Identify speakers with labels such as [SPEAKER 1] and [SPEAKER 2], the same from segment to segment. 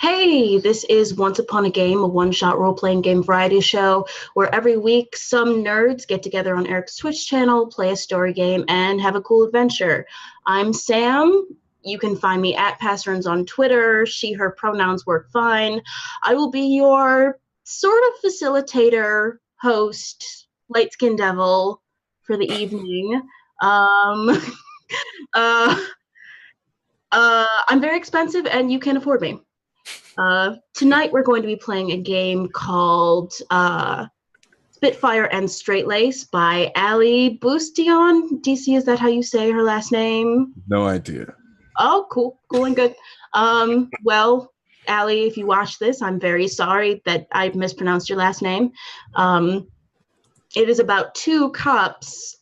[SPEAKER 1] Hey, this is Once Upon a Game, a one-shot role-playing game variety show where every week some nerds get together on Eric's Twitch channel, play a story game, and have a cool adventure. I'm Sam. You can find me at Passruns on Twitter. She, her pronouns work fine. I will be your sort of facilitator, host, light-skinned devil for the evening. Um, uh, I'm very expensive and you can afford me. Tonight we're going to be playing a game called Spitfire and Straightlace by Ali Boustion. DC, is that how you say her last name?
[SPEAKER 2] No idea.
[SPEAKER 1] Oh, cool and good. Well, Ali, if you watch this, I'm very sorry that I mispronounced your last name. It is about two cops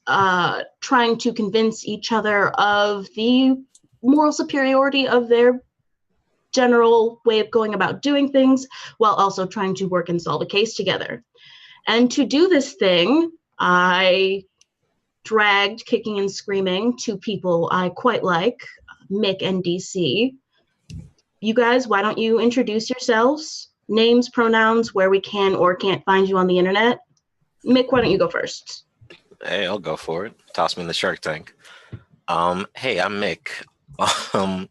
[SPEAKER 1] trying to convince each other of the moral superiority of their general way of going about doing things while also trying to work and solve a case together. And to do this thing, I dragged, kicking and screaming, two people I quite like, Mick and DC. You guys, why don't you introduce yourselves? Names, pronouns, where we can or can't find you on the internet. Mick, why don't you go first?
[SPEAKER 3] Hey, I'll go for it. Toss me in the Shark Tank. Hey, I'm Mick.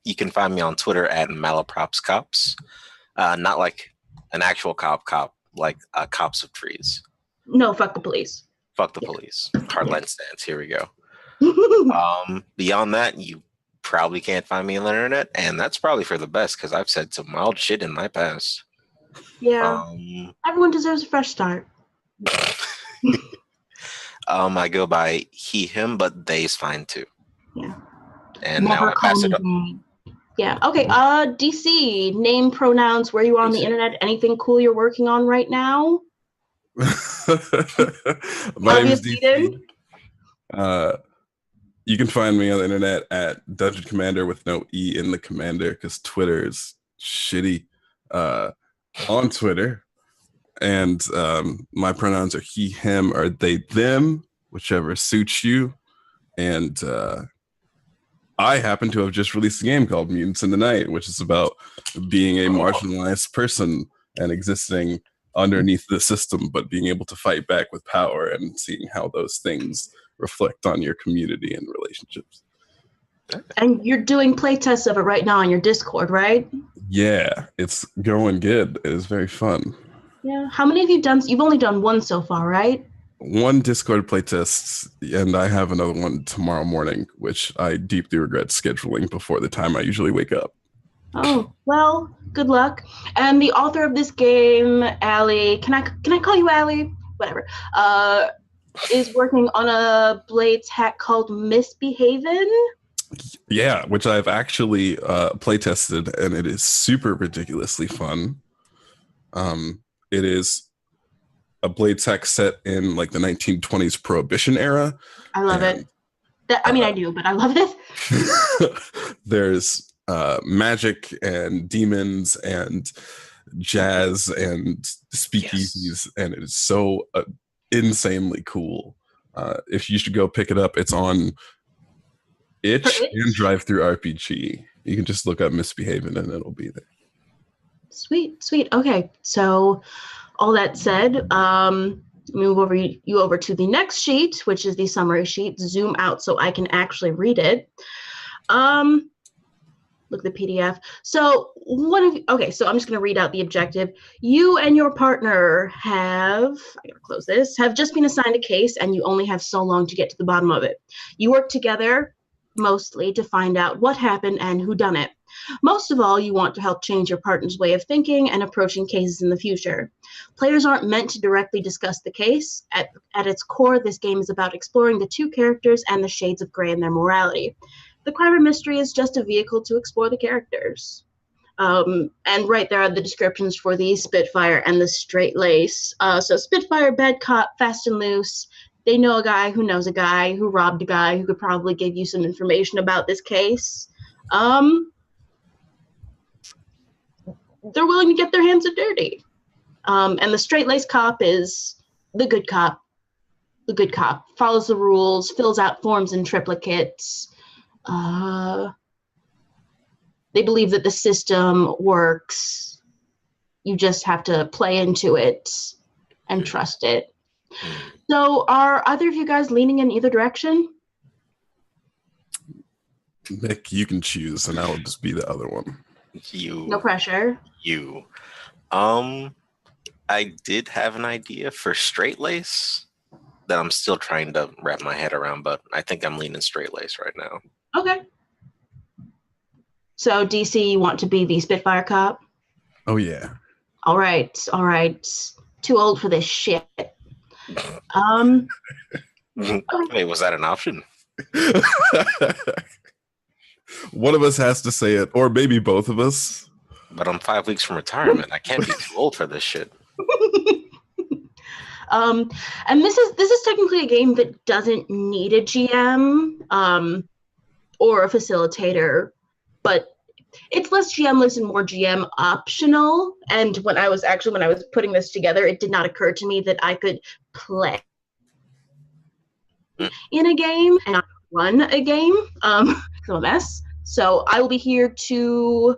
[SPEAKER 3] You can find me on Twitter at malapropscops. Not like an actual cop, like cops of trees.
[SPEAKER 1] No, fuck the police.
[SPEAKER 3] Fuck the police. Hardline stance. Here we go. Beyond that, you probably can't find me on the internet, and that's probably for the best because I've said some wild shit in my past.
[SPEAKER 1] Yeah. Everyone deserves a fresh start.
[SPEAKER 3] I go by he, him, but they's fine too.
[SPEAKER 1] Yeah.
[SPEAKER 3] And never now I pass it up.
[SPEAKER 1] Yeah. Okay. DC, name, pronouns, where you are on the internet, anything cool you're working on right now?
[SPEAKER 2] My name is DC. You can find me on the internet at Dungeon Commander with no E in the commander because Twitter is shitty on Twitter. And my pronouns are he, him, or they, them, whichever suits you. And I happen to have just released a game called Mutants in the Night, which is about being a marginalized person and existing underneath the system, but being able to fight back with power and seeing how those things reflect on your community and relationships.
[SPEAKER 1] And you're doing playtests of it right now on your Discord, right?
[SPEAKER 2] Yeah, it's going good. It is very fun.
[SPEAKER 1] Yeah. How many have you done? You've only done one so far, right?
[SPEAKER 2] One Discord playtest, and I have another one tomorrow morning, which I deeply regret scheduling before the time I usually wake up.
[SPEAKER 1] Oh, well, good luck. And the author of this game, Ali, can I call you Ali? Whatever. Is working on a Blades hack called Misbehavin'.
[SPEAKER 2] Yeah, which I've actually playtested, and it is super ridiculously fun. It is a Blades hack set in like the 1920s Prohibition era.
[SPEAKER 1] I love it. I do, but I love it.
[SPEAKER 2] There's magic and demons and jazz and speakeasies, and it is so insanely cool. If you should go pick it up, it's on Itch and Drive Through RPG. You can just look up Misbehaving and it'll be there.
[SPEAKER 1] Sweet. Okay, so all that said, move you over to the next sheet, which is the summary sheet. Zoom out so I can actually read it. Look at the PDF. So so I'm just going to read out the objective. You and your partner have just been assigned a case, and you only have so long to get to the bottom of it. You work together mostly to find out what happened and who done it. Most of all, you want to help change your partner's way of thinking and approaching cases in the future. Players aren't meant to directly discuss the case. At its core, this game is about exploring the two characters and the shades of gray in their morality. The crime or mystery is just a vehicle to explore the characters. And right there are the descriptions for the Spitfire and the Straightlace. So Spitfire, bad cop, fast and loose. They know a guy who knows a guy who robbed a guy who could probably give you some information about this case. They're willing to get their hands dirty. And the Straightlace cop is the good cop. The good cop follows the rules, fills out forms in triplicates. They believe that the system works You just have to play into it and trust it. So are either of you guys leaning in either direction?
[SPEAKER 2] Nick, you can choose, and I'll just be the other one.
[SPEAKER 1] No pressure.
[SPEAKER 3] I did have an idea for Straightlace that I'm still trying to wrap my head around, but I think I'm leaning Straightlace right now.
[SPEAKER 1] Okay. So DC, you want to be the Spitfire cop?
[SPEAKER 2] Oh yeah.
[SPEAKER 1] All right. Too old for this shit.
[SPEAKER 3] Wait, was that an option?
[SPEAKER 2] One of us has to say it, or maybe both of us.
[SPEAKER 3] But I'm 5 weeks from retirement. I can't be too old for this shit.
[SPEAKER 1] And this is technically a game that doesn't need a GM or a facilitator, but it's less GM-less and more GM optional. And when I was putting this together, it did not occur to me that I could play in a game and not run a game. I'm a mess. So I will be here to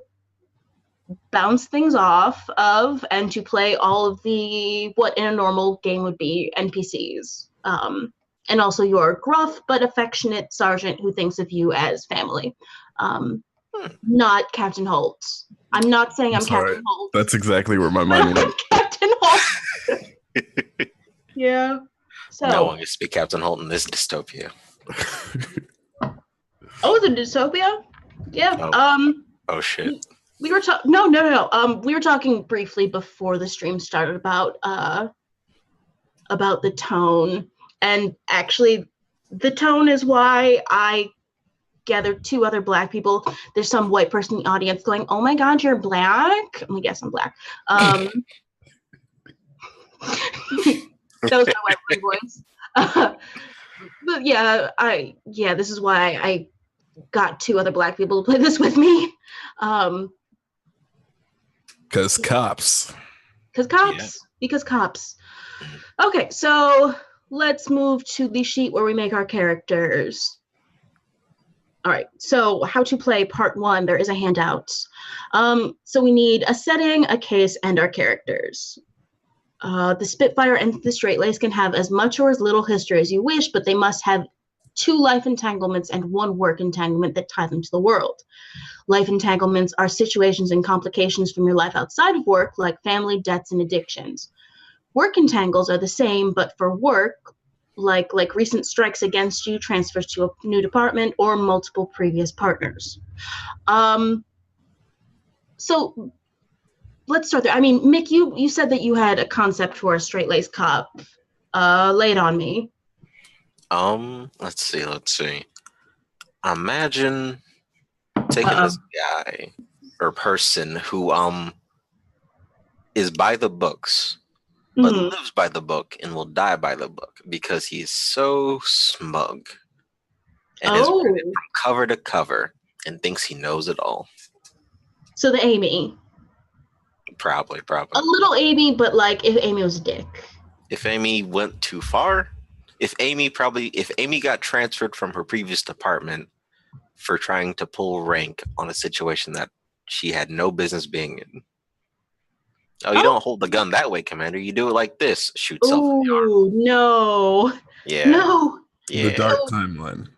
[SPEAKER 1] bounce things off of and to play all of the what in a normal game would be NPCs. And also your gruff but affectionate sergeant who thinks of you as family. Not Captain Holt. I'm not saying I'm Captain Holt.
[SPEAKER 2] That's exactly where my mind went.
[SPEAKER 1] Captain Holt. Yeah. So
[SPEAKER 3] no one gets to be Captain Holt in this dystopia.
[SPEAKER 1] Oh, the dystopia? Yeah.
[SPEAKER 3] Oh shit.
[SPEAKER 1] We were talking. No. We were talking briefly before the stream started about the tone, and actually, the tone is why I gathered two other Black people. There's some white person in the audience going, "Oh my God, you're Black." I'm like, yes, I'm Black. That was my white voice. But yeah, this is why I got two other Black people to play this with me.
[SPEAKER 2] Because cops.
[SPEAKER 1] Because cops. Okay, so let's move to the sheet where we make our characters. All right, so how to play part 1. There is a handout. So we need a setting, a case, and our characters. The Spitfire and the Straightlace can have as much or as little history as you wish, but they must have 2 life entanglements and 1 work entanglement that tie them to the world. Life entanglements are situations and complications from your life outside of work, like family, debts, and addictions. Work entangles are the same, but for work, like recent strikes against you, transfers to a new department, or multiple previous partners. So let's start there. I mean, Mick, you said that you had a concept for a Straightlace cop. Lay it on me.
[SPEAKER 3] Let's see. Imagine taking this guy or person who is by the books, but lives by the book and will die by the book because he's so smug and is read it from cover to cover and thinks he knows it all.
[SPEAKER 1] So the Amy.
[SPEAKER 3] Probably.
[SPEAKER 1] A little Amy, but like if Amy was a dick.
[SPEAKER 3] If Amy went too far, if Amy got transferred from her previous department for trying to pull rank on a situation that she had no business being in. Oh, you don't hold the gun that way, Commander. You do it like this. Shoot self in the arm.
[SPEAKER 1] Oh, no.
[SPEAKER 3] Yeah.
[SPEAKER 1] No.
[SPEAKER 3] Yeah.
[SPEAKER 2] The dark timeline.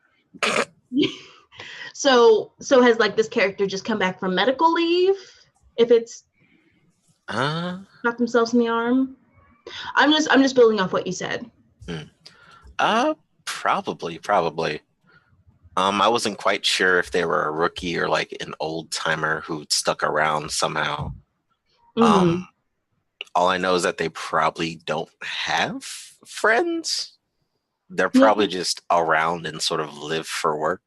[SPEAKER 1] So has like this character just come back from medical leave? If it's shot themselves in the arm? I'm just building off what you said.
[SPEAKER 3] Probably. I wasn't quite sure if they were a rookie or like an old timer who stuck around somehow. All I know is that they probably don't have friends. They're probably just around and sort of live for work.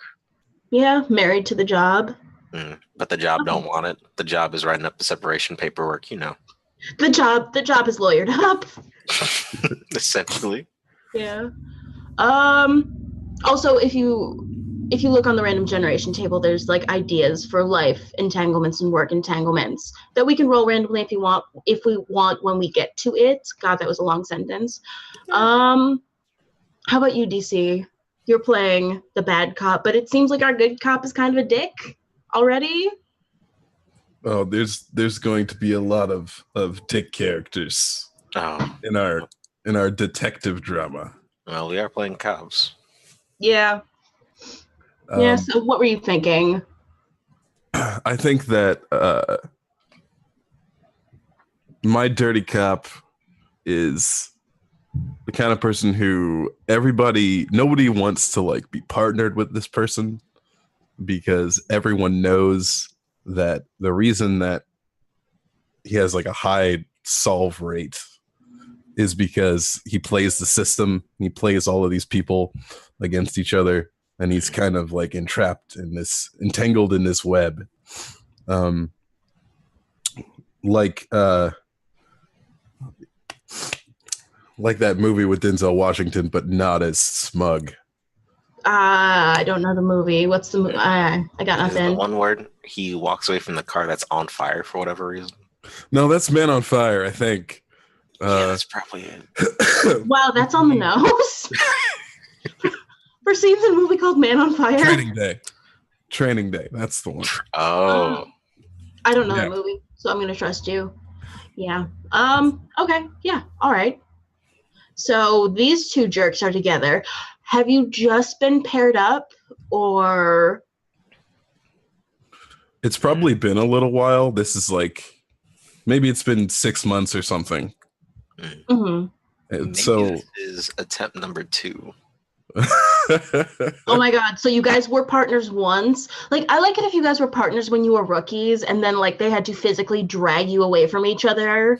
[SPEAKER 1] Yeah, married to the job.
[SPEAKER 3] But the job don't want it. The job is writing up the separation paperwork, you know.
[SPEAKER 1] The job is lawyered up.
[SPEAKER 3] Essentially.
[SPEAKER 1] Yeah. Also, if you look on the random generation table, there's like ideas for life entanglements and work entanglements that we can roll randomly if we want when we get to it. God, that was a long sentence. How about you, DC? You're playing the bad cop, but it seems like our good cop is kind of a dick already.
[SPEAKER 2] Oh, there's going to be a lot of dick characters
[SPEAKER 3] Oh,
[SPEAKER 2] in our detective drama.
[SPEAKER 3] well, we are playing cops.
[SPEAKER 1] Yeah. Yeah.
[SPEAKER 2] Um,
[SPEAKER 1] So what were you thinking?
[SPEAKER 2] I think that my dirty cop is the kind of person who nobody wants to like be partnered with this person because everyone knows that the reason that he has like a high solve rate is because he plays the system. He plays all of these people against each other, and he's kind of like entangled in this web. Um, like that movie with Denzel Washington, but not as smug.
[SPEAKER 1] I don't know the movie. What's the movie? I got
[SPEAKER 3] Is the
[SPEAKER 1] nothing.
[SPEAKER 3] one word he walks away from the car that's on fire for whatever reason?
[SPEAKER 2] No, that's Man on Fire, I think.
[SPEAKER 3] Yeah, that's probably it.
[SPEAKER 1] Wow, that's on the nose. For scenes in a movie called Man on Fire.
[SPEAKER 2] Training Day. That's the one.
[SPEAKER 3] Oh.
[SPEAKER 1] I don't know
[SPEAKER 2] Yeah.
[SPEAKER 1] that movie, so I'm gonna trust you. Yeah. Okay. Yeah. All right. So these two jerks are together. Have you just been paired up, or?
[SPEAKER 2] It's probably been a little while. This is like maybe it's been 6 months or something.
[SPEAKER 1] Mhm.
[SPEAKER 3] Maybe
[SPEAKER 2] So
[SPEAKER 3] this is attempt number 2.
[SPEAKER 1] Oh my god, so you guys were partners once? Like, I like it if you guys were partners when you were rookies and then like they had to physically drag you away from each other,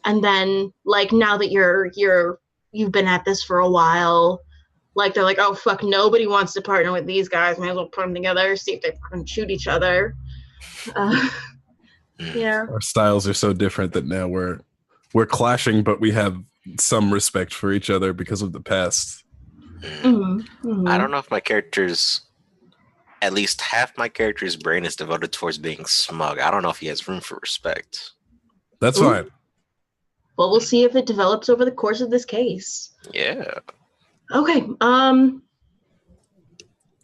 [SPEAKER 1] and then like now that you've been at this for a while, like they're like, oh fuck, nobody wants to partner with these guys, may as well put them together, see if they fucking shoot each other. Yeah.
[SPEAKER 2] Our styles are so different that now we're clashing, but we have some respect for each other because of the past.
[SPEAKER 3] I don't know if my character's, at least half my character's brain is devoted towards being smug. I don't know if he has room for respect.
[SPEAKER 2] That's
[SPEAKER 1] Ooh.
[SPEAKER 2] fine.
[SPEAKER 1] Well, we'll see if it develops over the course of this case.
[SPEAKER 3] Yeah.
[SPEAKER 1] Okay.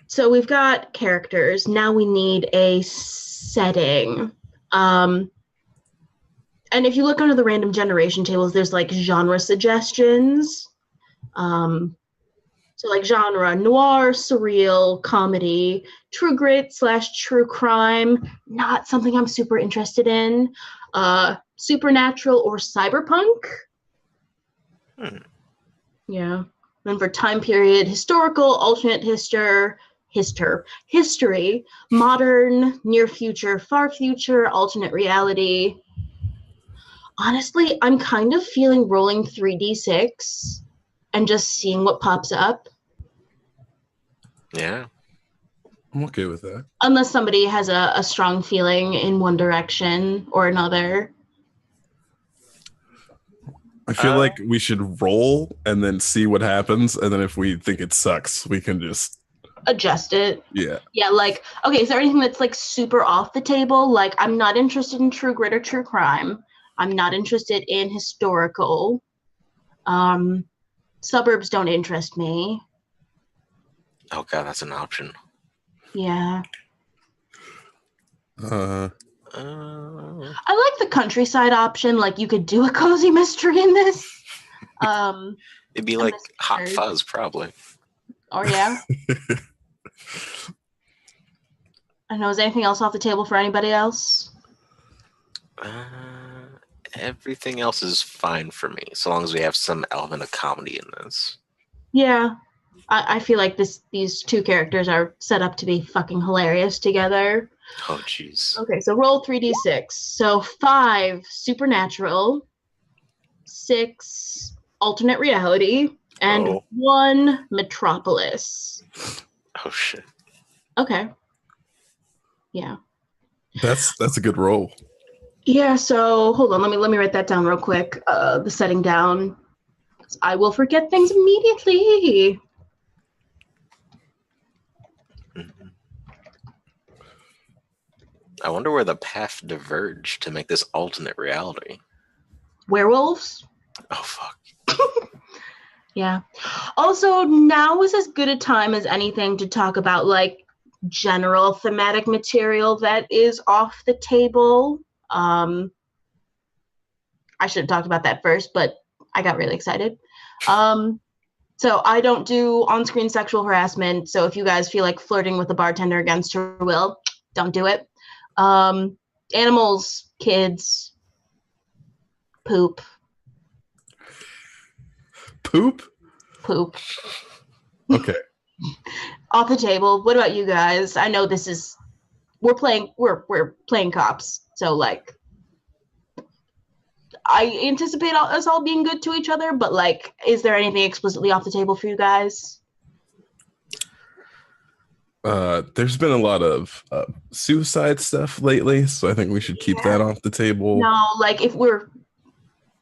[SPEAKER 1] So we've got characters. Now we need a setting. And if you look under the random generation tables, there's like genre suggestions. So like genre, noir, surreal, comedy, true grit / true crime, not something I'm super interested in. Supernatural or cyberpunk. Yeah. Then for time period, historical, alternate history, modern, near future, far future, alternate reality. Honestly, I'm kind of feeling rolling 3d6 and just seeing what pops up.
[SPEAKER 3] Yeah.
[SPEAKER 2] I'm okay with that.
[SPEAKER 1] Unless somebody has a strong feeling in one direction or another.
[SPEAKER 2] I feel like we should roll and then see what happens, and then if we think it sucks, we can just
[SPEAKER 1] adjust it.
[SPEAKER 2] Yeah.
[SPEAKER 1] Yeah, like, okay, is there anything that's like super off the table? Like, I'm not interested in true grit or true crime. I'm not interested in historical. Suburbs don't interest me.
[SPEAKER 3] Oh god, that's an option.
[SPEAKER 1] Yeah.
[SPEAKER 2] Uh,
[SPEAKER 1] I like the countryside option. Like, you could do a cozy mystery in this.
[SPEAKER 3] It'd be like Hot Fuzz, probably.
[SPEAKER 1] Oh, yeah. I don't know. Is anything else off the table for anybody else?
[SPEAKER 3] Everything else is fine for me, so long as we have some element of comedy in this.
[SPEAKER 1] Yeah. I feel like these two characters are set up to be fucking hilarious together.
[SPEAKER 3] Oh, jeez.
[SPEAKER 1] Okay, so roll 3d6. So 5 supernatural, 6 alternate reality, and 1 metropolis.
[SPEAKER 3] Oh shit.
[SPEAKER 1] Okay. Yeah.
[SPEAKER 2] That's a good roll.
[SPEAKER 1] Yeah, so hold on, let me write that down real quick. The setting down. I will forget things immediately.
[SPEAKER 3] I wonder where the path diverged to make this alternate reality.
[SPEAKER 1] Werewolves?
[SPEAKER 3] Oh fuck.
[SPEAKER 1] Yeah. Also, now is as good a time as anything to talk about like general thematic material that is off the table. I should have talked about that first, but I got really excited. So I don't do on-screen sexual harassment. So if you guys feel like flirting with a bartender against her will, don't do it. Animals, kids, poop.
[SPEAKER 2] Poop?
[SPEAKER 1] Poop.
[SPEAKER 2] Okay.
[SPEAKER 1] Off the table. What about you guys? I know this is we're playing cops. So like I anticipate us all being good to each other, but like, is there anything explicitly off the table for you guys?
[SPEAKER 2] There's been a lot of suicide stuff lately, so I think we should keep that off the table.
[SPEAKER 1] No, like if we're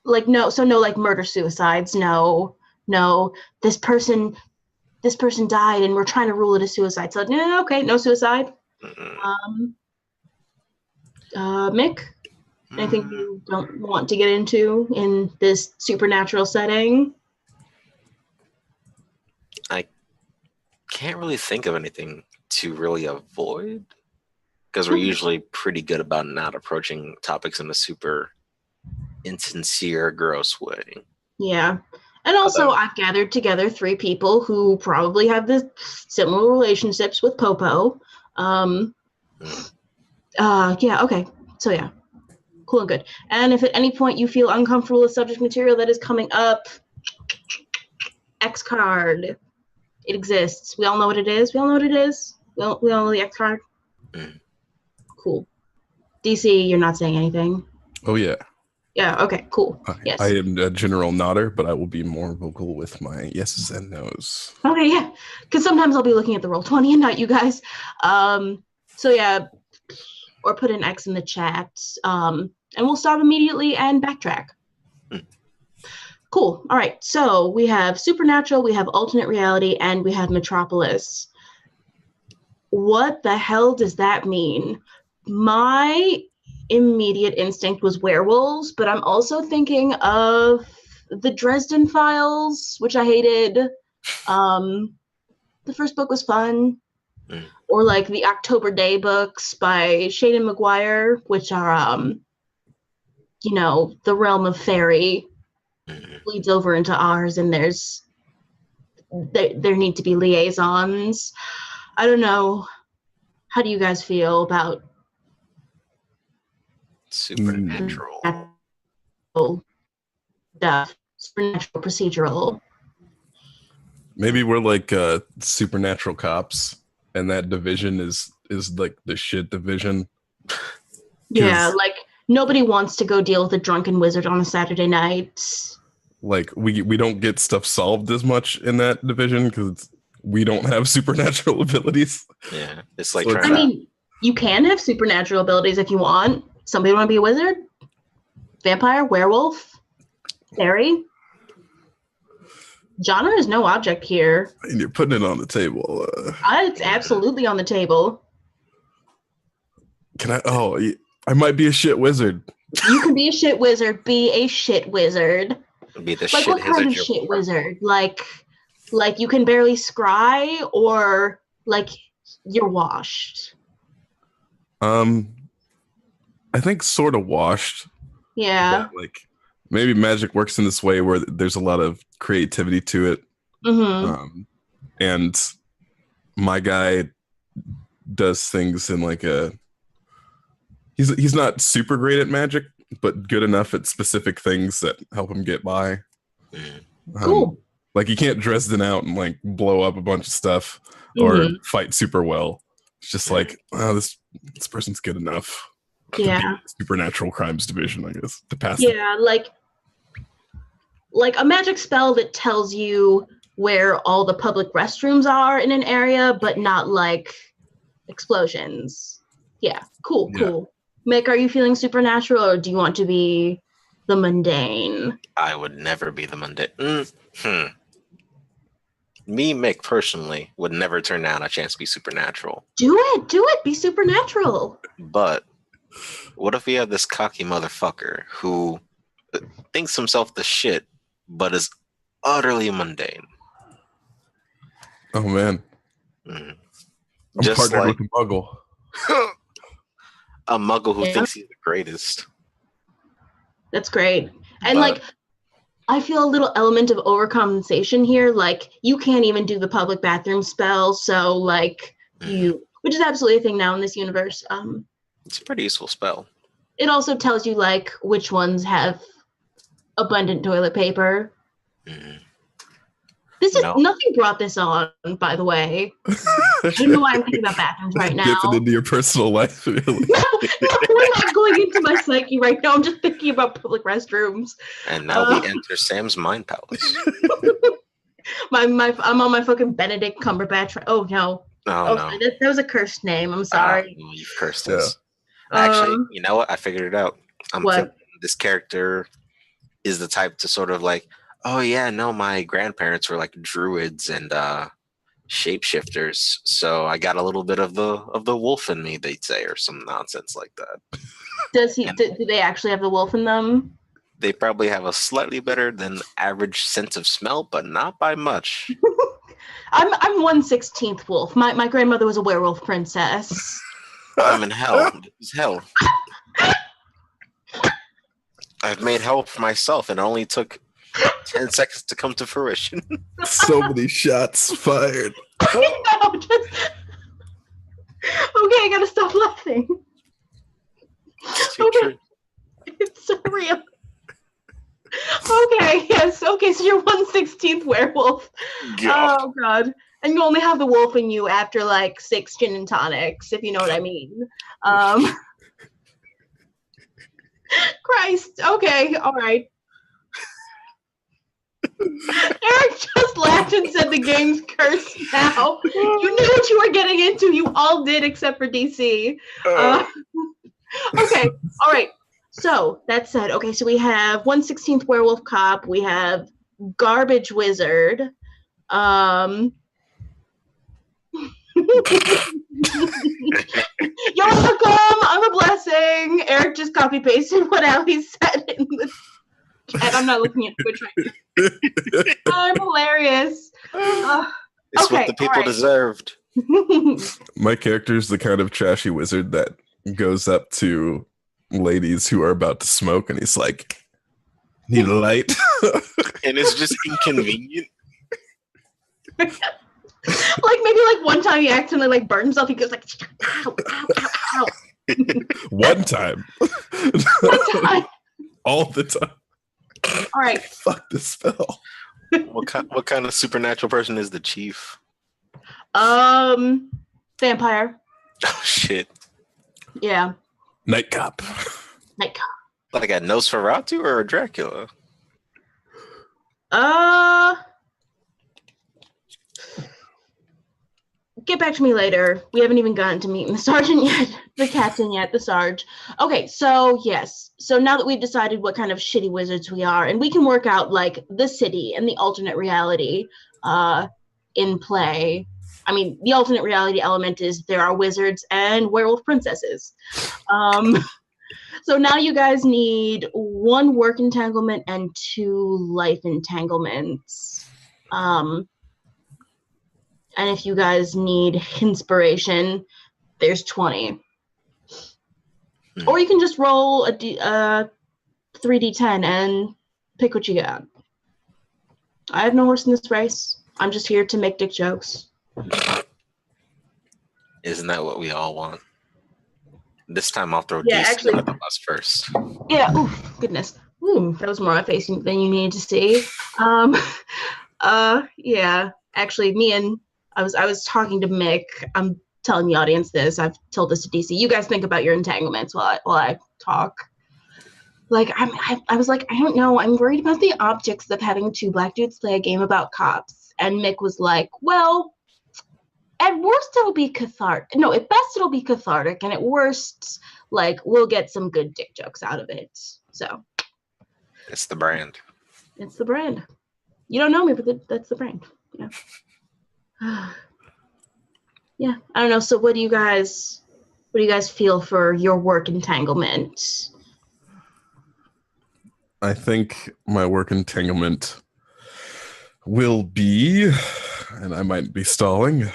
[SPEAKER 1] like no like murder suicides. No, this person died and we're trying to rule it a suicide. So no, okay, no suicide. Mick, anything you don't want to get into in this supernatural setting?
[SPEAKER 3] I can't really think of anything to really avoid because we're usually pretty good about not approaching topics in a super insincere, gross way.
[SPEAKER 1] Yeah. And also, I've gathered together 3 people who probably have the similar relationships with Popo. Yeah, okay. So yeah, cool and good. And if at any point you feel uncomfortable with subject material that is coming up, X card. It exists. We all know what it is. We all know the X card. Cool. DC, you're not saying anything.
[SPEAKER 2] Oh yeah.
[SPEAKER 1] Yeah, okay, cool. Yes.
[SPEAKER 2] I am a general nodder, but I will be more vocal with my yeses and nos.
[SPEAKER 1] Okay, yeah. Because sometimes I'll be looking at the Roll20 and not you guys. So yeah, or put an X in the chat. And we'll stop immediately and backtrack. Cool. All right. So we have Supernatural, we have Alternate Reality, and we have Metropolis. What the hell does that mean? My immediate instinct was werewolves, but I'm also thinking of the Dresden Files, which I hated. The first book was fun. Or like the October Day books by Shane Maguire, which are, the realm of fairy bleeds over into ours, and there need to be liaisons. I don't know. How do you guys feel about
[SPEAKER 3] supernatural
[SPEAKER 1] stuff? Supernatural procedural.
[SPEAKER 2] Maybe we're like supernatural cops, and that division is like the shit division.
[SPEAKER 1] Yeah, like nobody wants to go deal with a drunken wizard on a Saturday night.
[SPEAKER 2] Like we don't get stuff solved as much in that division because we don't have supernatural abilities.
[SPEAKER 3] Yeah, it's like
[SPEAKER 1] I mean, you can have supernatural abilities if you want. Somebody want to be a wizard, vampire, werewolf, fairy. Genre is no object here.
[SPEAKER 2] And you're putting it on the table.
[SPEAKER 1] It's absolutely on the table.
[SPEAKER 2] Can I? Oh, I might be a shit wizard.
[SPEAKER 1] You can be a shit wizard. Be a shit wizard.
[SPEAKER 3] Be the
[SPEAKER 1] like
[SPEAKER 3] shit
[SPEAKER 1] what kind of shit wizard? Like you can barely scry, or like you're washed.
[SPEAKER 2] I think sort of washed.
[SPEAKER 1] Yeah.
[SPEAKER 2] But, like maybe magic works in this way where there's a lot of creativity to it. And my guy does things in like he's not super great at magic, but good enough at specific things that help him get by.
[SPEAKER 1] Cool.
[SPEAKER 2] Like he can't Dresden out and like blow up a bunch of stuff or fight super well. It's just like, oh, this person's good enough.
[SPEAKER 1] Yeah.
[SPEAKER 2] Supernatural crimes division, I guess, to pass.
[SPEAKER 1] Yeah, like a magic spell that tells you where all the public restrooms are in an area, but not like explosions. Yeah, cool. Mick, are you feeling supernatural, or do you want to be the mundane?
[SPEAKER 3] I would never be the mundane. Me, Mick, personally, would never turn down a chance to be supernatural.
[SPEAKER 1] Do it. Be supernatural.
[SPEAKER 3] But what if we have this cocky motherfucker who thinks himself the shit, but is utterly mundane?
[SPEAKER 2] Oh, man. I'm
[SPEAKER 3] Just
[SPEAKER 2] partnered
[SPEAKER 3] like
[SPEAKER 2] with a muggle.
[SPEAKER 3] a muggle who
[SPEAKER 1] Yeah.
[SPEAKER 3] thinks he's the greatest.
[SPEAKER 1] That's great. And
[SPEAKER 3] But-
[SPEAKER 1] like, I feel a little element of overcompensation here. Like, you can't even do the public bathroom spell, so like which is absolutely a thing now in this universe.
[SPEAKER 3] It's a pretty useful spell.
[SPEAKER 1] It also tells you like which ones have abundant toilet paper.
[SPEAKER 3] Mhm.
[SPEAKER 1] This is
[SPEAKER 3] No.
[SPEAKER 1] nothing brought this on, by the way. I don't know why I'm thinking about bathrooms right now.
[SPEAKER 2] Dipping into your personal life, really.
[SPEAKER 1] No, we're not going into my psyche right now. I'm just thinking about public restrooms.
[SPEAKER 3] And now we enter Sam's mind palace.
[SPEAKER 1] I'm on my fucking Benedict Cumberbatch. Oh no.
[SPEAKER 3] Oh, no.
[SPEAKER 1] That was a cursed name. I'm sorry.
[SPEAKER 3] You've cursed us. Actually, you know what? I figured it out. I'm
[SPEAKER 1] What?
[SPEAKER 3] thinking this character is the type to sort of like, oh yeah, no, my grandparents were like druids and shapeshifters, so I got a little bit of the wolf in me, they'd say, or some nonsense like that.
[SPEAKER 1] Does he? Do they actually have the wolf in them?
[SPEAKER 3] They probably have a slightly better than average sense of smell, but not by much.
[SPEAKER 1] I'm 1/16 wolf. My grandmother was a werewolf princess.
[SPEAKER 3] I'm in hell. This is hell. I've made hell for myself, and it only took 10 seconds to come to fruition.
[SPEAKER 2] So many shots fired.
[SPEAKER 1] No, just... Okay, I gotta stop laughing.
[SPEAKER 3] It's too
[SPEAKER 1] Okay.
[SPEAKER 3] true.
[SPEAKER 1] It's so real. Okay, yes. Okay, so you're 1/16 werewolf.
[SPEAKER 3] God.
[SPEAKER 1] Oh god. And you only have the wolf in you after like 6 gin and tonics, if you know what I mean. Christ. Okay, all right. Eric just laughed and said the game's cursed now. You knew what you were getting into. You all did except for DC. Okay, all right. So that said, okay, so we have 1/16 werewolf cop. We have garbage wizard. You're welcome. I'm a blessing. Eric just copy pasted what Ali said in the chat. I'm not looking at Twitch right now. I'm hilarious.
[SPEAKER 3] It's
[SPEAKER 1] okay,
[SPEAKER 3] what the people
[SPEAKER 1] all right.
[SPEAKER 3] deserved.
[SPEAKER 2] My character is the kind of trashy wizard that goes up to ladies who are about to smoke, and he's like, "Need a light?"
[SPEAKER 3] And it's just inconvenient.
[SPEAKER 1] Like maybe like one time he accidentally like burned himself. He goes like, ow, ow, ow, ow.
[SPEAKER 2] One time.
[SPEAKER 1] One time.
[SPEAKER 2] All the time.
[SPEAKER 1] All right.
[SPEAKER 2] Fuck this spell.
[SPEAKER 3] What kind of supernatural person is the chief?
[SPEAKER 1] Vampire.
[SPEAKER 3] Oh shit!
[SPEAKER 1] Yeah.
[SPEAKER 2] Night cop.
[SPEAKER 1] Night cop.
[SPEAKER 3] Like a Nosferatu or a Dracula?
[SPEAKER 1] Get back to me later. We haven't even gotten to meeting the sergeant yet. The captain yet, the sarge. Okay, so yes. So now that we've decided what kind of shitty wizards we are, and we can work out like the city and the alternate reality in play. I mean, the alternate reality element is there are wizards and werewolf princesses. So now you guys need 1 work entanglement and 2 life entanglements. And if you guys need inspiration, there's 20. Or you can just roll a 3d10 and pick what you got. I have no horse in this race. I'm just here to make dick jokes.
[SPEAKER 3] Isn't that what we all want? This time I'll throw
[SPEAKER 1] Yeah,
[SPEAKER 3] DC
[SPEAKER 1] actually-
[SPEAKER 3] under the bus first.
[SPEAKER 1] Yeah, ooh, goodness. Ooh, that was more on face than you needed to see. Yeah, actually, I was talking to Mick. I'm telling the audience this. I've told this to DC. You guys think about your entanglements while I talk. Like, I was like, I don't know. I'm worried about the optics of having 2 black dudes play a game about cops. And Mick was like, well, at worst it'll be cathartic. No, at best it'll be cathartic, and at worst, like, we'll get some good dick jokes out of it. So
[SPEAKER 3] It's the brand.
[SPEAKER 1] it's the brand. You don't know me, but that's the brand. Yeah. Yeah. I don't know. So what do you guys feel for your work entanglement?
[SPEAKER 2] I think my work entanglement will be, and I might be stalling,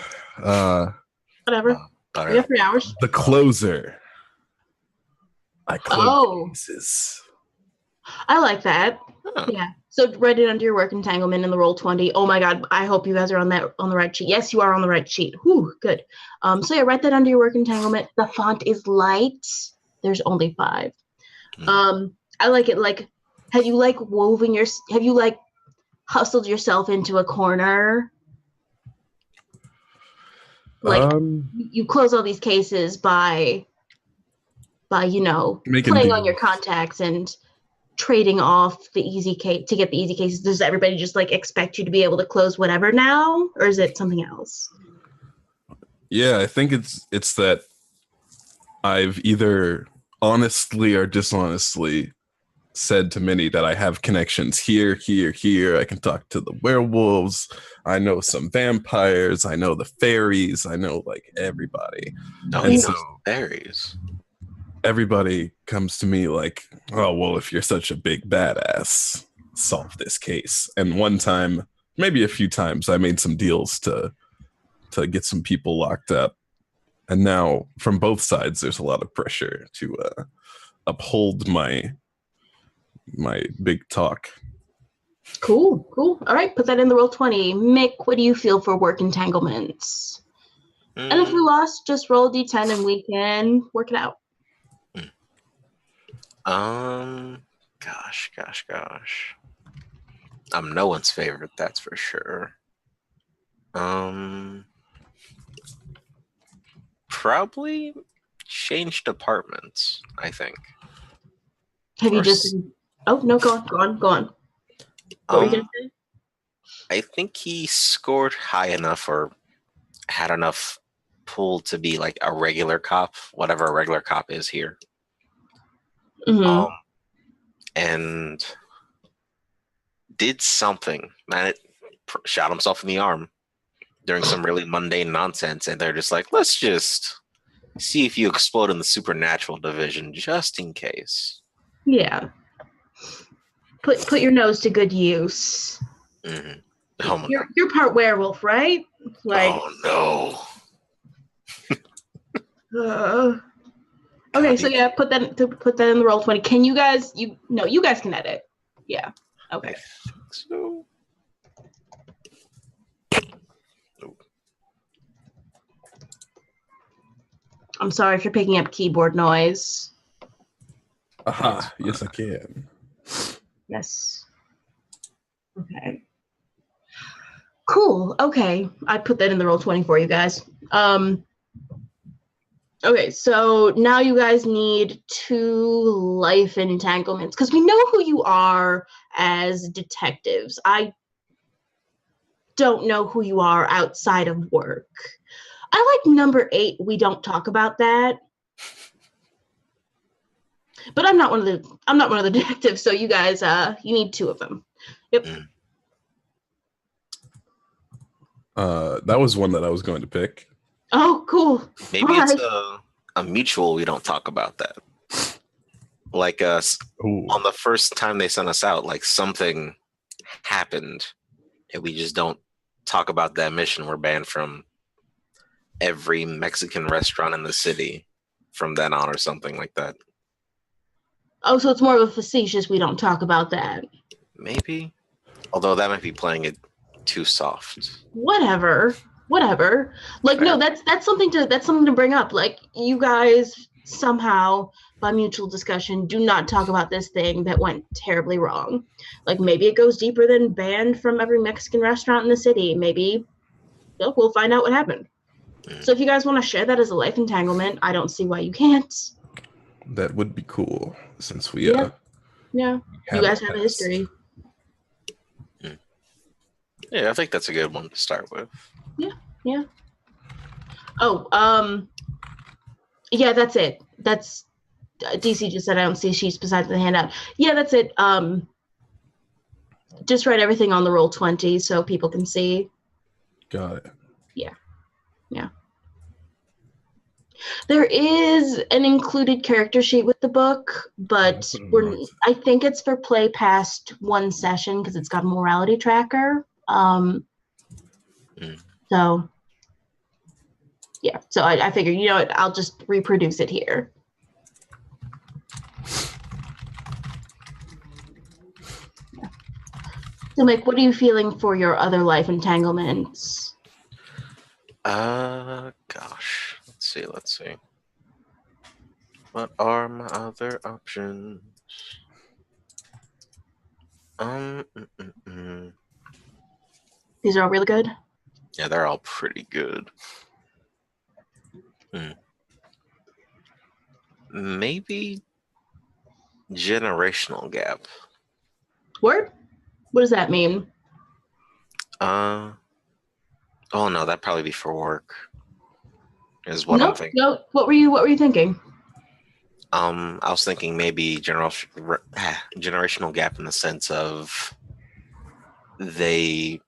[SPEAKER 1] Whatever. We have 3 hours.
[SPEAKER 2] The closer. I close cases.
[SPEAKER 1] I like that.
[SPEAKER 3] Huh.
[SPEAKER 1] Yeah. So write it under your work entanglement in the roll 20. Oh my God. I hope you guys are on the right sheet. Yes, you are on the right sheet. Whew, good. So yeah, write that under your work entanglement. The font is light. There's only 5. I like it. Like, have you like hustled yourself into a corner? Like you close all these cases by playing on your contacts and trading off the easy case to get the easy cases. Does everybody just like expect you to be able to close whatever now, or is it something else?
[SPEAKER 2] Yeah, I think it's that I've either honestly or dishonestly said to many that I have connections here. I can talk to the werewolves. I know some vampires. I know the fairies. I know like everybody.
[SPEAKER 3] And so fairies.
[SPEAKER 2] Everybody comes to me like, oh, well, if you're such a big badass, solve this case. And one time, maybe a few times, I made some deals to get some people locked up. And now from both sides, there's a lot of pressure to uphold my big talk.
[SPEAKER 1] Cool. All right, put that in the roll 20. Mick, what do you feel for work entanglements? And if we lost, just roll a d10 and we can work it out.
[SPEAKER 3] Gosh. I'm no one's favorite, that's for sure. Probably change departments, I think.
[SPEAKER 1] Have you just... Oh, no, go on. What were you going to say?
[SPEAKER 3] I think he scored high enough or had enough pull to be like a regular cop, whatever a regular cop is here.
[SPEAKER 1] Mm-hmm.
[SPEAKER 3] And did something, man, shot himself in the arm during some really mundane nonsense, and they're just like, let's just see if you explode in the supernatural division, just in case.
[SPEAKER 1] Yeah. Put your nose to good use.
[SPEAKER 3] Mm-hmm. Oh,
[SPEAKER 1] you're part werewolf, right? Like,
[SPEAKER 3] oh
[SPEAKER 1] no. Okay, so yeah, put that in the roll 20. Can you guys? You guys can edit. Yeah. Okay.
[SPEAKER 3] I think so.
[SPEAKER 1] I'm sorry if you're picking up keyboard noise.
[SPEAKER 2] Aha, yes I can.
[SPEAKER 1] Yes. Okay. Cool. Okay. I put that in the roll 20 for you guys. Okay, so now you guys need 2 life entanglements because we know who you are as detectives. I don't know who you are outside of work. I like number 8. We don't talk about that. But I'm not one of the detectives, so you guys you need 2 of them. Yep.
[SPEAKER 2] That was one that I was going to pick.
[SPEAKER 1] Oh, cool.
[SPEAKER 3] Maybe it's a mutual. We don't talk about that. Like on the first time they sent us out, like something happened, and we just don't talk about that mission. We're banned from every Mexican restaurant in the city from then on, or something like that.
[SPEAKER 1] Oh, so it's more of a facetious. We don't talk about that.
[SPEAKER 3] Maybe, although that might be playing it too soft.
[SPEAKER 1] Whatever. Like, no, that's something to bring up. Like, you guys somehow, by mutual discussion, do not talk about this thing that went terribly wrong. Like, maybe it goes deeper than banned from every Mexican restaurant in the city. Maybe we'll find out what happened. So if you guys want to share that as a life entanglement, I don't see why you can't.
[SPEAKER 2] That would be cool, since we
[SPEAKER 1] yeah, you guys have a history.
[SPEAKER 3] Yeah, I think that's a good one to start with.
[SPEAKER 1] Yeah. Oh, yeah, that's it. That's DC just said I don't see sheets besides the handout. Yeah, that's it. Just write everything on the roll 20 so people can see.
[SPEAKER 2] Got it.
[SPEAKER 1] Yeah. There is an included character sheet with the book, but I think it's for play past 1 session because it's got a morality tracker. So, Yeah. So I figured, you know what? I'll just reproduce it here. So, Mick, what are you feeling for your other life entanglements?
[SPEAKER 3] Gosh. Let's see. What are my other options?
[SPEAKER 1] These are all really good.
[SPEAKER 3] Yeah, they're all pretty good. Maybe generational gap.
[SPEAKER 1] Word? What does that mean?
[SPEAKER 3] Oh no, that'd probably be for work. Is what I'm thinking.
[SPEAKER 1] No. What were you thinking?
[SPEAKER 3] I was thinking maybe generational gap in the sense of they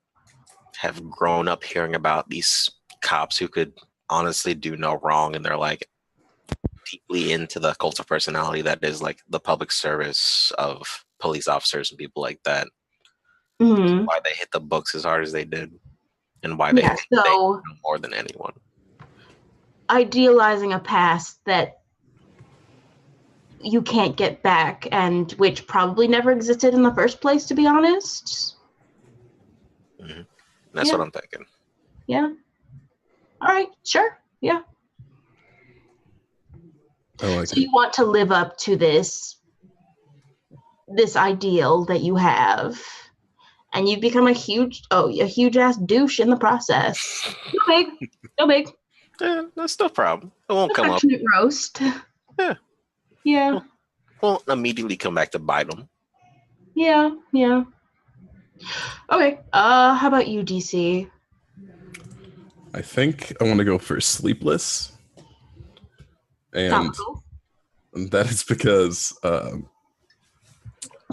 [SPEAKER 3] have grown up hearing about these cops who could honestly do no wrong, and they're like deeply into the cult of personality that is like the public service of police officers and people like that.
[SPEAKER 1] Mm-hmm.
[SPEAKER 3] Why they hit the books as hard as they did, and why they think they know more than anyone.
[SPEAKER 1] Idealizing a past that you can't get back, and which probably never existed in the first place, to be honest.
[SPEAKER 3] Mm-hmm. That's what I'm thinking.
[SPEAKER 1] Yeah. All right. Sure. Yeah.
[SPEAKER 2] I like
[SPEAKER 1] so you want to live up to this ideal that you have, and you've become a huge ass douche in the process. No big.
[SPEAKER 3] Yeah, that's no problem. It won't come up.
[SPEAKER 1] Roast.
[SPEAKER 3] Yeah.
[SPEAKER 1] Yeah.
[SPEAKER 3] Won't immediately come back to bite them.
[SPEAKER 1] Yeah. Okay. How about you, DC?
[SPEAKER 2] I think I want to go for Sleepless. And that is because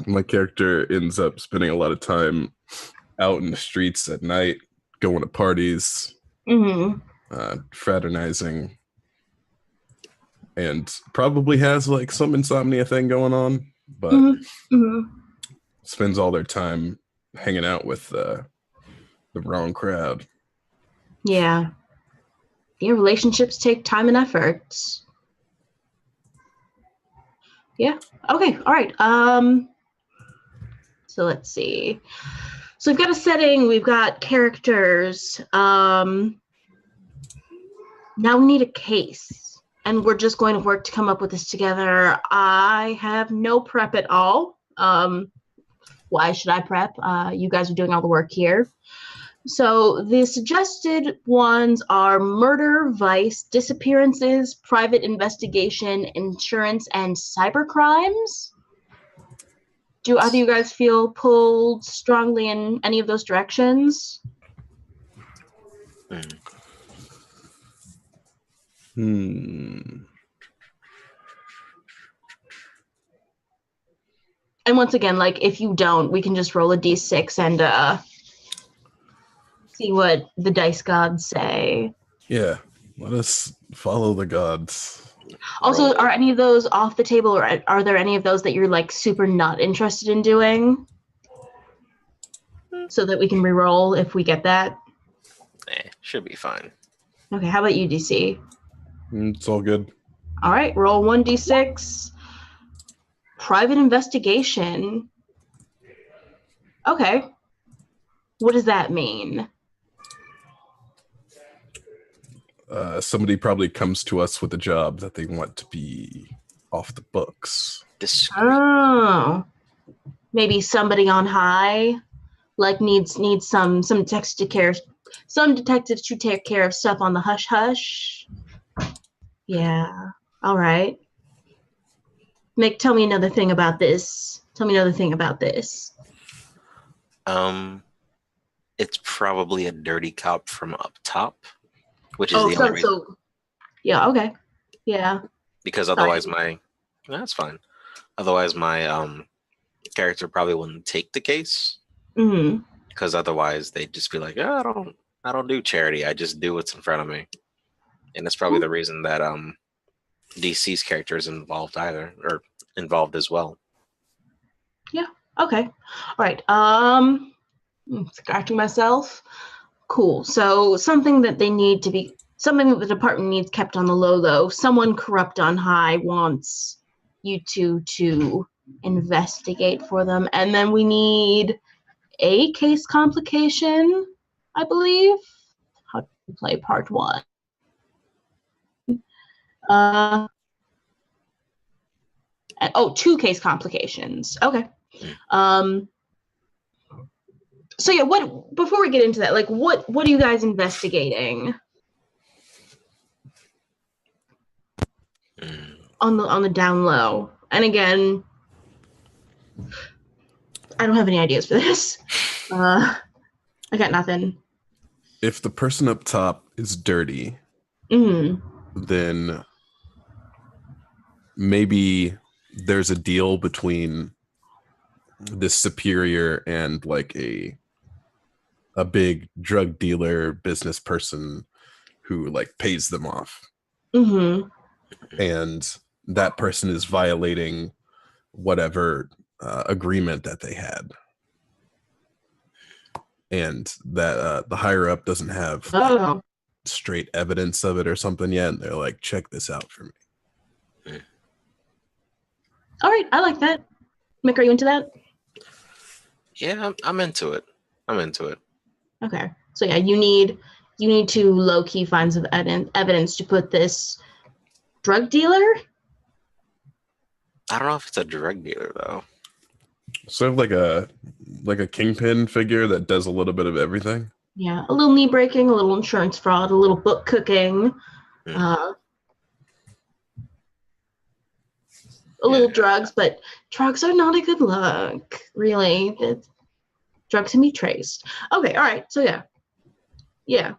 [SPEAKER 2] my character ends up spending a lot of time out in the streets at night, going to parties, fraternizing, and probably has like some insomnia thing going on, but spends all their time hanging out with the wrong crowd.
[SPEAKER 1] Yeah. Relationships take time and effort. Yeah. Okay. All right. So let's see. So we've got a setting. We've got characters. Now we need a case, and we're just going to work to come up with this together. I have no prep at all. Why should I prep? You guys are doing all the work here. So the suggested ones are murder, vice, disappearances, private investigation, insurance, and cyber crimes. Do either of you guys feel pulled strongly in any of those directions? And once again, like, if you don't, we can just roll a d6 and see what the dice gods say.
[SPEAKER 2] Yeah, let us follow the gods.
[SPEAKER 1] Also, are any of those off the table, or are there any of those that you're like super not interested in doing? So that we can re-roll if we get that?
[SPEAKER 3] Should be fine.
[SPEAKER 1] Okay, how about you, DC?
[SPEAKER 2] It's all good.
[SPEAKER 1] All right, roll 1d6. Private investigation. Okay. What does that mean?
[SPEAKER 2] Somebody probably comes to us with a job that they want to be off the books.
[SPEAKER 1] Oh. Maybe somebody on high, like needs some detectives to take care of stuff on the hush hush. Yeah. All right. Mick, tell me another thing about this.
[SPEAKER 3] It's probably a dirty cop from up top, which is the only reason.
[SPEAKER 1] So, yeah, okay. Yeah.
[SPEAKER 3] Because otherwise that's fine. Otherwise my character probably wouldn't take the case. Because otherwise they'd just be like, oh, I don't do charity. I just do what's in front of me. And that's probably the reason that DC's character is involved as well.
[SPEAKER 1] Yeah. Okay. All right. Scratching myself. Cool. So something that they need to be something that the department needs kept on the low, though. Someone corrupt on high wants you two to investigate for them. And then we need a case complication, I believe. How to play part 1. And, 2 case complications. Okay. So yeah, before we get into that, like what are you guys investigating? On the down low. And again, I don't have any ideas for this. I got nothing.
[SPEAKER 2] If the person up top is dirty, then maybe there's a deal between this superior and like a big drug dealer business person who like pays them off. And that person is violating whatever agreement that they had. And that the higher up doesn't have like, straight evidence of it or something yet. And they're like, check this out for me.
[SPEAKER 1] All right, I like that. Mick, are you into that?
[SPEAKER 3] Yeah, I'm into it.
[SPEAKER 1] Okay. So yeah, you need to low-key find some evidence to put this drug dealer?
[SPEAKER 3] I don't know if it's a drug dealer though.
[SPEAKER 2] Sort of like a kingpin figure that does a little bit of everything.
[SPEAKER 1] Yeah, a little knee breaking, a little insurance fraud, a little book cooking, a little drugs, but drugs are not a good look, really. Drugs can be traced. Okay, all right, so yeah.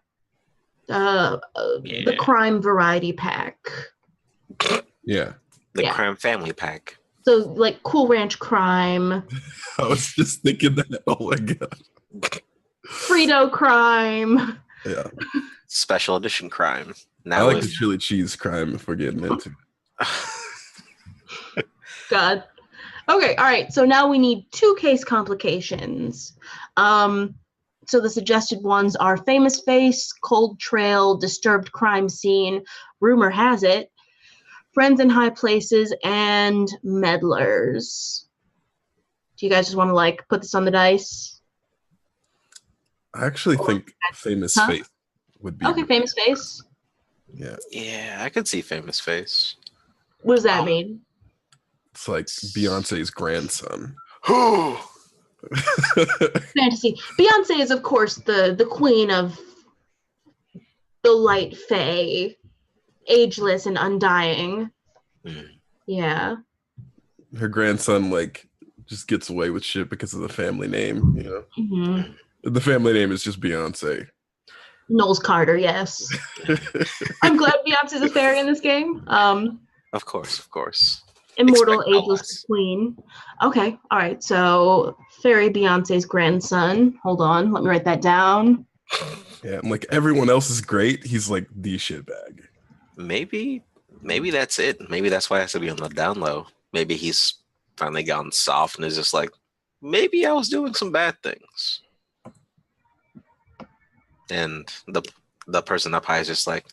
[SPEAKER 1] The crime variety pack.
[SPEAKER 2] Yeah.
[SPEAKER 3] The crime family pack.
[SPEAKER 1] So like Cool Ranch crime.
[SPEAKER 2] I was just thinking that. Oh my god.
[SPEAKER 1] Frito crime.
[SPEAKER 2] Yeah.
[SPEAKER 3] Special edition crime.
[SPEAKER 2] Now I like the chili cheese crime if we're getting into
[SPEAKER 1] it. God. Okay, all right. So now we need 2 case complications. So the suggested ones are famous face, cold trail, disturbed crime scene, rumor has it, friends in high places, and meddlers. Do you guys just want to like put this on the dice?
[SPEAKER 2] I actually think famous face would be
[SPEAKER 1] okay. Famous face.
[SPEAKER 3] Yeah, I could see famous face.
[SPEAKER 1] What does that mean?
[SPEAKER 2] It's like Beyonce's grandson.
[SPEAKER 1] Fantasy. Beyonce is, of course, the queen of the light fae, ageless and undying. Yeah.
[SPEAKER 2] Her grandson like just gets away with shit because of the family name, you know. The family name is just Beyonce.
[SPEAKER 1] Knowles Carter, yes. I'm glad Beyonce's a fairy in this game.
[SPEAKER 3] Of course.
[SPEAKER 1] Immortal, ageless queen. Okay, all right. So, fairy Beyonce's grandson. Hold on, let me write that down.
[SPEAKER 2] Yeah, and like everyone else is great. He's like the shitbag.
[SPEAKER 3] Maybe that's it. Maybe that's why it has to be on the down low. Maybe he's finally gotten soft and is just like, maybe I was doing some bad things. And the person up high is just like,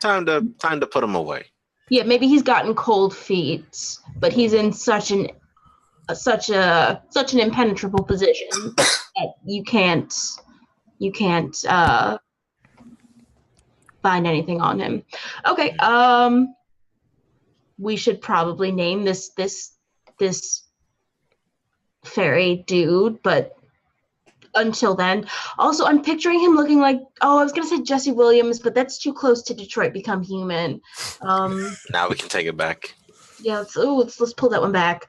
[SPEAKER 3] time to put him away.
[SPEAKER 1] Yeah, maybe he's gotten cold feet, but he's in such an impenetrable position that you can't find anything on him. Okay, we should probably name this fairy dude, but until then, also I'm picturing him looking like, I was gonna say Jesse Williams, but that's too close to Detroit Become Human.
[SPEAKER 3] Now we can take it back.
[SPEAKER 1] Yeah, let's pull that one back.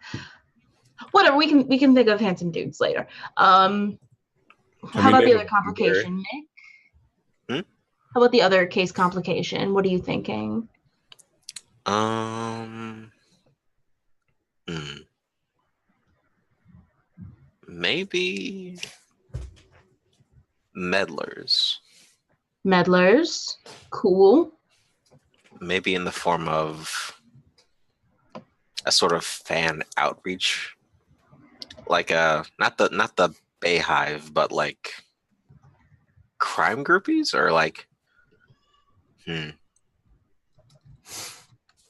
[SPEAKER 1] Whatever, we can think of handsome dudes later. How about the other complication, Nick? How about the other case complication? What are you thinking?
[SPEAKER 3] Maybe meddlers.
[SPEAKER 1] Meddlers, cool.
[SPEAKER 3] Maybe in the form of a sort of fan outreach, like not the Bayhive, but like crime groupies, or like Hmm.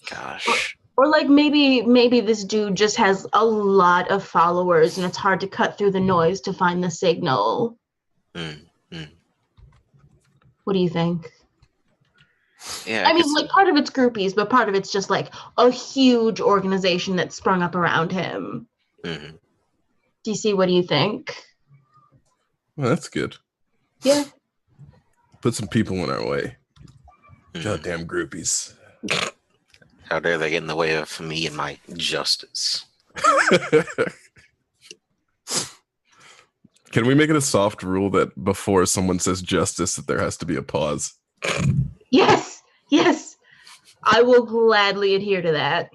[SPEAKER 3] Gosh.
[SPEAKER 1] Or like maybe this dude just has a lot of followers and it's hard to cut through the noise to find the signal. What do you think?
[SPEAKER 3] Yeah,
[SPEAKER 1] I mean, like part of it's groupies, but part of it's just like a huge organization that's sprung up around him.
[SPEAKER 3] Mm-hmm.
[SPEAKER 1] DC, what do you think?
[SPEAKER 2] Well, that's good.
[SPEAKER 1] Yeah.
[SPEAKER 2] Put some people in our way. Goddamn groupies.
[SPEAKER 3] How dare they get in the way of me and my justice?
[SPEAKER 2] Can we make it a soft rule that before someone says justice that there has to be a pause?
[SPEAKER 1] Yes. I will gladly adhere to that.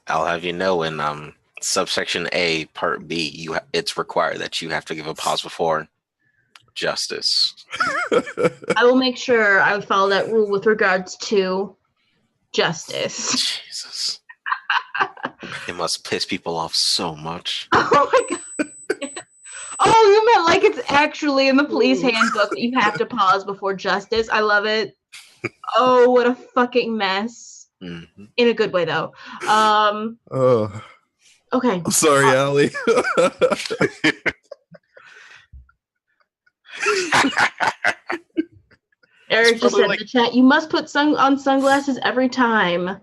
[SPEAKER 3] I'll have you know in subsection A, part B, it's required that you have to give a pause before justice.
[SPEAKER 1] I will make sure I follow that rule with regards to justice.
[SPEAKER 3] Jesus. It must piss people off so much.
[SPEAKER 1] Oh my god. Oh, you meant like it's actually in the police handbook that you have to pause before justice. I love it. Oh, what a fucking mess.
[SPEAKER 3] Mm-hmm.
[SPEAKER 1] In a good way, though. Okay.
[SPEAKER 2] I'm sorry, Allie.
[SPEAKER 1] Eric just said in the chat, you must put on sunglasses every time.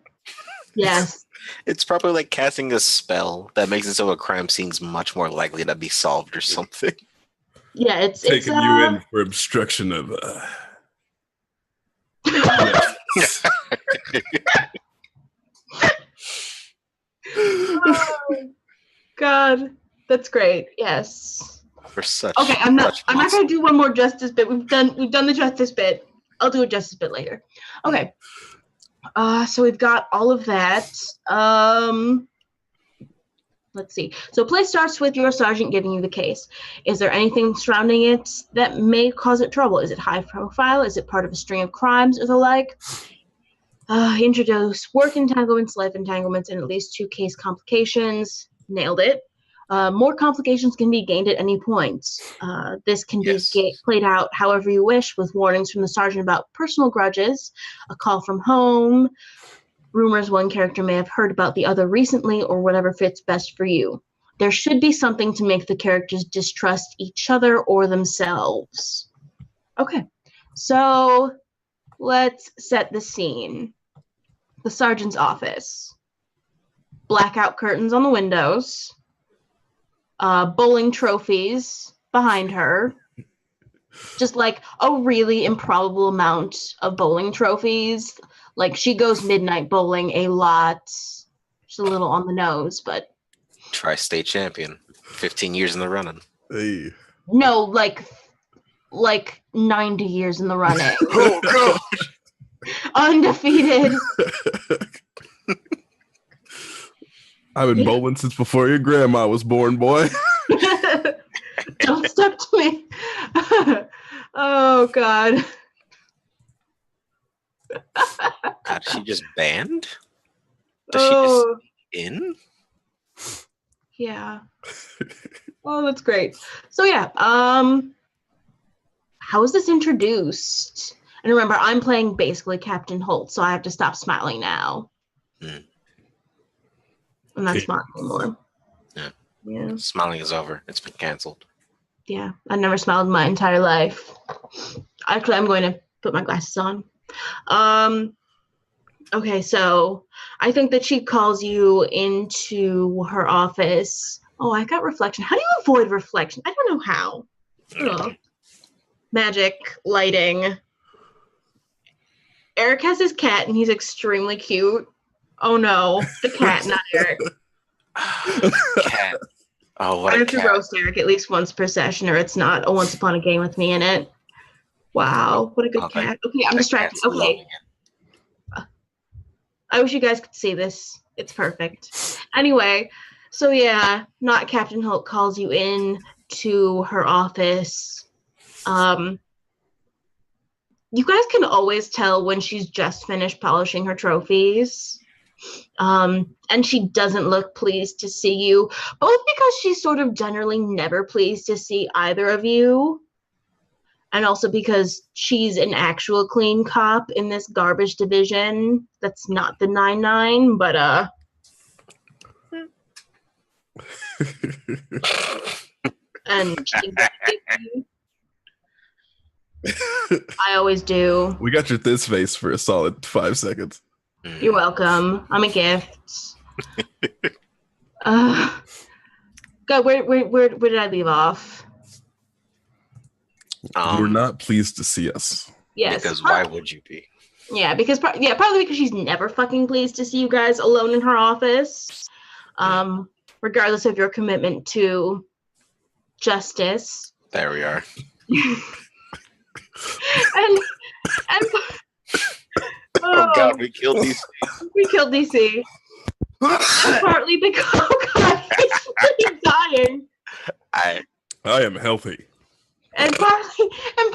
[SPEAKER 1] Yes.
[SPEAKER 3] It's probably like casting a spell that makes it so a crime scene's much more likely to be solved or something.
[SPEAKER 1] Yeah, it's
[SPEAKER 2] taking you in for obstruction of
[SPEAKER 1] Oh, God, that's great. Yes.
[SPEAKER 3] For such.
[SPEAKER 1] Okay, I'm not gonna do one more justice bit. We've done the justice bit. I'll do a justice bit later. Okay. So we've got all of that. Let's see. So play starts with your sergeant giving you the case. Is there anything surrounding it that may cause it trouble? Is it high profile? Is it part of a string of crimes or the like? Introduce work entanglements, life entanglements, and at least 2 case complications. Nailed it. More complications can be gained at any point. This can be played out however you wish, with warnings from the sergeant about personal grudges, a call from home, rumors one character may have heard about the other recently, or whatever fits best for you. There should be something to make the characters distrust each other or themselves. Okay, so let's set the scene. The sergeant's office. Blackout curtains on the windows. Bowling trophies behind her. Just like a really improbable amount of bowling trophies. Like she goes midnight bowling a lot. Just a little on the nose, but
[SPEAKER 3] tri-state champion, 15 years in the running.
[SPEAKER 2] Hey.
[SPEAKER 1] No, like 90 years in the running.
[SPEAKER 3] Oh gosh.
[SPEAKER 1] Undefeated.
[SPEAKER 2] I've been bowling since before your grandma was born, boy.
[SPEAKER 1] Don't step to me. Oh God.
[SPEAKER 3] God, is she just banned? Does she just in?
[SPEAKER 1] Yeah. Oh, that's great. So yeah, how is this introduced? And remember, I'm playing basically Captain Holt, so I have to stop smiling now. I'm not smiling anymore. Yeah.
[SPEAKER 3] Smiling is over. It's been canceled.
[SPEAKER 1] Yeah, I've never smiled in my entire life. Actually, I'm going to put my glasses on. Okay, so I think that she calls you into her office. Oh, I got reflection. How do you avoid reflection? I don't know how. Ugh. Magic, lighting. Eric has his cat, and he's extremely cute. Oh no, the cat, not Eric.
[SPEAKER 3] Cat. Oh, what
[SPEAKER 1] I
[SPEAKER 3] a
[SPEAKER 1] have
[SPEAKER 3] cat.
[SPEAKER 1] to roast Eric at least once per session, or it's not a Once Upon a Game with me in it. Wow, what a good cat. Okay, I'm distracted. Okay. I wish you guys could see this. It's perfect. Anyway, so yeah, not Captain Holt calls you in to her office. You guys can always tell when she's just finished polishing her trophies. And she doesn't look pleased to see you, both because she's sort of generally never pleased to see either of you. And also because she's an actual clean cop in this garbage division. That's not the 9-9, but and she I always do.
[SPEAKER 2] We got your this face for a solid 5 seconds.
[SPEAKER 1] You're welcome. I'm a gift. God, where did I leave off?
[SPEAKER 2] You're not pleased to see us.
[SPEAKER 1] Yes.
[SPEAKER 3] Because why would you be?
[SPEAKER 1] Yeah, probably because she's never fucking pleased to see you guys alone in her office. Regardless of your commitment to justice.
[SPEAKER 3] There we are.
[SPEAKER 1] and
[SPEAKER 3] oh God, we killed DC.
[SPEAKER 1] We killed DC. And partly because he's really dying.
[SPEAKER 2] I am healthy.
[SPEAKER 1] And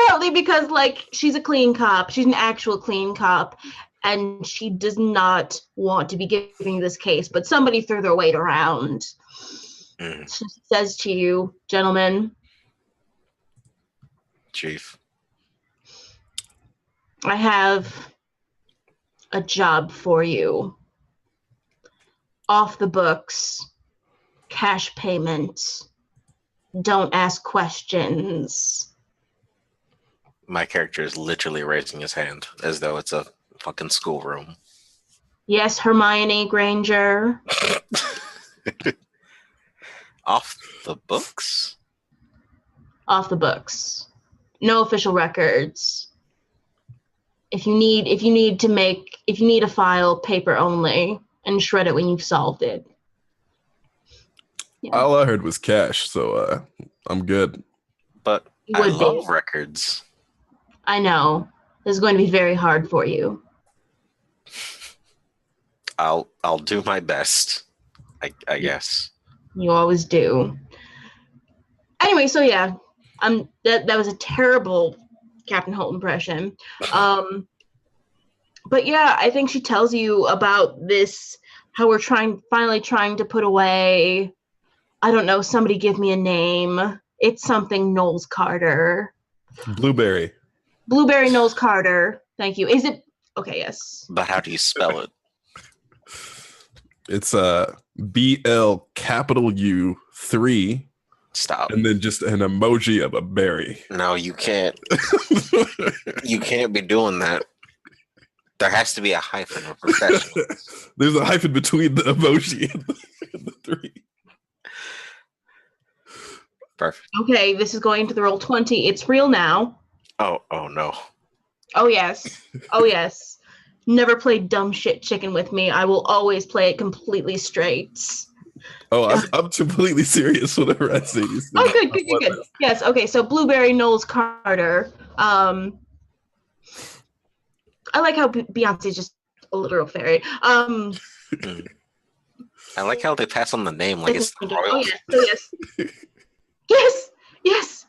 [SPEAKER 1] partly because like she's a clean cop. She's an actual clean cop. And she does not want to be giving this case, but somebody threw their weight around. She says to you, gentlemen.
[SPEAKER 3] Chief.
[SPEAKER 1] I have a job for you. Off the books. Cash payment. Don't ask questions.
[SPEAKER 3] My character is literally raising his hand as though it's a fucking schoolroom.
[SPEAKER 1] Yes, Hermione Granger.
[SPEAKER 3] Off the books?
[SPEAKER 1] Off the books. No official records. If you need a file, paper only, and shred it when you've solved it. Yeah.
[SPEAKER 2] All I heard was cash, so I'm good.
[SPEAKER 3] But I love records.
[SPEAKER 1] I know. This is going to be very hard for you.
[SPEAKER 3] I'll do my best. I guess.
[SPEAKER 1] You always do. Anyway, so yeah, that was a terrible Captain Holt impression. But yeah, I think she tells you about this, how we're finally trying to put away, I don't know, somebody give me a name. It's something Knowles Carter.
[SPEAKER 2] Blueberry
[SPEAKER 1] Knowles Carter. Thank you. Is it okay? Yes.
[SPEAKER 3] But how do you spell it?
[SPEAKER 2] It's BL capital U 3.
[SPEAKER 3] Stop.
[SPEAKER 2] And then just an emoji of a berry.
[SPEAKER 3] No, you can't. You can't be doing that. There has to be a hyphen or professional.
[SPEAKER 2] There's a hyphen between the emoji and the 3.
[SPEAKER 3] Perfect.
[SPEAKER 1] Okay, this is going to the roll 20. It's real now.
[SPEAKER 3] Oh no.
[SPEAKER 1] Oh yes. Oh yes. Never play dumb shit chicken with me. I will always play it completely straight.
[SPEAKER 2] Oh, I'm completely serious whenever I say these things.
[SPEAKER 1] Oh, good. Yes, okay, so Blueberry Knowles Carter. I like how Beyonce's just a literal fairy.
[SPEAKER 3] I like how they pass on the name like it's the royal.
[SPEAKER 1] Oh, yes. Yes.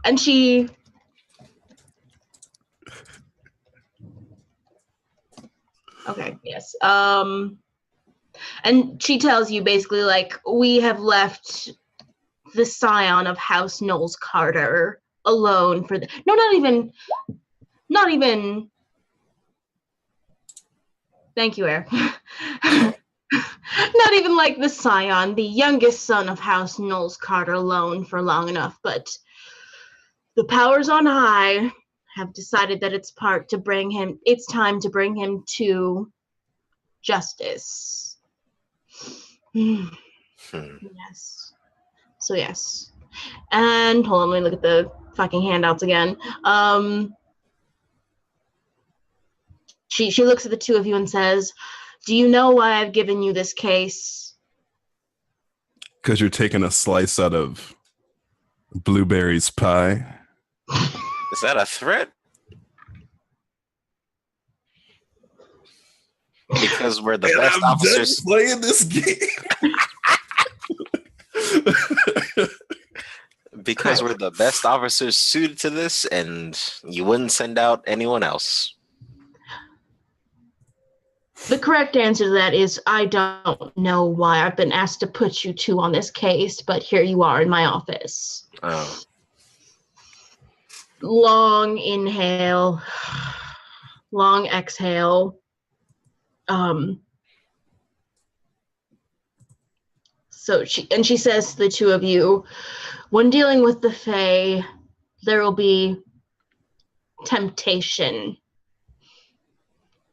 [SPEAKER 1] And she... Okay, yes. And she tells you basically like, we have left the scion of House Knowles Carter alone for the... No, not even... Thank you, Eric. Not even like the scion, the youngest son of House Knowles Carter alone for long enough, but the powers on high have decided that it's time to bring him to justice. Yes. So yes. And hold on, let me look at the fucking handouts again. She looks at the two of you and says, "Do you know why I've given you this case?"
[SPEAKER 2] Because you're taking a slice out of Blueberry's pie.
[SPEAKER 3] Is that a threat? Because we're the best officers
[SPEAKER 2] playing this game.
[SPEAKER 3] Because we're the best officers suited to this, and you wouldn't send out anyone else.
[SPEAKER 1] The correct answer to that is I don't know why I've been asked to put you two on this case, but here you are in my office.
[SPEAKER 3] Oh.
[SPEAKER 1] long inhale, long exhale. So she says to the two of you, when dealing with the Fae, there will be temptation.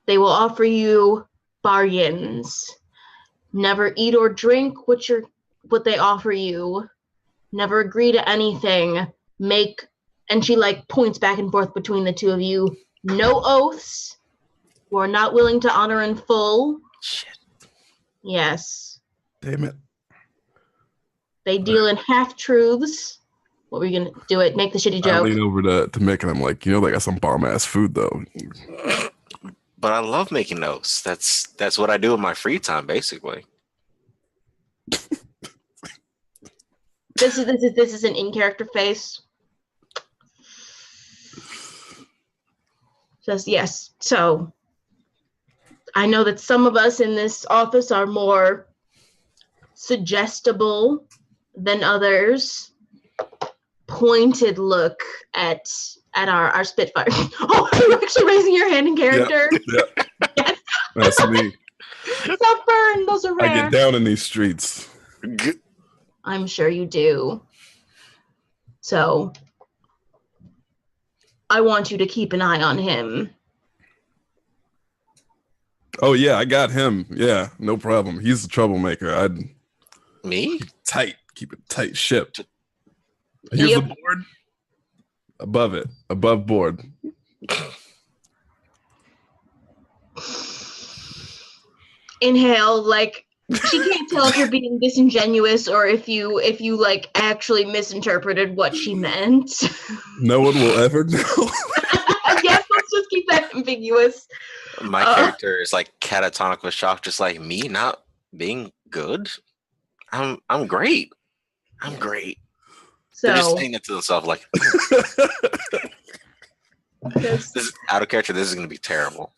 [SPEAKER 1] They will offer you bargains. Never eat or drink what they offer you. Never agree to anything. And she like points back and forth between the two of you. No oaths. We're not willing to honor in full.
[SPEAKER 3] Shit.
[SPEAKER 1] Yes.
[SPEAKER 2] Damn it.
[SPEAKER 1] They deal in half-truths. What were you going to do? Make the shitty joke?
[SPEAKER 2] I lean over to Mick and I'm like, they got some bomb-ass food, though.
[SPEAKER 3] But I love making notes. That's what I do in my free time, basically.
[SPEAKER 1] This is an in-character face. Says, yes. So, I know that some of us in this office are more suggestible than others. Pointed look at our Spitfire. Oh, are you actually raising your hand in character?
[SPEAKER 2] Yeah.
[SPEAKER 1] Yes.
[SPEAKER 2] That's me.
[SPEAKER 1] Stop burn. Those are rare.
[SPEAKER 2] I get down in these streets.
[SPEAKER 1] I'm sure you do. So, I want you to keep an eye on him.
[SPEAKER 2] Oh, yeah, I got him. Yeah, no problem. He's the troublemaker.
[SPEAKER 3] Me?
[SPEAKER 2] Keep it tight ship. Here's the board. Above it. Above board.
[SPEAKER 1] Inhale, like she can't tell if you're being disingenuous or if you like actually misinterpreted what she meant.
[SPEAKER 2] No one will ever know.
[SPEAKER 1] Yes, let's just keep that ambiguous.
[SPEAKER 3] My character is like catatonic with shock, just like me not being good. I'm great. I'm great.
[SPEAKER 1] So
[SPEAKER 3] they're just saying it to themselves, like, this is out of character. This is going to be terrible.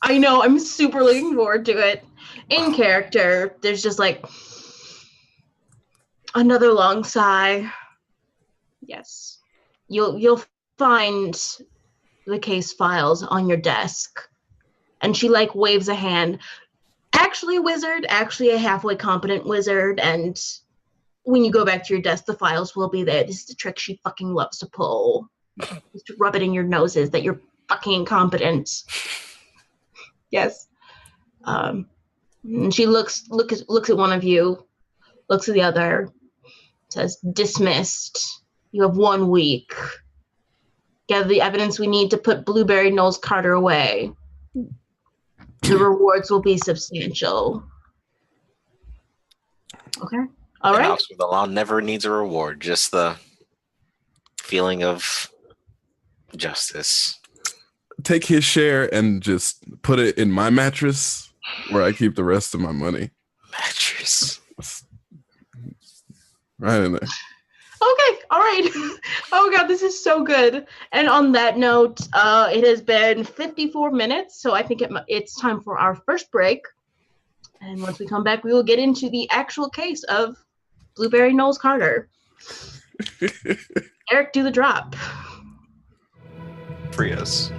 [SPEAKER 1] I know. I'm super looking forward to it. In character, there's just like another long sigh. Yes, you'll find the case files on your desk, and she like waves a hand. Actually a wizard, actually a halfway competent wizard, and when you go back to your desk, the files will be there. This is the trick she fucking loves to pull. Just to rub it in your noses that you're fucking incompetent. Yes. And she looks at one of you, looks at the other, says, dismissed. You have 1 week. Gather the evidence we need to put Blueberry Knowles Carter away. The rewards will be substantial. Okay. All right.
[SPEAKER 3] Officer of the law never needs a reward, just the feeling of justice.
[SPEAKER 2] Take his share and just put it in my mattress where I keep the rest of my money.
[SPEAKER 3] Mattress.
[SPEAKER 2] Right in there.
[SPEAKER 1] Okay, all right. Oh god, this is so good. And on that note, it has been 54 minutes, so I think it's time for our first break. And once we come back, we will get into the actual case of Blueberry Knowles Carter. Eric, do the drop.
[SPEAKER 3] Free us.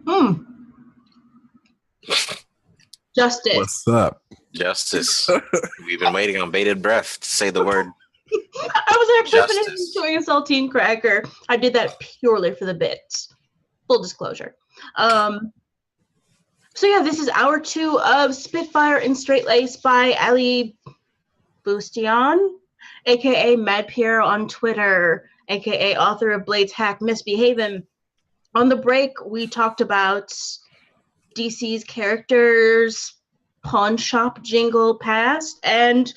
[SPEAKER 1] Hmm. Justice.
[SPEAKER 2] What's up?
[SPEAKER 3] Justice. We've been waiting on bated breath to say the word.
[SPEAKER 1] I was actually
[SPEAKER 3] Justice.
[SPEAKER 1] finishing a saltine cracker. I did that purely for the bits. Full disclosure. So yeah, this is hour 2 of Spitfire and Straightlace by Ali Bustion, aka Mad Pierre on Twitter, aka author of Blade's Hack Misbehavin'. On the break, we talked about DC's characters, pawn shop jingle past, and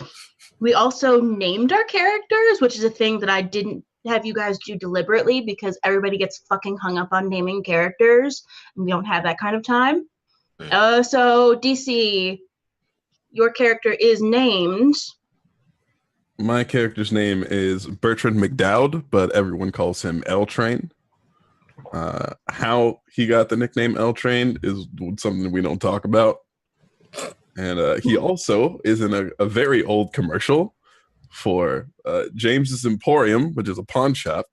[SPEAKER 1] we also named our characters, which is a thing that I didn't have you guys do deliberately because everybody gets fucking hung up on naming characters, and we don't have that kind of time. So, DC, your character is named.
[SPEAKER 2] My character's name is Bertrand McDowd, but everyone calls him L Train. How he got the nickname L Train is something we don't talk about. And he also is in a very old commercial for James's Emporium, which is a pawn shop.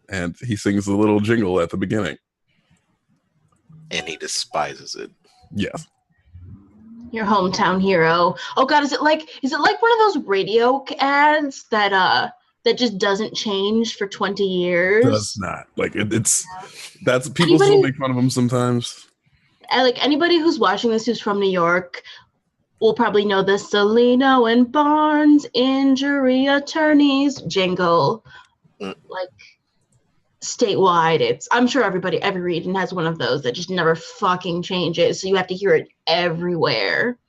[SPEAKER 2] And he sings a little jingle at the beginning.
[SPEAKER 3] And he despises it.
[SPEAKER 2] Yes.
[SPEAKER 1] Your hometown hero. Oh god, is it like one of those radio ads that just doesn't change for 20 years?
[SPEAKER 2] Does not. Like that's people still make fun of him sometimes.
[SPEAKER 1] Like anybody who's watching this who's from New York will probably know the Celino and Barnes injury attorneys jingle. Like statewide, I'm sure every region has one of those that just never fucking changes, so you have to hear it everywhere.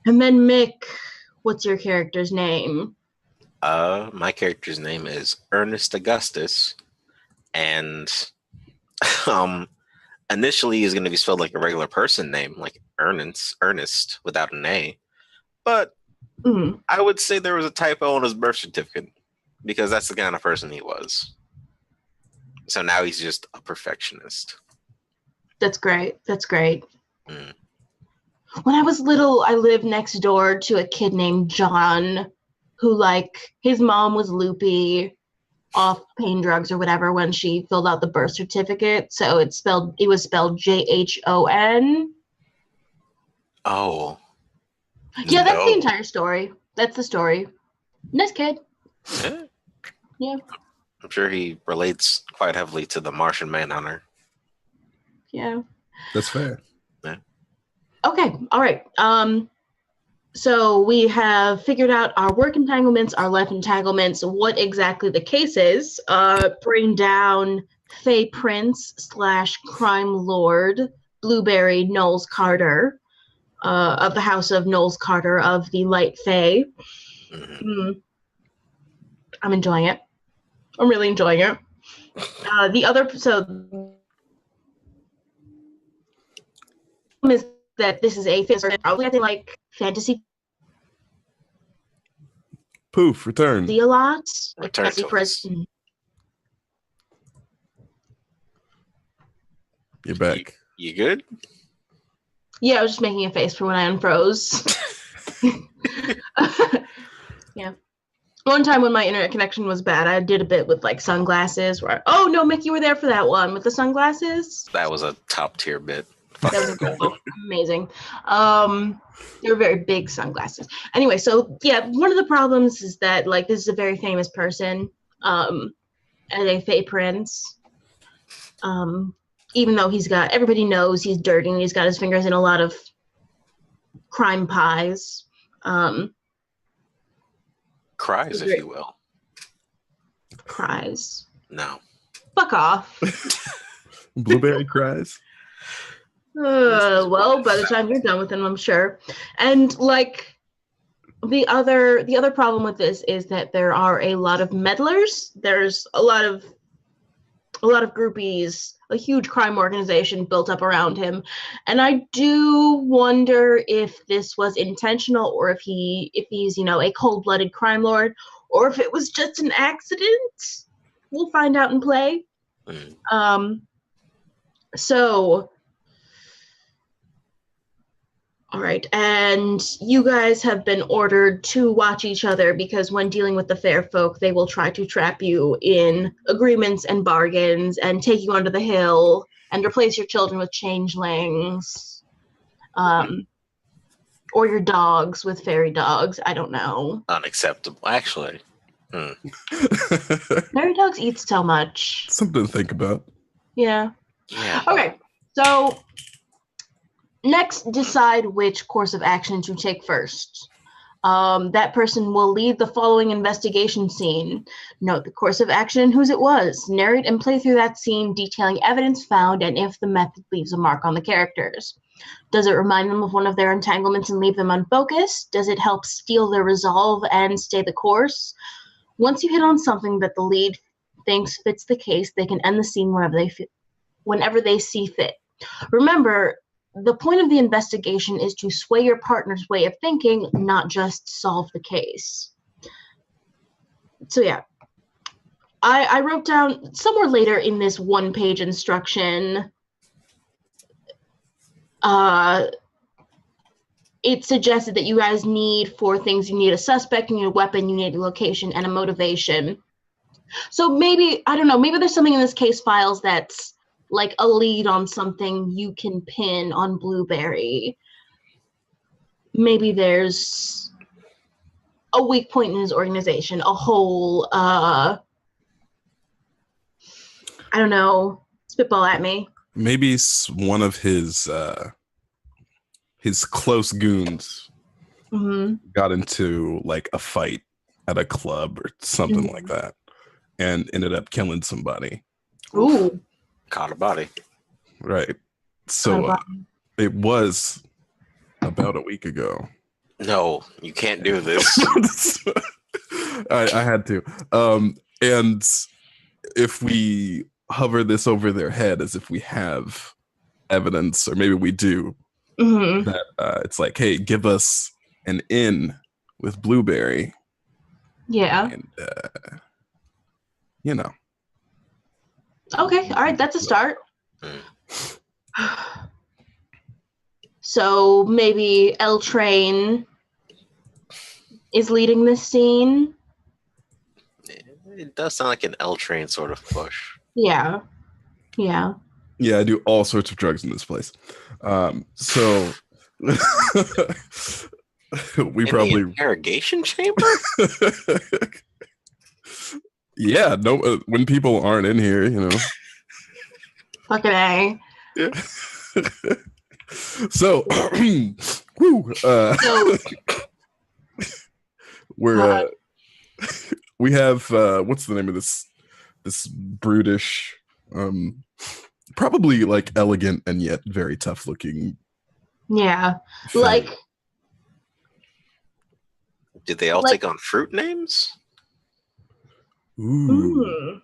[SPEAKER 1] And then Mick, what's your character's name?
[SPEAKER 3] My character's name is Ernest Augustus, and initially is going to be spelled like a regular person name, like Ernest without an A, but I would say there was a typo on his birth certificate because that's the kind of person he was. So now he's just a perfectionist.
[SPEAKER 1] That's great. When I was little, I lived next door to a kid named John who, like, his mom was loopy off pain drugs or whatever when she filled out the birth certificate. So it was spelled Jhon.
[SPEAKER 3] Oh.
[SPEAKER 1] Yeah, that's the entire story. That's the story. Nice kid. Yeah.
[SPEAKER 3] I'm sure he relates quite heavily to the Martian Manhunter.
[SPEAKER 1] Yeah.
[SPEAKER 2] That's fair.
[SPEAKER 3] Yeah.
[SPEAKER 1] Okay. All right. So we have figured out our work entanglements, our life entanglements, what exactly the case is. Bring down Fae Prince / crime lord Blueberry Knowles Carter of the House of Knowles Carter of the Light Fae. I'm enjoying it. I'm really enjoying it. Is that this is a probably I think like fantasy.
[SPEAKER 2] Poof, return.
[SPEAKER 1] See a lot.
[SPEAKER 3] Return to us.
[SPEAKER 2] You're back.
[SPEAKER 3] You good?
[SPEAKER 1] Yeah, I was just making a face for when I unfroze. Yeah. One time when my internet connection was bad, I did a bit with like sunglasses. Oh no, Mick, you were there for that one with the sunglasses.
[SPEAKER 3] That was a top tier bit.
[SPEAKER 1] That was incredible. Amazing. They were very big sunglasses. Anyway, so yeah, one of the problems is that like this is a very famous person, and a Fae Prince. Even though everybody knows he's dirty and he's got his fingers in a lot of crime pies.
[SPEAKER 3] Cries, if you will.
[SPEAKER 1] Cries.
[SPEAKER 3] No.
[SPEAKER 1] Fuck off.
[SPEAKER 2] Blueberry cries.
[SPEAKER 1] Well, by the time you're done with them, I'm sure. And like the other problem with this is that there are a lot of meddlers. There's a lot of groupies, a huge crime organization built up around him. And I do wonder if this was intentional or if he's, a cold-blooded crime lord or if it was just an accident. We'll find out and play. So all right, and you guys have been ordered to watch each other because when dealing with the fair folk, they will try to trap you in agreements and bargains and take you under the hill and replace your children with changelings. Or your dogs with fairy dogs. I don't know.
[SPEAKER 3] Unacceptable, actually.
[SPEAKER 1] Fairy dogs eat so much.
[SPEAKER 2] Something to think about.
[SPEAKER 1] Yeah.
[SPEAKER 3] Yeah.
[SPEAKER 1] Okay, so next, decide which course of action to take first. That person will lead the following investigation scene. Note the course of action and whose it was. Narrate and play through that scene, detailing evidence found and if the method leaves a mark on the characters. Does it remind them of one of their entanglements and leave them unfocused? Does it help steal their resolve and stay the course? Once you hit on something that the lead thinks fits the case, they can end the scene whenever they see fit. Remember, the point of the investigation is to sway your partner's way of thinking, not just solve the case. So yeah, I wrote down somewhere later in this one-page instruction, it suggested that you guys need 4 things. You need a suspect, you need a weapon, you need a location, and a motivation. So maybe, I don't know, maybe there's something in this case files that's like a lead on something you can pin on Blueberry. Maybe there's a weak point in his organization, a hole, I don't know, spitball at me.
[SPEAKER 2] Maybe one of his close goons got into like a fight at a club or something like that and ended up killing somebody.
[SPEAKER 1] Ooh.
[SPEAKER 3] Caught a body.
[SPEAKER 2] Right. So it was about a week ago.
[SPEAKER 3] No, you can't do this.
[SPEAKER 2] I had to. And if we hover this over their head as if we have evidence, or maybe we do, that it's like, hey, give us an in with Blueberry.
[SPEAKER 1] Yeah.
[SPEAKER 2] And, you know.
[SPEAKER 1] Okay, all right, that's a start. So maybe L Train is leading this scene.
[SPEAKER 3] It does sound like an L Train sort of push.
[SPEAKER 1] Yeah. Yeah.
[SPEAKER 2] Yeah, I do all sorts of drugs in this place. So we
[SPEAKER 3] in
[SPEAKER 2] probably
[SPEAKER 3] the interrogation chamber.
[SPEAKER 2] Yeah, no. When people aren't in here, you know.
[SPEAKER 1] Fucking A.
[SPEAKER 2] Yeah. So, woo, we're we have what's the name of this brutish, probably like elegant and yet very tough looking.
[SPEAKER 1] Yeah,
[SPEAKER 2] thing.
[SPEAKER 1] like.
[SPEAKER 3] Did they all take on fruit names?
[SPEAKER 2] Ooh.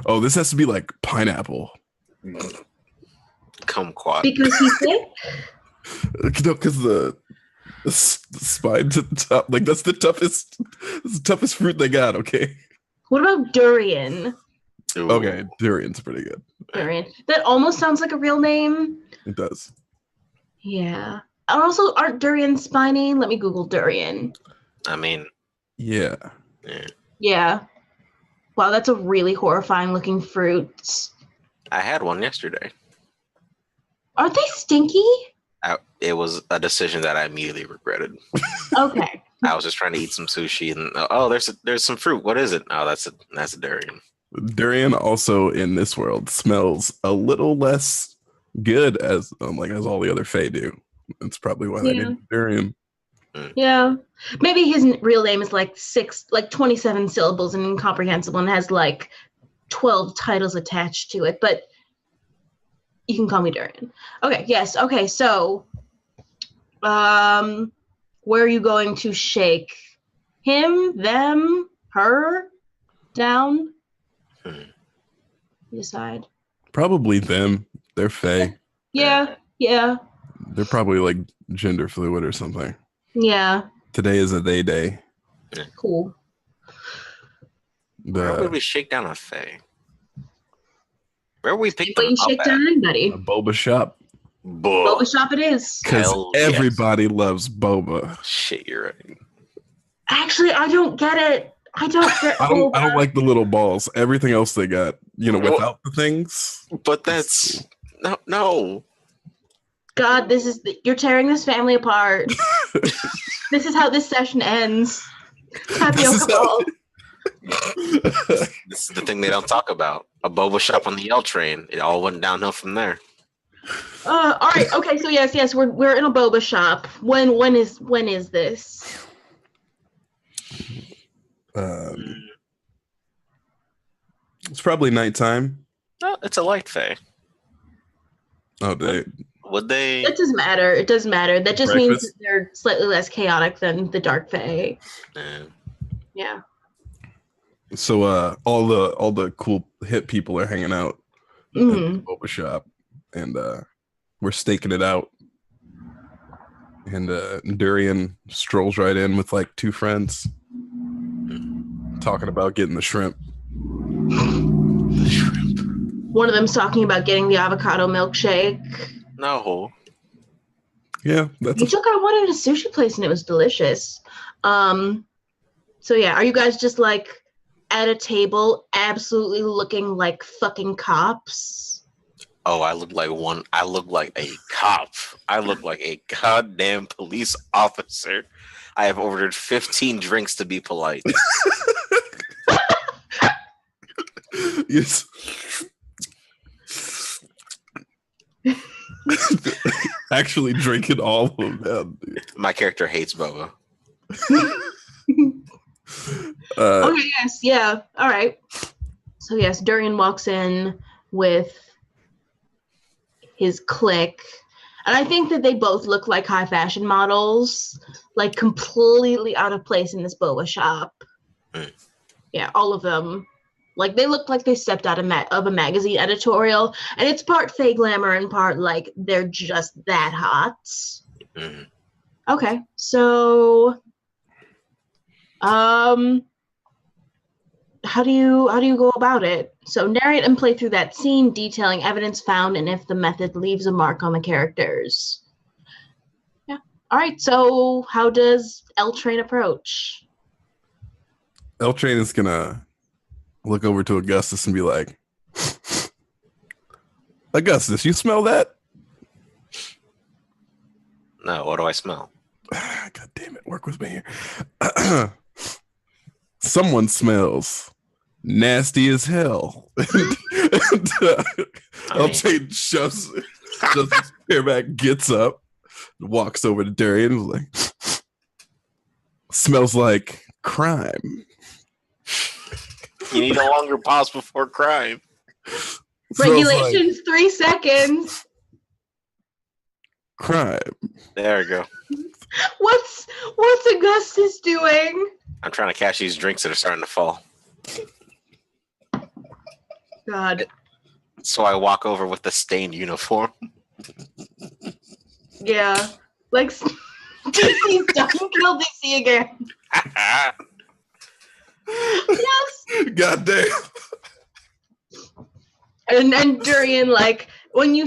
[SPEAKER 2] Oh, this has to be like pineapple.
[SPEAKER 3] Kumquat.
[SPEAKER 1] Because he's sick?
[SPEAKER 2] No, because the spine's at the top. Like that's the toughest fruit they got. Okay.
[SPEAKER 1] What about durian?
[SPEAKER 3] Ooh.
[SPEAKER 2] Okay, durian's pretty good.
[SPEAKER 1] Durian. That almost sounds like a real name.
[SPEAKER 2] It does.
[SPEAKER 1] Yeah. And also, aren't durian spiny? Let me Google durian.
[SPEAKER 3] I mean,
[SPEAKER 2] Yeah.
[SPEAKER 1] Yeah. Wow, that's a really horrifying looking fruit.
[SPEAKER 3] I had one yesterday.
[SPEAKER 1] Aren't they stinky?
[SPEAKER 3] It was a decision that I immediately regretted.
[SPEAKER 1] Okay.
[SPEAKER 3] I was just trying to eat some sushi, and there's some fruit. What is it? Oh, that's a durian.
[SPEAKER 2] Durian also in this world smells a little less good as all the other Fae do. That's probably why they did durian.
[SPEAKER 1] Yeah. Maybe his real name is like 27 syllables and incomprehensible and has like 12 titles attached to it, but you can call me Durian. Okay, yes. Okay, so where are you going to shake? Him, them, her, down? You decide.
[SPEAKER 2] Probably them. They're Fae.
[SPEAKER 1] Yeah.
[SPEAKER 2] They're probably like gender fluid or something.
[SPEAKER 1] Yeah.
[SPEAKER 2] Today is a they day.
[SPEAKER 1] Cool.
[SPEAKER 3] Where would we shake down a Fae? Where would we pick them
[SPEAKER 1] You
[SPEAKER 3] up
[SPEAKER 1] shake
[SPEAKER 3] at?
[SPEAKER 1] down anybody.
[SPEAKER 2] A boba shop.
[SPEAKER 1] Boba shop it is.
[SPEAKER 2] Because
[SPEAKER 3] Hell yes.
[SPEAKER 2] everybody loves boba.
[SPEAKER 3] Shit, you're right.
[SPEAKER 1] Actually, I don't get it. I don't.
[SPEAKER 2] I don't like the little balls. Everything else they got, without the things.
[SPEAKER 3] But that's no.
[SPEAKER 1] God, you're tearing this family apart. This is how this session ends. Tapioca ball.
[SPEAKER 3] This is the thing they don't talk about. A boba shop on the L train. It all went downhill from there.
[SPEAKER 1] All right. Okay. So yes, we're in a boba shop. When is this?
[SPEAKER 2] It's probably nighttime.
[SPEAKER 3] No, it's a light fae.
[SPEAKER 2] Oh,
[SPEAKER 3] Would they?
[SPEAKER 1] It doesn't matter. It doesn't matter. That just means
[SPEAKER 2] Breakfast?
[SPEAKER 1] that they're slightly less chaotic than the dark fae.
[SPEAKER 3] Uh,
[SPEAKER 1] Yeah.
[SPEAKER 2] So all the cool hip people are hanging out in the boba shop, and we're staking it out. And Durian strolls right in with like two friends, talking about getting the shrimp.
[SPEAKER 3] the shrimp.
[SPEAKER 1] One of them's talking about getting the avocado milkshake.
[SPEAKER 3] No.
[SPEAKER 2] Yeah, that's
[SPEAKER 1] You took I wanted a sushi place and it was delicious. So yeah, are you guys just like at a table absolutely looking like fucking cops?
[SPEAKER 3] Oh, I look like one. I look like a cop. I look like a goddamn police officer. I have ordered 15 drinks to be polite.
[SPEAKER 2] Yes. Actually drinking all of them. Dude.
[SPEAKER 3] My character hates boba.
[SPEAKER 1] Okay, yes, yeah. All right. So yes, Durian walks in with his clique. And I think that they both look like high fashion models, like completely out of place in this boba shop. Yeah, all of them. Like they look like they stepped out of a magazine editorial, and it's part fake glamour and part like they're just that hot. Okay, so how do you go about it? So narrate and play through that scene, detailing evidence found and if the method leaves a mark on the characters. Yeah. All right. So how does L Train approach?
[SPEAKER 2] L Train is gonna look over to Augustus and be like, Augustus, you smell that?
[SPEAKER 3] No, what do I smell?
[SPEAKER 2] God damn it, work with me here. Someone smells nasty as hell. L Train shoves his hair back, gets up, walks over to Darian and was like, smells like crime.
[SPEAKER 3] You need a longer pause before crime.
[SPEAKER 1] Regulations, 3 seconds.
[SPEAKER 2] Crime.
[SPEAKER 3] There we go.
[SPEAKER 1] What's Augustus doing?
[SPEAKER 3] I'm trying to catch these drinks that are starting to fall.
[SPEAKER 1] God.
[SPEAKER 3] So I walk over with the stained uniform.
[SPEAKER 1] Yeah. Like DC don't kill DC again. Yes.
[SPEAKER 2] God damn.
[SPEAKER 1] And Durian, like when you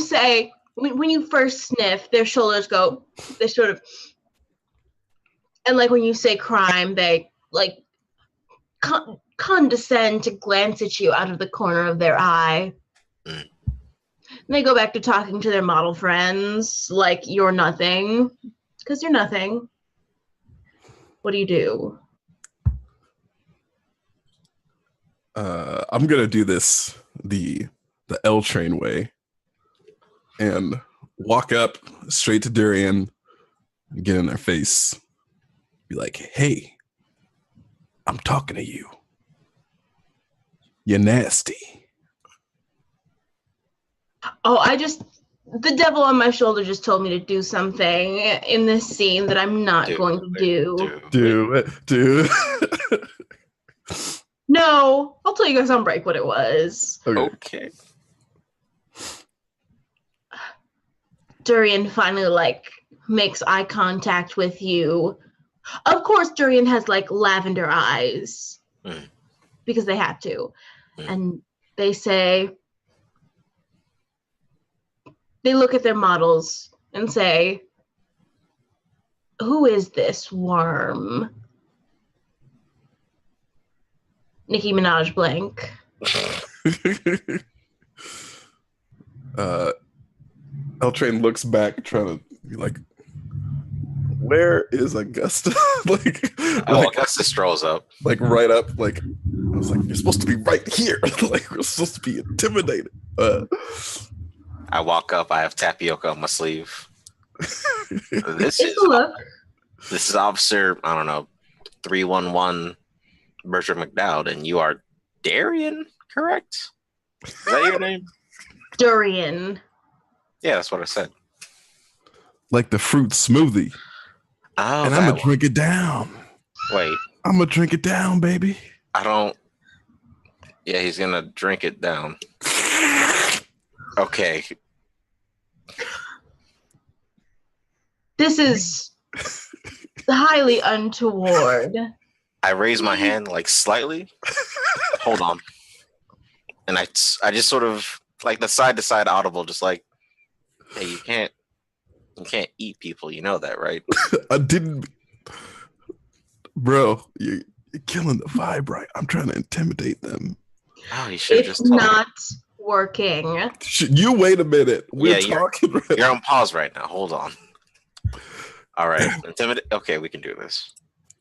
[SPEAKER 1] first sniff, their shoulders go, they sort of, and like when you say crime, they like condescend to glance at you out of the corner of their eye. And they go back to talking to their model friends like you're nothing, because you're nothing. What do you do?
[SPEAKER 2] I'm gonna do this the L Train way and walk up straight to Durian, get in their face, be like, "Hey, I'm talking to you. You're nasty."
[SPEAKER 1] Oh, the devil on my shoulder just told me to do something in this scene that I'm not going to do.
[SPEAKER 2] Do it.
[SPEAKER 1] No, I'll tell you guys on break what it was.
[SPEAKER 3] Okay.
[SPEAKER 1] Durian finally like makes eye contact with you. Of course, Durian has like lavender eyes because they have to. And they say, they look at their models and say, "Who is this worm?" Nicki Minaj blank.
[SPEAKER 2] L Train looks back, trying to be like, "Where is Augusta?"
[SPEAKER 3] Augusta strolls up,
[SPEAKER 2] like right up. Like I was like, "You're supposed to be right here. Like we're supposed to be intimidated."
[SPEAKER 3] I walk up. I have tapioca on my sleeve. This is Officer, I don't know, 311 Bertram McDowd, and you are Darian, correct? Is that your name?
[SPEAKER 1] Durian.
[SPEAKER 3] Yeah, that's what I said.
[SPEAKER 2] Like the fruit smoothie.
[SPEAKER 3] Oh,
[SPEAKER 2] and I'm gonna drink it down.
[SPEAKER 3] Wait.
[SPEAKER 2] I'm gonna drink it down, baby.
[SPEAKER 3] I don't. Yeah, he's gonna drink it down. Okay.
[SPEAKER 1] This is highly untoward.
[SPEAKER 3] I raise my hand like slightly. Hold on. And I just sort of like the side to side audible, just like, hey, you can't eat people. You know that, right?
[SPEAKER 2] I didn't, bro. You're killing the vibe, right? I'm trying to intimidate them.
[SPEAKER 3] Oh, you should
[SPEAKER 1] just. It's not working.
[SPEAKER 2] You wait a minute. We're talking.
[SPEAKER 3] You're on pause right now. Hold on. All right, intimidate. Okay, we can do this.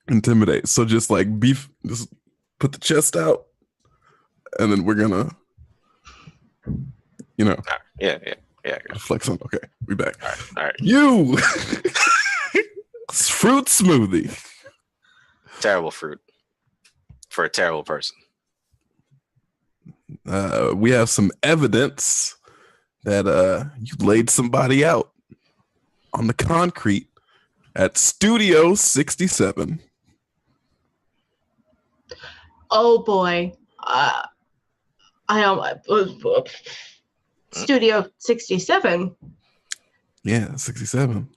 [SPEAKER 2] Intimidate. So just like beef. Just put the chest out, and then we're gonna, you know.
[SPEAKER 3] Yeah.
[SPEAKER 2] Flex on. Okay, we back.
[SPEAKER 3] All right.
[SPEAKER 2] You fruit smoothie.
[SPEAKER 3] Terrible fruit for a terrible person.
[SPEAKER 2] We have some evidence that you laid somebody out on the concrete at Studio 67.
[SPEAKER 1] Oh boy. I don't. Studio 67.
[SPEAKER 2] Yeah, 67.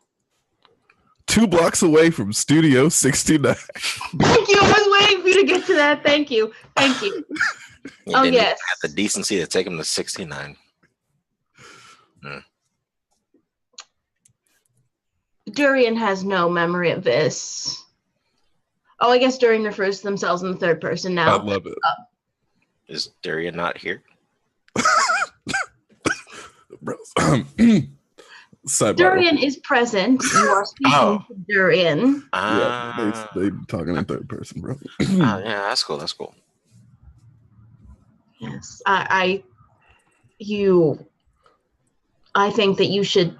[SPEAKER 2] 2 blocks away from Studio 69.
[SPEAKER 1] Thank you. I was waiting for you to get to that. Thank you. Oh, yes.
[SPEAKER 3] Have the decency to take him to 69.
[SPEAKER 1] Durian has no memory of this. Oh, I guess Durian refers to themselves in the third person now.
[SPEAKER 2] I love it.
[SPEAKER 3] Is Durian not here?
[SPEAKER 1] Durian is present. You are speaking to Durian.
[SPEAKER 2] Yeah, they talking in third person, bro.
[SPEAKER 3] Yeah, that's cool. That's cool.
[SPEAKER 1] Yes, I think that you should.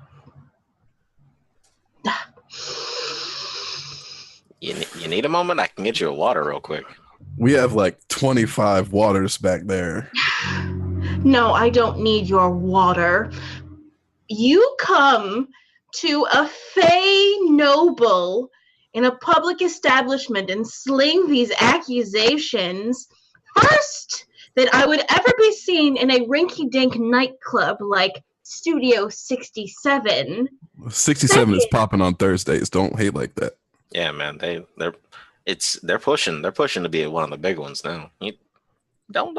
[SPEAKER 3] You need a moment? I can get you a water real quick.
[SPEAKER 2] We have like 25 waters back there.
[SPEAKER 1] No, I don't need your water. You come to a Fey noble in a public establishment and sling these accusations. First, that I would ever be seen in a rinky-dink nightclub like Studio 67.
[SPEAKER 2] 67 is popping on Thursdays. Don't hate like that.
[SPEAKER 3] Yeah, man. They're pushing to be one of the big ones now. You don't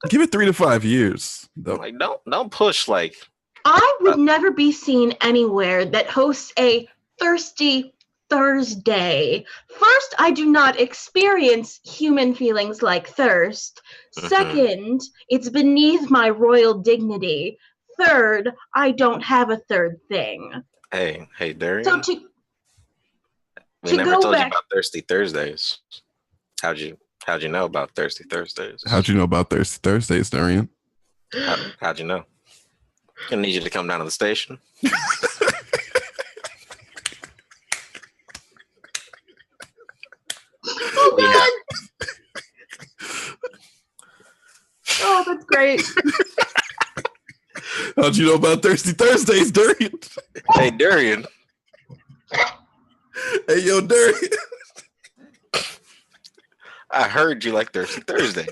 [SPEAKER 2] give it 3 to 5 years. Though.
[SPEAKER 3] Like don't push like.
[SPEAKER 1] I would never be seen anywhere that hosts a Thirsty Thursday. First, I do not experience human feelings like thirst. Second, it's beneath my royal dignity. Third, I don't have a third thing.
[SPEAKER 3] Hey, Darian.
[SPEAKER 1] So
[SPEAKER 3] we never told you about Thirsty Thursdays. How'd you know about Thirsty Thursdays?
[SPEAKER 2] How'd you know about Thirsty Thursdays, Darian?
[SPEAKER 3] How'd you know? Gonna need you to come down to the station.
[SPEAKER 1] Oh God! Oh, that's great.
[SPEAKER 2] How'd you know about Thirsty Thursdays, Darian?
[SPEAKER 3] Hey, Darian.
[SPEAKER 2] Hey, yo, Darian.
[SPEAKER 3] I heard you like Thirsty Thursday.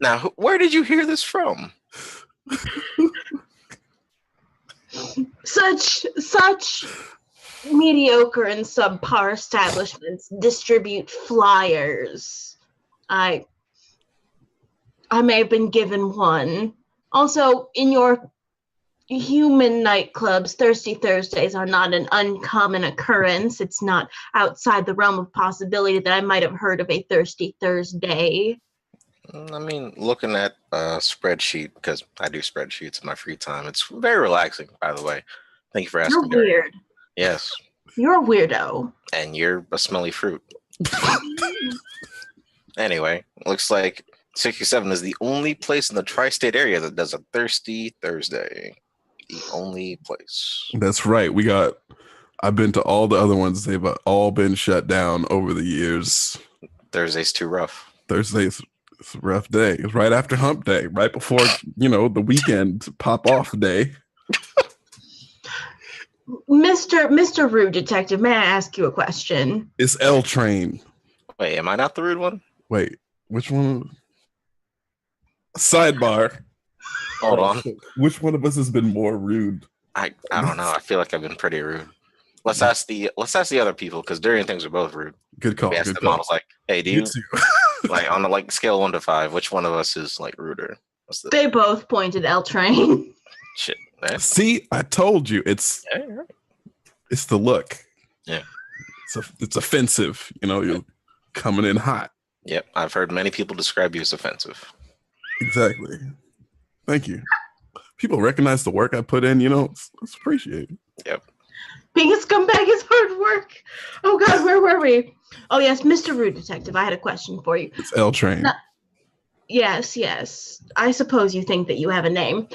[SPEAKER 3] Now, where did you hear this from?
[SPEAKER 1] Such mediocre and subpar establishments distribute flyers. I may have been given one. Also, in your human nightclubs, Thirsty Thursdays are not an uncommon occurrence. It's not outside the realm of possibility that I might have heard of a Thirsty Thursday.
[SPEAKER 3] I mean, looking at a spreadsheet, because I do spreadsheets in my free time. It's very relaxing, by the way. Thank you for
[SPEAKER 1] You're
[SPEAKER 3] asking, Gary.
[SPEAKER 1] weird.
[SPEAKER 3] Yes.
[SPEAKER 1] You're a weirdo.
[SPEAKER 3] And you're a smelly fruit. Anyway, looks like 67 is the only place in the tri-state area that does a Thirsty Thursday. The only place.
[SPEAKER 2] That's right. I've been to all the other ones. They've all been shut down over the years.
[SPEAKER 3] Thursday's too rough.
[SPEAKER 2] Thursday's a rough day. It's right after hump day, right before, the weekend pop off day.
[SPEAKER 1] Mr. Rude Detective, may I ask you a question?
[SPEAKER 2] It's L Train.
[SPEAKER 3] Wait, am I not the rude one?
[SPEAKER 2] Wait, which one? Sidebar.
[SPEAKER 3] Hold on.
[SPEAKER 2] Which one of us has been more rude?
[SPEAKER 3] I don't know. I feel like I've been pretty rude. Let's ask the other people, because Durian thinks we're both rude.
[SPEAKER 2] Good call.
[SPEAKER 3] We ask
[SPEAKER 2] Good
[SPEAKER 3] the
[SPEAKER 2] call.
[SPEAKER 3] models like, hey, do you like on the scale 1 to 5, which one of us is like ruder?
[SPEAKER 1] They both pointed L Train.
[SPEAKER 3] Shit. Man.
[SPEAKER 2] See, I told you it's the look.
[SPEAKER 3] Yeah.
[SPEAKER 2] It's offensive. You're coming in hot.
[SPEAKER 3] Yep. I've heard many people describe you as offensive.
[SPEAKER 2] Exactly. Thank you. People recognize the work I put in, it's appreciated.
[SPEAKER 3] Yep.
[SPEAKER 1] Being a scumbag is hard work. Oh God, where were we? Oh yes, Mr. Rude Detective, I had a question for you.
[SPEAKER 2] It's L Train.
[SPEAKER 1] Yes. I suppose you think that you have a name.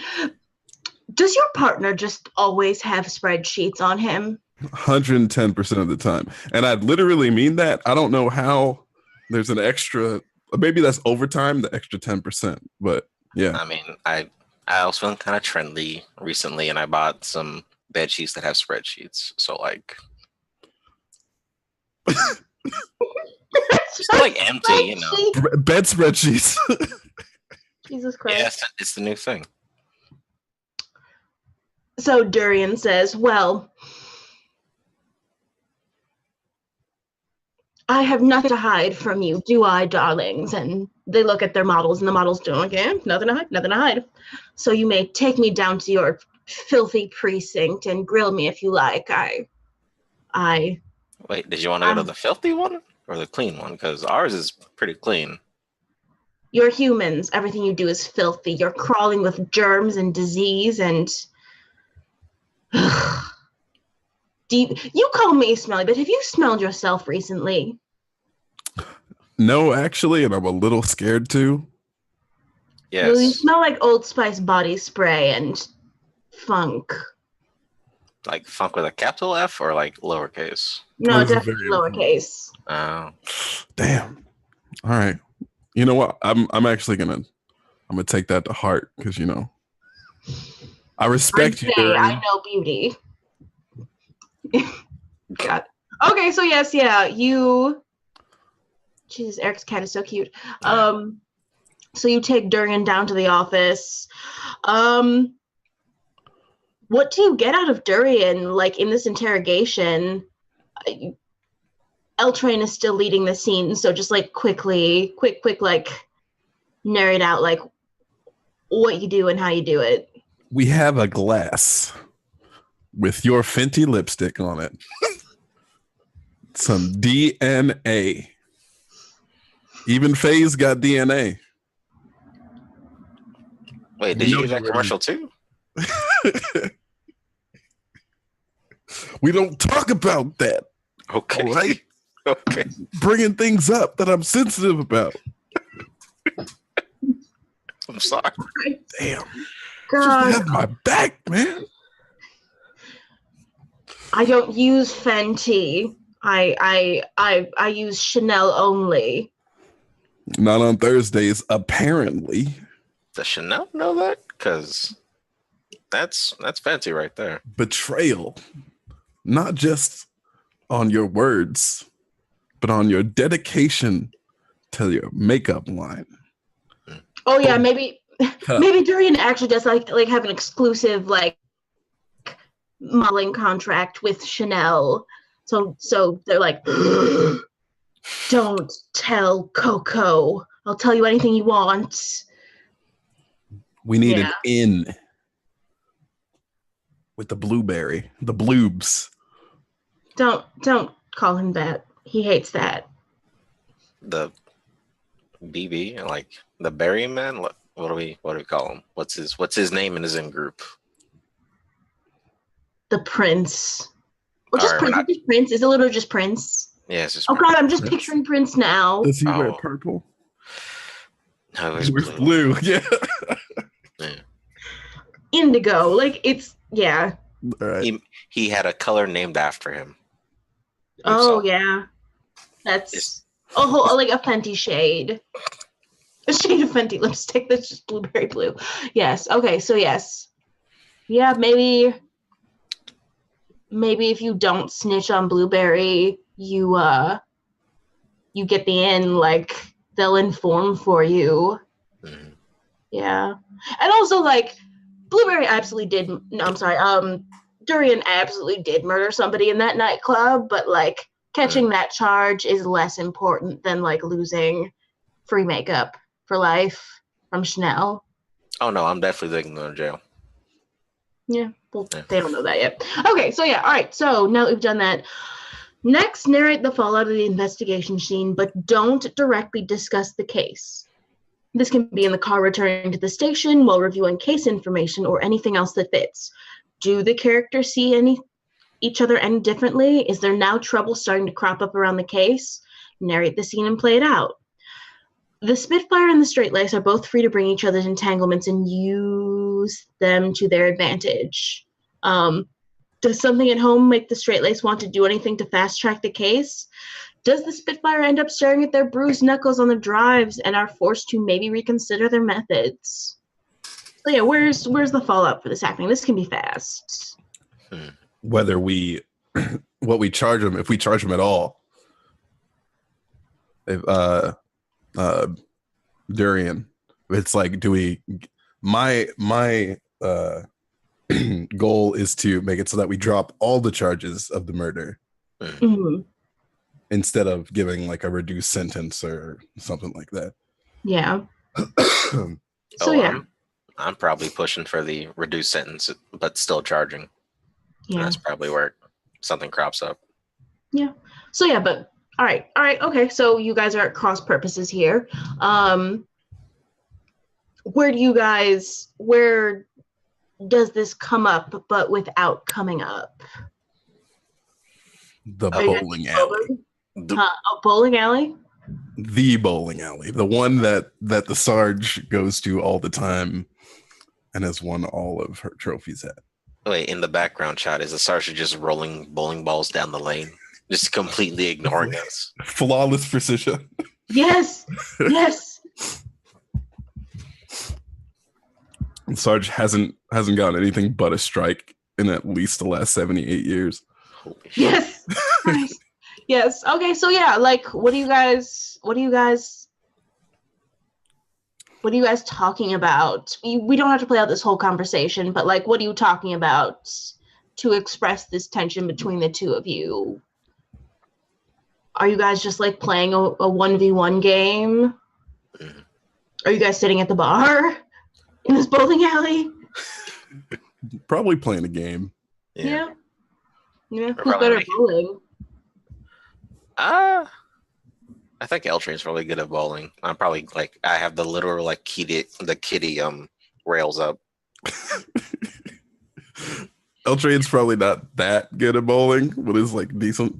[SPEAKER 1] Does your partner just always have spreadsheets on him?
[SPEAKER 2] 110% of the time. And I literally mean that. I don't know how there's an extra, maybe that's overtime, the extra 10%. But yeah.
[SPEAKER 3] I mean, I was feeling kind of trendy recently, and I bought some bed sheets that have spreadsheets. So like, it's like empty,
[SPEAKER 2] Bed spreadsheets.
[SPEAKER 1] Jesus Christ.
[SPEAKER 3] Yes, it's the new thing.
[SPEAKER 1] So Durian says, well, I have nothing to hide from you, do I, darlings? And they look at their models, and the models do, okay, nothing to hide. So you may take me down to your filthy precinct and grill me if you like.
[SPEAKER 3] Wait, did you want to go to the filthy one or the clean one? Because ours is pretty clean.
[SPEAKER 1] You're humans. Everything you do is filthy. You're crawling with germs and disease and... You call me smelly, but have you smelled yourself recently?
[SPEAKER 2] No, actually, and I'm a little scared too.
[SPEAKER 3] Yes.
[SPEAKER 1] Well, you smell like Old Spice body spray and funk.
[SPEAKER 3] Like funk with a capital F or like lowercase?
[SPEAKER 1] No, definitely lowercase.
[SPEAKER 3] Oh.
[SPEAKER 2] Damn. All right. You know what? I'm actually gonna take that to heart because I respect you.
[SPEAKER 1] I know beauty. God. Okay, so yes, yeah, you. Jesus, Eric's cat is so cute. So you take Durian down to the office. What do you get out of Durian? Like in this interrogation, L Train is still leading the scene, so just like quick, like narrate out like what you do and how you do it.
[SPEAKER 2] We have a glass with your Fenty lipstick on it. Some DNA. Even Faye's got DNA.
[SPEAKER 3] Wait, did you do that commercial too?
[SPEAKER 2] We don't talk about that.
[SPEAKER 3] Okay.
[SPEAKER 2] All right?
[SPEAKER 3] Okay.
[SPEAKER 2] Bringing things up that I'm sensitive about.
[SPEAKER 3] I'm sorry.
[SPEAKER 2] Damn.
[SPEAKER 1] God.
[SPEAKER 2] Just have my back, man.
[SPEAKER 1] I don't use Fenty. I use Chanel only.
[SPEAKER 2] Not on Thursdays, apparently.
[SPEAKER 3] Does Chanel know that? Because that's fancy right there.
[SPEAKER 2] Betrayal. Not just on your words, but on your dedication to your makeup line.
[SPEAKER 1] Oh yeah, maybe Durian actually does like have an exclusive like modeling contract with Chanel. So they're like, don't tell Coco. I'll tell you anything you want.
[SPEAKER 2] We need an in with the blueberry, the bloobs.
[SPEAKER 1] Don't call him that. He hates that.
[SPEAKER 3] The BB, like the Berry Man. What do we call him? What's his name in his in group?
[SPEAKER 1] The Prince. Or just
[SPEAKER 3] Or
[SPEAKER 1] Prince.
[SPEAKER 3] not-
[SPEAKER 1] Just Prince. Is it literally just Prince?
[SPEAKER 3] Yeah, it's just
[SPEAKER 1] Oh God, I'm just
[SPEAKER 2] Prince.
[SPEAKER 1] picturing Prince now.
[SPEAKER 2] Does he wear
[SPEAKER 3] Oh.
[SPEAKER 2] purple?
[SPEAKER 3] No, it
[SPEAKER 2] He
[SPEAKER 3] was
[SPEAKER 2] wears
[SPEAKER 3] blue.
[SPEAKER 2] blue. Yeah.
[SPEAKER 3] Yeah.
[SPEAKER 1] Indigo. Like it's yeah.
[SPEAKER 2] All right.
[SPEAKER 3] He had a color named after him.
[SPEAKER 1] Oh
[SPEAKER 3] himself.
[SPEAKER 1] yeah. That's a whole like a Fenty shade. A shade of Fenty lipstick that's just blueberry blue. Yes. Okay, so yes. Yeah, maybe if you don't snitch on Blueberry, you get the in, like they'll inform for you.
[SPEAKER 3] Mhm.
[SPEAKER 1] Yeah. And also like Blueberry absolutely did no, I'm sorry, Durian absolutely did murder somebody in that nightclub, but like catching that charge is less important than like losing free makeup for life from Chanel.
[SPEAKER 3] Oh no, I'm definitely taking them to jail.
[SPEAKER 1] Yeah, well,
[SPEAKER 3] Yeah.
[SPEAKER 1] they don't know that yet. Okay, so yeah, all right. So now that we've done that, next narrate the fallout of the investigation scene, but don't directly discuss the case. This can be in the car returning to the station while reviewing case information or anything else that fits. Do the characters see each other any differently? Is there now trouble starting to crop up around the case? Narrate the scene and play it out. The Spitfire and the Straightlace are both free to bring each other's entanglements and use them to their advantage. Does something at home make the Straightlace want to do anything to fast track the case? Does the Spitfire end up staring at their bruised knuckles on the drives and are forced to maybe reconsider their methods? So yeah, where's the fallout for this happening? This can be fast.
[SPEAKER 2] Whether what we charge them, if we charge them at all. If Durian, it's like, do we? My goal is to make it so that we drop all the charges of the murder
[SPEAKER 1] Mm-hmm.
[SPEAKER 2] instead of giving like a reduced sentence or something like that.
[SPEAKER 1] Yeah. So yeah.
[SPEAKER 3] I'm probably pushing for the reduced sentence, but still charging.
[SPEAKER 1] Yeah.
[SPEAKER 3] That's probably where something crops up.
[SPEAKER 1] Yeah. So yeah, but all right. Okay. So you guys are at cross purposes here. Where does this come up, but without coming up?
[SPEAKER 2] The bowling alley.
[SPEAKER 1] Bowling alley?
[SPEAKER 2] The bowling alley. The one that the Sarge goes to all the time and has won all of her trophies at.
[SPEAKER 3] Wait, in the background shot, is the Sarge just rolling bowling balls down the lane? Just completely ignoring us.
[SPEAKER 2] Flawless precision.
[SPEAKER 1] Yes. Yes.
[SPEAKER 2] Sarge hasn't gotten anything but a strike in at least the last 78 years.
[SPEAKER 3] Holy shit.
[SPEAKER 1] Yes. Nice. Yes. Okay, so yeah, like what are you guys talking about? We don't have to play out this whole conversation, but like what are you talking about to express this tension between the two of you? Are you guys just like playing a 1v1 game?
[SPEAKER 3] Mhm.
[SPEAKER 1] Are you guys sitting at the bar in this bowling alley?
[SPEAKER 2] Probably playing a game.
[SPEAKER 1] Yeah. Who's
[SPEAKER 3] probably
[SPEAKER 1] better at
[SPEAKER 3] making-
[SPEAKER 1] bowling?
[SPEAKER 3] I think L-Train's really good at bowling. I'm probably like, I have the literal like kitty rails up.
[SPEAKER 2] L-Train's probably not that good at bowling, but is like decent.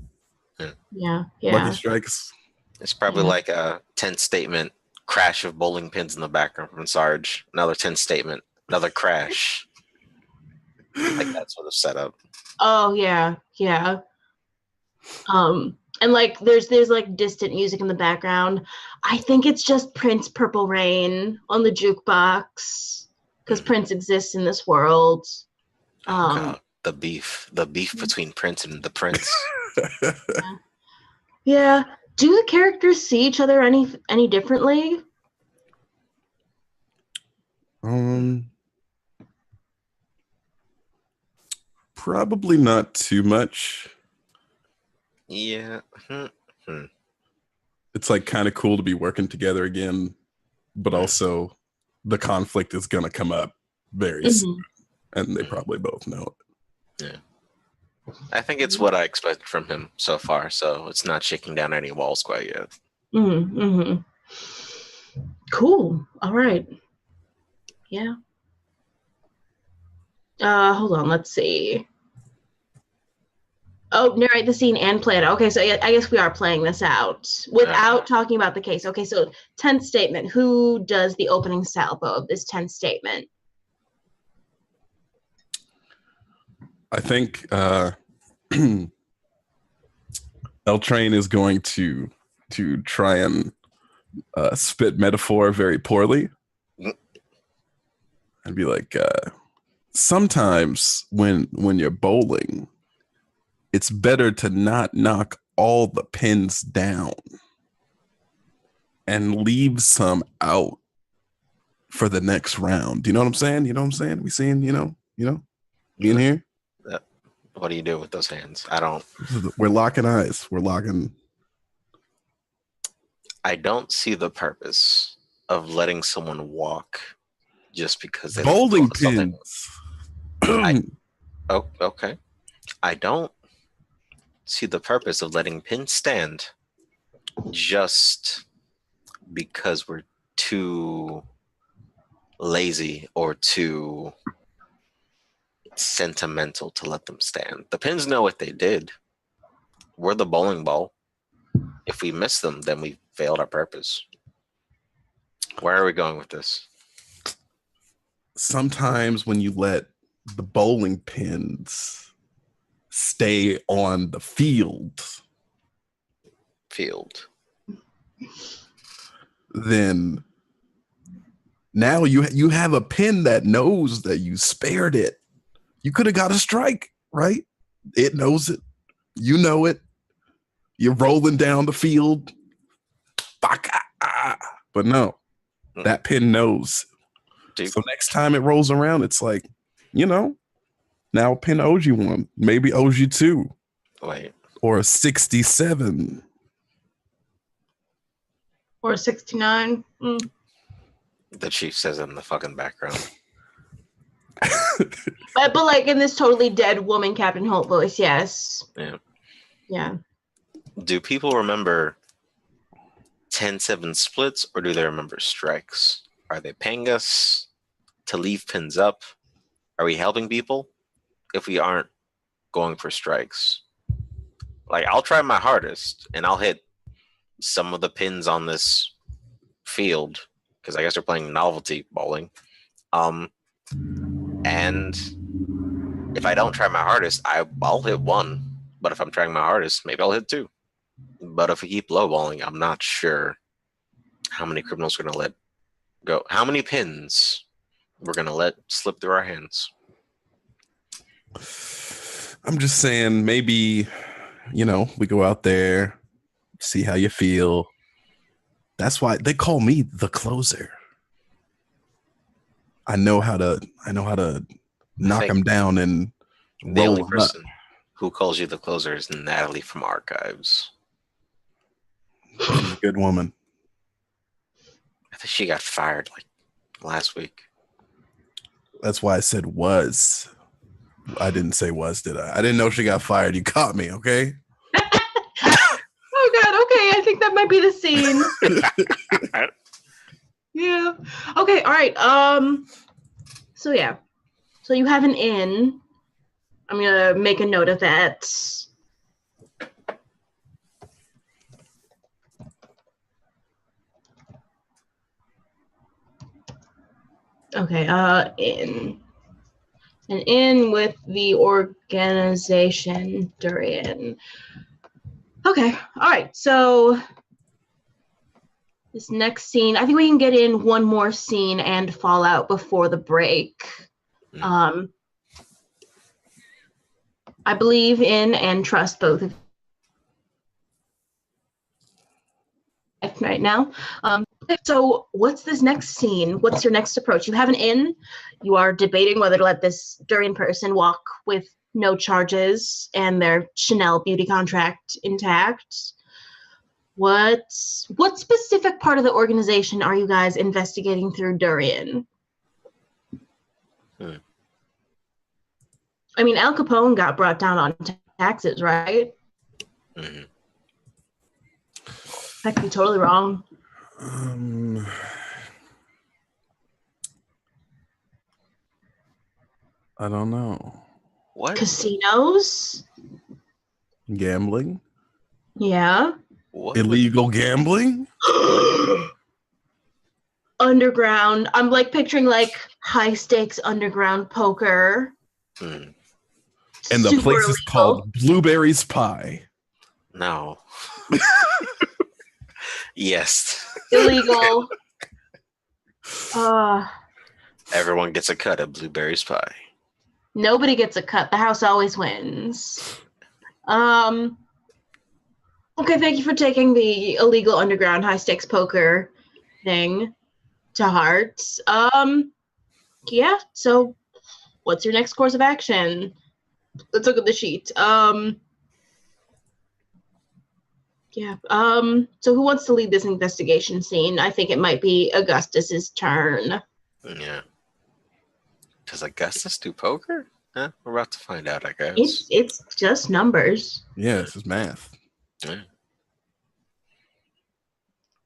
[SPEAKER 1] Yeah.
[SPEAKER 2] Lucky strikes.
[SPEAKER 3] It's probably
[SPEAKER 1] Yeah.
[SPEAKER 3] like a 10 statement crash of bowling pins in the background from Sarge. Another 10 statement, another crash. Like that sort of setup.
[SPEAKER 1] Oh yeah. And like there's like distant music in the background. I think it's just Prince Purple Rain on the jukebox because Prince exists in this world.
[SPEAKER 3] God, the beef between Prince and the Prince.
[SPEAKER 1] Yeah. Do the characters see each other any differently?
[SPEAKER 2] Probably not too much.
[SPEAKER 3] Yeah.
[SPEAKER 2] It's like kind of cool to be working together again, but also the conflict is gonna come up very soon, and they probably both know it.
[SPEAKER 3] Yeah. I think it's what I expect from him so far, so it's not shaking down any walls quite yet.
[SPEAKER 1] Cool. All right. Yeah. Hold on. Let's see. Oh, narrate the scene and play it. Okay, so I guess we are playing this out without talking about the case. Okay, so tense statement. Who does the opening salvo of this tense statement?
[SPEAKER 2] I think L Train is going to try and spit metaphor very poorly and be like, sometimes when you're bowling, it's better to not knock all the pins down and leave some out for the next round. You know what I'm saying? You know what I'm saying? We seeing, you know, we in here?
[SPEAKER 3] What do you do with those hands? I don't.
[SPEAKER 2] We're locking eyes. We're locking.
[SPEAKER 3] I don't see the purpose of letting someone walk just because they
[SPEAKER 2] bowling pins.
[SPEAKER 3] Oh, okay. I don't see the purpose of letting pins stand just because we're too lazy or too sentimental to let them stand. The pins know what they did. We're the bowling ball. If we miss them, then we failed our purpose. Where are we going with this?
[SPEAKER 2] Sometimes when you let the bowling pins stay on the field, then now you have a pin that knows that you spared it. You could have got a strike, right? It knows it. You know it. You're rolling down the field. But no, that pin knows.
[SPEAKER 3] Dude.
[SPEAKER 2] So next time it rolls around, it's like, you know, now pin owes you one, maybe owes you two.
[SPEAKER 3] Wait.
[SPEAKER 2] Or a 67.
[SPEAKER 1] Or a 69.
[SPEAKER 3] The chief says in the fucking background.
[SPEAKER 1] But like in this totally dead woman Captain Holt voice, yes. Yeah.
[SPEAKER 3] Do people remember 10-7 splits or do they remember strikes? Are they paying us to leave pins up? Are we helping people if we aren't going for strikes? Like, I'll try my hardest and I'll hit some of the pins on this field because I guess they're playing novelty bowling. And if I don't try my hardest, I'll hit one. But if I'm trying my hardest, maybe I'll hit two. But if we keep lowballing, I'm not sure how many criminals we're going to let go. How many pins we're going to let slip through our hands.
[SPEAKER 2] I'm just saying, maybe, you know, we go out there, see how you feel. That's why they call me the closer. I know how to knock them down and
[SPEAKER 3] the
[SPEAKER 2] roll
[SPEAKER 3] only
[SPEAKER 2] them
[SPEAKER 3] person
[SPEAKER 2] up.
[SPEAKER 3] Who calls you the closer is Natalie from Archives.
[SPEAKER 2] She's a good woman.
[SPEAKER 3] I think she got fired like last week.
[SPEAKER 2] That's why I said was. I didn't say was, did I? I didn't know she got fired. You caught me, okay?
[SPEAKER 1] Oh God, okay. I think that might be the scene. Yeah. Okay, all right. So yeah. So you have an inn. I'm gonna make a note of that. Okay, inn. An inn with the organization Durian. Okay, all right. So this next scene, I think we can get in one more scene and Fallout before the break. I believe in and trust both of you right now. So what's this next scene? What's your next approach? You have an inn. You are debating whether to let this Durian person walk with no charges and their Chanel beauty contract intact. What specific part of the organization are you guys investigating through Durian? I mean, Al Capone got brought down on taxes, right? That could be totally wrong.
[SPEAKER 2] I don't know.
[SPEAKER 3] What?
[SPEAKER 1] Casinos?
[SPEAKER 2] Gambling?
[SPEAKER 1] Yeah.
[SPEAKER 3] What?
[SPEAKER 2] Illegal gambling?
[SPEAKER 1] Underground. I'm like picturing like high stakes underground poker.
[SPEAKER 3] Hmm.
[SPEAKER 2] And the
[SPEAKER 1] Super
[SPEAKER 2] place is
[SPEAKER 1] illegal.
[SPEAKER 2] called Blueberry's Pie.
[SPEAKER 3] No. Yes.
[SPEAKER 1] Illegal.
[SPEAKER 3] Everyone gets a cut at Blueberry's Pie.
[SPEAKER 1] Nobody gets a cut. The house always wins. Okay, thank you for taking the illegal underground high stakes poker thing to heart. Yeah, so what's your next course of action? Let's look at the sheet. So who wants to lead this investigation scene? I think it might be Augustus's turn.
[SPEAKER 3] Yeah. Does Augustus do poker? Huh? We're about to find out, I guess.
[SPEAKER 1] It's just numbers.
[SPEAKER 2] Yeah, this is math.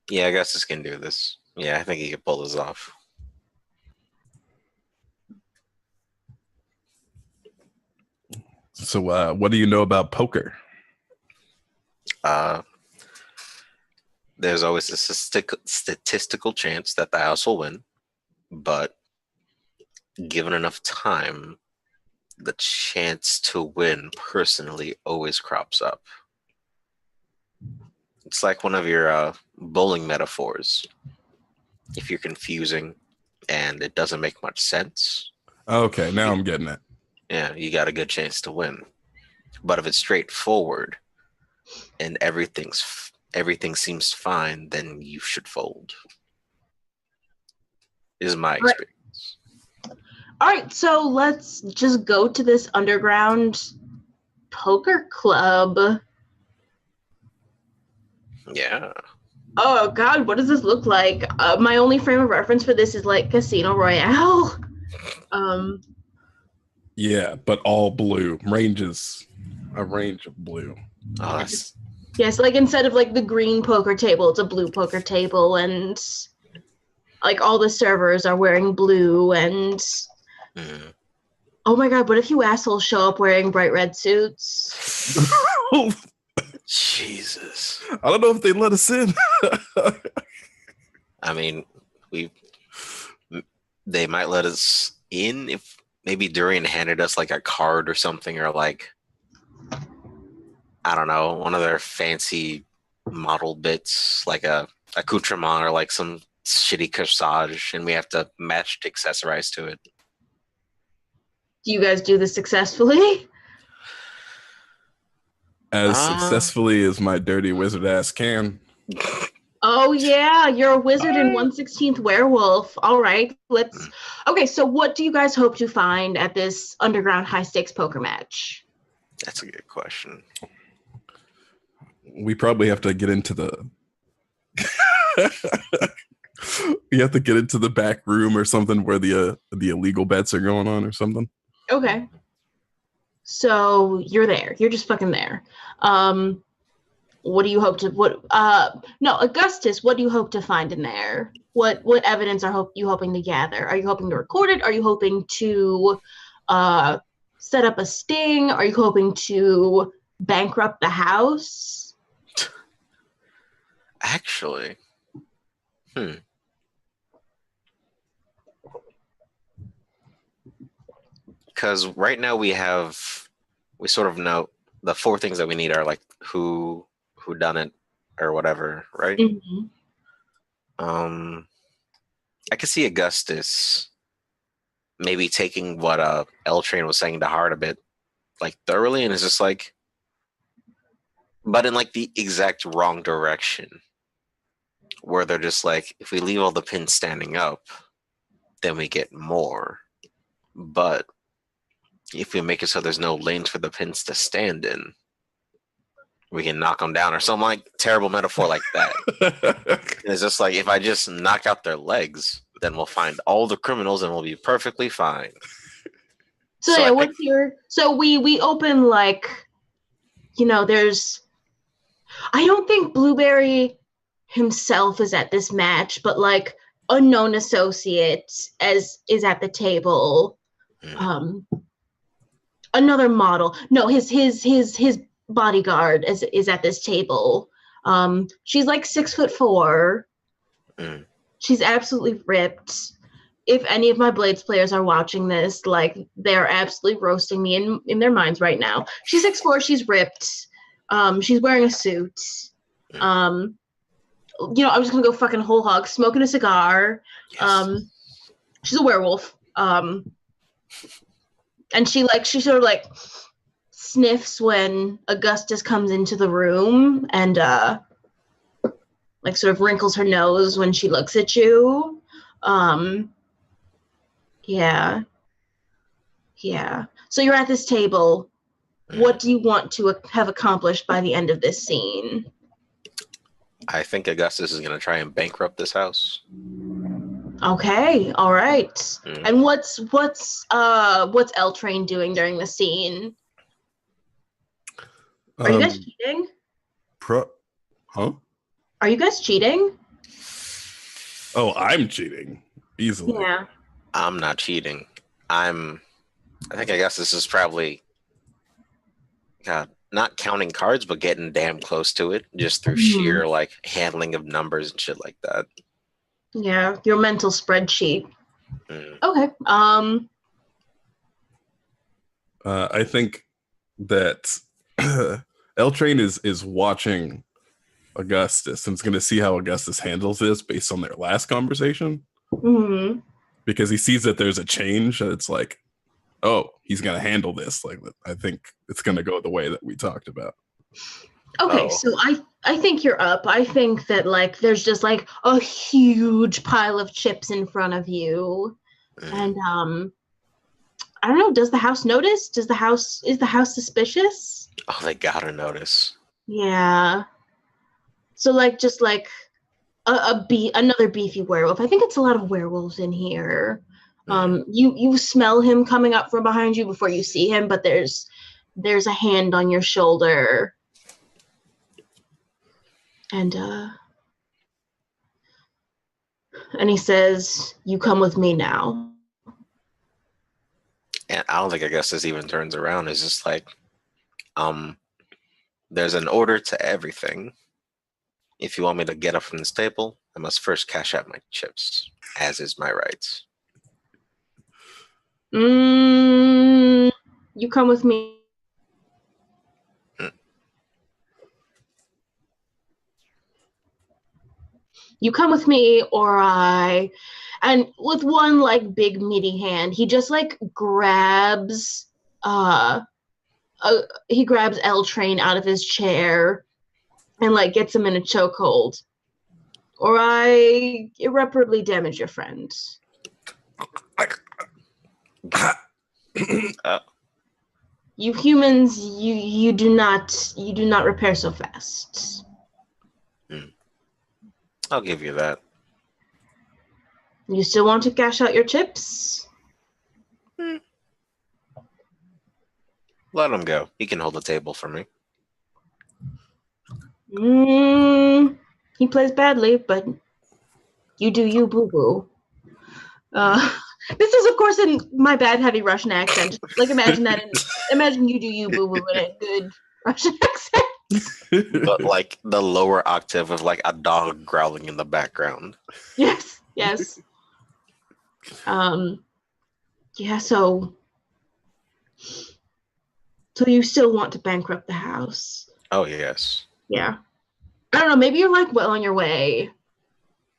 [SPEAKER 3] Yeah, Augustus can do this. Yeah, I think he can pull this off.
[SPEAKER 2] So what do you know about poker?
[SPEAKER 3] There's always a statistical chance that the house will win, but given enough time, the chance to win personally always crops up. It's like one of your bowling metaphors. If you're confusing and it doesn't make much sense,
[SPEAKER 2] Okay, now I'm getting it.
[SPEAKER 3] yeah, you got a good chance to win. But if it's straightforward and everything seems fine, then you should fold. Is my experience.
[SPEAKER 1] All right, so let's just go to this underground poker club.
[SPEAKER 3] Yeah.
[SPEAKER 1] Oh God, what does this look like? My only frame of reference for this is like Casino Royale.
[SPEAKER 2] Yeah, but all blue. A range of blue.
[SPEAKER 3] Oh, that's
[SPEAKER 1] Yes, like instead of like the green poker table, it's a blue poker table, and like all the servers are wearing blue. And oh my God, what if you assholes show up wearing bright red suits?
[SPEAKER 3] Jesus.
[SPEAKER 2] I don't know if they let us in.
[SPEAKER 3] I mean, they might let us in if maybe Durian handed us like a card or something, or like, I don't know, one of their fancy model bits, like a accoutrement or like some shitty corsage, and we have to match to accessorize to it.
[SPEAKER 1] Do you guys do this successfully?
[SPEAKER 2] As successfully as my dirty wizard ass can.
[SPEAKER 1] Oh yeah, you're a wizard and 1/16th werewolf. All right, okay, so what do you guys hope to find at this underground high stakes poker match?
[SPEAKER 3] That's a good question.
[SPEAKER 2] We probably have to get into the you have to get into the back room or something where the illegal bets are going on or something.
[SPEAKER 1] Okay. So you're there. You're just fucking there. What do you hope to Augustus, what do you hope to find in there? What evidence are you hoping to gather? Are you hoping to record it? Are you hoping to set up a sting? Are you hoping to bankrupt the house?
[SPEAKER 3] Actually, because right now we sort of know the four things that we need are like who done it or whatever, right?
[SPEAKER 1] Mm-hmm.
[SPEAKER 3] I could see Augustus maybe taking what L Train was saying to heart a bit, like thoroughly, and it's just like, but in like the exact wrong direction, where they're just like, if we leave all the pins standing up, then we get more, but if we make it so there's no lanes for the pins to stand in, we can knock them down or some like terrible metaphor like that. It's just like, if I just knock out their legs, then we'll find all the criminals and we'll be perfectly fine.
[SPEAKER 1] So yeah, so we open like, I don't think Blueberry himself is at this match, but like unknown associate is at the table. Another model. No, his bodyguard is at this table. She's like 6'4". She's absolutely ripped. If any of my Blades players are watching this, like, they're absolutely roasting me in their minds right now. She's 6'4", she's ripped. She's wearing a suit. I'm just gonna go fucking whole hog, smoking a cigar.
[SPEAKER 3] Yes.
[SPEAKER 1] She's a werewolf. And she sort of like sniffs when Augustus comes into the room and like sort of wrinkles her nose when she looks at you. Yeah. So you're at this table. What do you want to have accomplished by the end of this scene?
[SPEAKER 3] I think Augustus is going to try and bankrupt this house.
[SPEAKER 1] Okay, all right. And what's L Train doing during the scene? Are you guys cheating?
[SPEAKER 2] Huh?
[SPEAKER 1] Are you guys cheating?
[SPEAKER 2] Oh, I'm cheating easily.
[SPEAKER 1] Yeah.
[SPEAKER 3] I'm not cheating. I think Augustus is probably not counting cards, but getting damn close to it just through sheer like handling of numbers and shit like that.
[SPEAKER 1] Yeah, your mental spreadsheet. Okay.
[SPEAKER 2] I think that L Train is watching Augustus and is going to see how Augustus handles this based on their last conversation. Because he sees that there's a change and it's like, oh, he's going to handle this. Like, I think it's going to go the way that we talked about.
[SPEAKER 1] Okay, so I think you're up. I think that like there's just like a huge pile of chips in front of you. And I don't know, does the house notice? Is the house suspicious?
[SPEAKER 3] Oh, they gotta notice.
[SPEAKER 1] Yeah. So like just like another beefy werewolf. I think it's a lot of werewolves in here. You smell him coming up from behind you before you see him, but there's a hand on your shoulder. And he says, "You come with me now."
[SPEAKER 3] And I don't think Augustus even turns around. It's just like, there's an order to everything. If you want me to get up from this table, I must first cash out my chips, as is my right.
[SPEAKER 1] You come with me. You come with me, or and with one like big meaty hand, he just like grabs L Train out of his chair and like gets him in a chokehold, or I irreparably damage your friend. You humans, you do not repair so fast.
[SPEAKER 3] I'll give you that.
[SPEAKER 1] You still want to cash out your chips?
[SPEAKER 3] Let him go. He can hold the table for me.
[SPEAKER 1] He plays badly, but you do you, boo-boo. This is, of course, in my bad heavy Russian accent. Just, like, imagine you do you, boo-boo in a good Russian accent.
[SPEAKER 3] But like the lower octave of like a dog growling in the background.
[SPEAKER 1] Yes. Yeah, so you still want to bankrupt the house?
[SPEAKER 3] Oh, yes.
[SPEAKER 1] Yeah. I don't know, maybe you're like well on your way.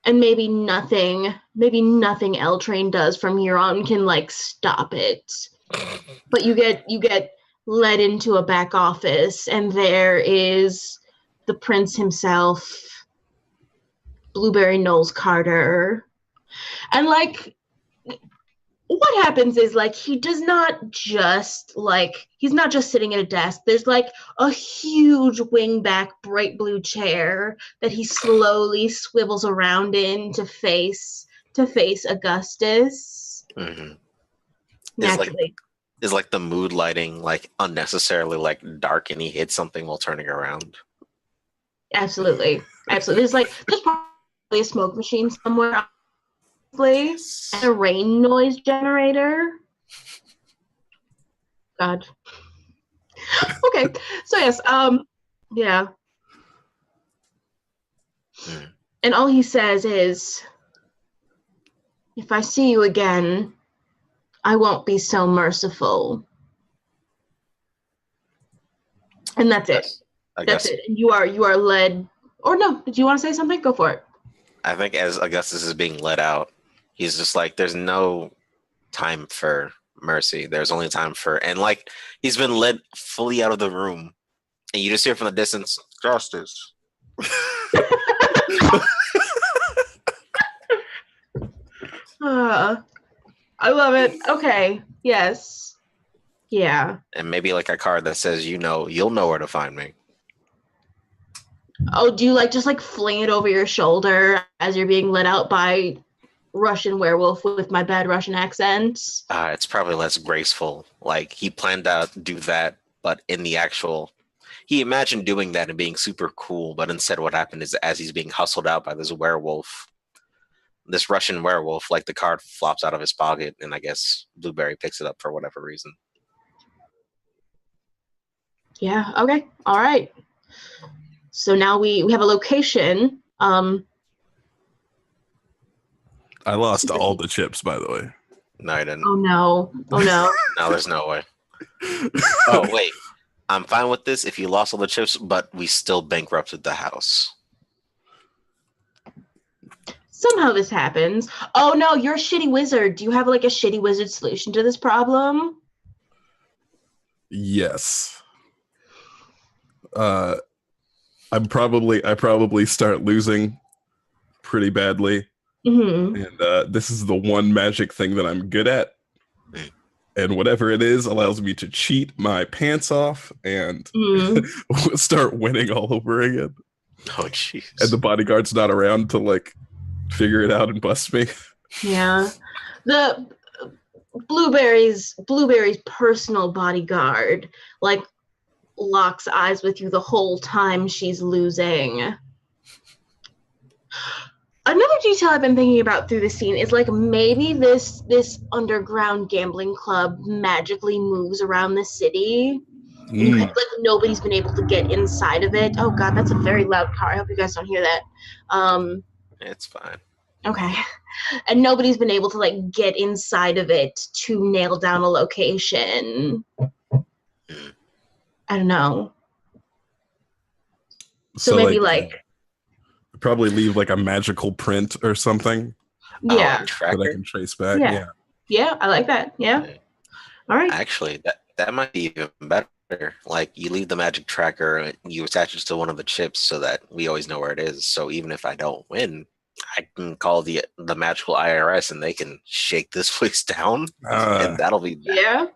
[SPEAKER 1] And maybe nothing L Train does from here on can like stop it. But you get led into a back office, and there is the prince himself, Blueberry Knowles Carter. And like what happens is like he's not just sitting at a desk. There's like a huge wingback bright blue chair that he slowly swivels around in to face Augustus. Naturally.
[SPEAKER 3] Is like the mood lighting like unnecessarily like dark and he hits something while turning around?
[SPEAKER 1] Absolutely. There's probably a smoke machine somewhere, and a rain noise generator. God. Okay. So yes, yeah. And all he says is, if I see you again, I won't be so merciful. And that's it. That's it. And you are led, or no, did you want to say something? Go for it.
[SPEAKER 3] I think as Augustus is being led out, he's just like, there's no time for mercy. There's only time for, and like, he's been led fully out of the room. And you just hear from the distance, justice.
[SPEAKER 1] I love it. Okay. Yes. Yeah.
[SPEAKER 3] And maybe like a card that says, you'll know where to find me.
[SPEAKER 1] Oh, do you just fling it over your shoulder as you're being led out by Russian werewolf with my bad Russian accent?
[SPEAKER 3] It's probably less graceful. Like, he planned to do that, but in the actual, he imagined doing that and being super cool, but instead what happened is as he's being hustled out by this werewolf, this Russian werewolf, like the card flops out of his pocket, and I guess Blueberry picks it up for whatever reason.
[SPEAKER 1] Yeah, okay. All right. So now we have a location.
[SPEAKER 2] I lost all the chips, by the way.
[SPEAKER 3] No, I didn't.
[SPEAKER 1] Oh, no. Oh, no.
[SPEAKER 3] No, there's no way. Oh, wait. I'm fine with this if you lost all the chips, but we still bankrupted the house.
[SPEAKER 1] Somehow this happens. Oh, no, you're a shitty wizard. Do you have a shitty wizard solution to this problem?
[SPEAKER 2] Yes. I probably start losing pretty badly.
[SPEAKER 1] Mm-hmm.
[SPEAKER 2] And this is the one magic thing that I'm good at. And whatever it is allows me to cheat my pants off and start winning all over again.
[SPEAKER 3] Oh, jeez.
[SPEAKER 2] And the bodyguard's not around to figure it out and bust me.
[SPEAKER 1] Yeah. The Blueberry's personal bodyguard locks eyes with you the whole time she's losing. Another detail I've been thinking about through the scene is maybe this underground gambling club magically moves around the city. Nobody's been able to get inside of it. Oh God, that's a very loud car. I hope you guys don't hear that.
[SPEAKER 3] It's fine.
[SPEAKER 1] Okay. And nobody's been able to get inside of it to nail down a location. I don't know. So maybe
[SPEAKER 2] probably leave a magical print or something.
[SPEAKER 1] Yeah.
[SPEAKER 2] That I can trace back.
[SPEAKER 1] Yeah, I like that. Yeah. All right.
[SPEAKER 3] Actually, that might be even better. You leave the magic tracker and you attach it to one of the chips so that we always know where it is. So even if I don't win, I can call the magical IRS and they can shake this place down, and that'll be bad.
[SPEAKER 1] Yeah.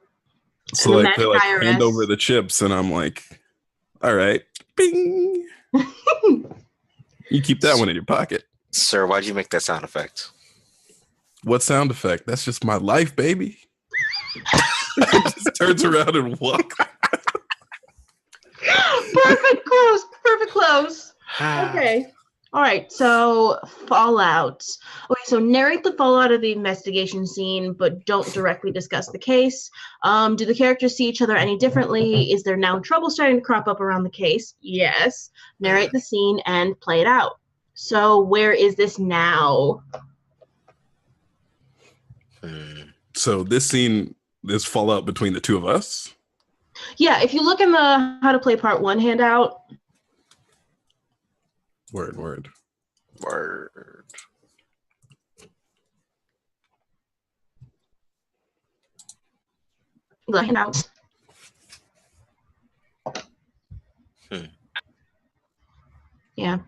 [SPEAKER 2] So they hand over the chips, and I'm like, all right, bing. You keep that one in your pocket.
[SPEAKER 3] Sir, why'd you make that sound effect?
[SPEAKER 2] What sound effect? That's just my life, baby. Just turns around and walks.
[SPEAKER 1] Perfect close. Okay. All right, so fallout. Okay, so narrate the fallout of the investigation scene, but don't directly discuss the case. Do the characters see each other any differently? Is there now trouble starting to crop up around the case? Yes. Narrate the scene and play it out. So where is this now?
[SPEAKER 2] So this scene is fallout between the two of us?
[SPEAKER 1] Yeah, if you look in the How to Play Part 1 handout.
[SPEAKER 2] Word.
[SPEAKER 1] The handout. Yeah.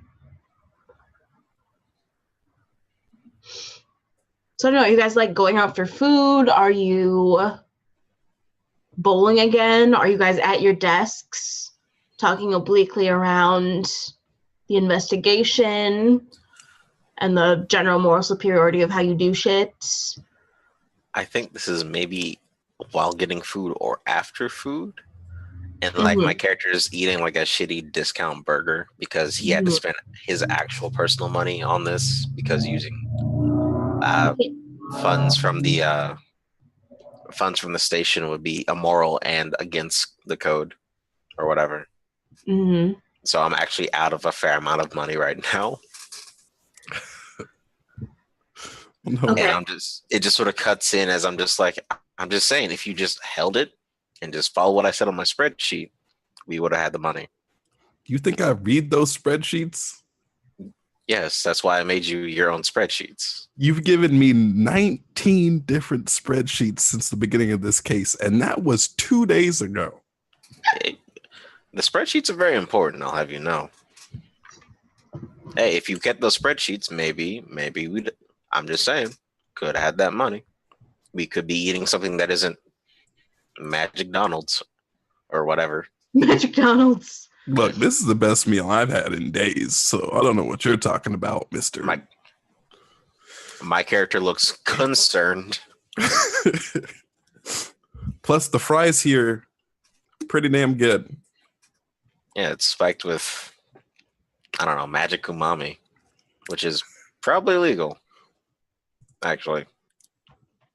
[SPEAKER 1] So I don't know, are you guys going out for food? Are you bowling again? Are you guys at your desks talking obliquely around the investigation and the general moral superiority of how you do shit?
[SPEAKER 3] I think this is maybe while getting food or after food. And my character is eating a shitty discount burger because he had to spend his actual personal money on this because using funds from the funds from the station would be immoral and against the code or whatever.
[SPEAKER 1] Mm-hmm.
[SPEAKER 3] So I'm actually out of a fair amount of money right now.
[SPEAKER 2] No.
[SPEAKER 1] Okay.
[SPEAKER 3] And it just sort of cuts in as I'm just saying, if you just held it and just follow what I said on my spreadsheet, we would have had the money.
[SPEAKER 2] You think I read those spreadsheets?
[SPEAKER 3] Yes, that's why I made you your own spreadsheets.
[SPEAKER 2] You've given me 19 different spreadsheets since the beginning of this case, and that was 2 days ago.
[SPEAKER 3] The spreadsheets are very important, I'll have you know. Hey, if you kept those spreadsheets, maybe we'd, I'm just saying, could have had that money. We could be eating something that isn't Magic Donald's or whatever.
[SPEAKER 1] Magic Donald's.
[SPEAKER 2] Look, this is the best meal I've had in days, so I don't know what you're talking about, mister.
[SPEAKER 3] My character looks concerned.
[SPEAKER 2] Plus, the fries here, pretty damn good.
[SPEAKER 3] Yeah, it's spiked with, I don't know, magic umami, which is probably illegal. Actually,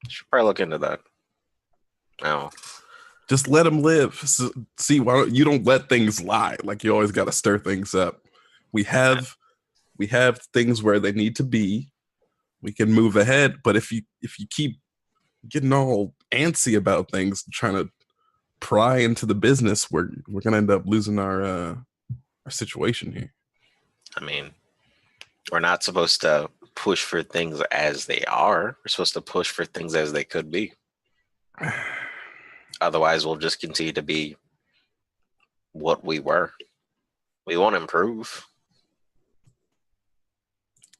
[SPEAKER 3] should probably look into that. No,
[SPEAKER 2] Just let them live. See, why don't you don't let things lie? Like you always got to stir things up. We have things where they need to be. We can move ahead, but if you keep getting all antsy about things, trying to pry into the business, we're gonna end up losing our situation here.
[SPEAKER 3] I mean, we're not supposed to push for things as they are. We're supposed to push for things as they could be. Otherwise, we'll just continue to be what we were. We won't improve.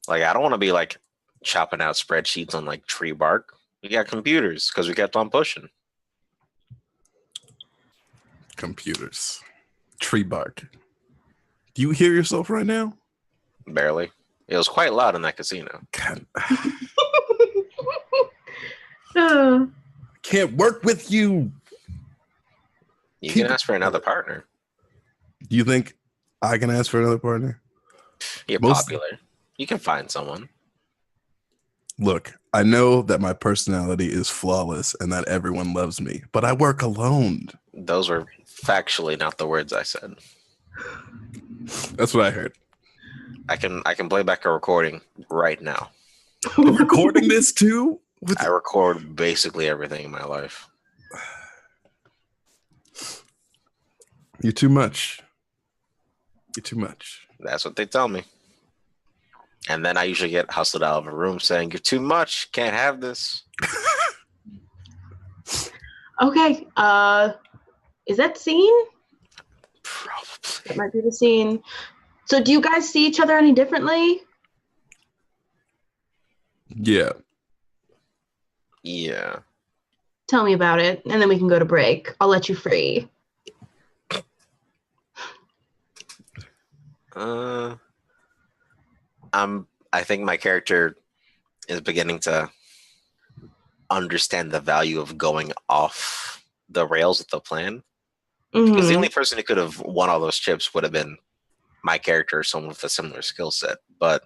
[SPEAKER 3] Like, I don't want to be like chopping out spreadsheets on like tree bark. We got computers because we kept on pushing.
[SPEAKER 2] Computers, tree bark. Do you hear yourself right now?
[SPEAKER 3] Barely. It was quite loud in that casino.
[SPEAKER 2] God.
[SPEAKER 1] Uh,
[SPEAKER 2] Can't work with you.
[SPEAKER 3] You can ask for another partner.
[SPEAKER 2] Do you think I can ask for another partner?
[SPEAKER 3] You're popular. You can find someone.
[SPEAKER 2] Look, I know that my personality is flawless and that everyone loves me, but I work alone.
[SPEAKER 3] Those were factually not the words I said.
[SPEAKER 2] That's what I heard.
[SPEAKER 3] I can play back a recording right now.
[SPEAKER 2] You're recording this too?
[SPEAKER 3] I record basically everything in my life.
[SPEAKER 2] You're too much. You're too much.
[SPEAKER 3] That's what they tell me. And then I usually get hustled out of a room saying, "You're too much. Can't have this."
[SPEAKER 1] okay. Is that scene?
[SPEAKER 3] Probably.
[SPEAKER 1] That might be the scene. So do you guys see each other any differently?
[SPEAKER 2] Yeah.
[SPEAKER 3] Yeah.
[SPEAKER 1] Tell me about it, and then we can go to break. I'll let you free.
[SPEAKER 3] I think my character is beginning to understand the value of going off the rails with the plan. Because the only person who could have won all those chips would have been my character or someone with a similar skill set. But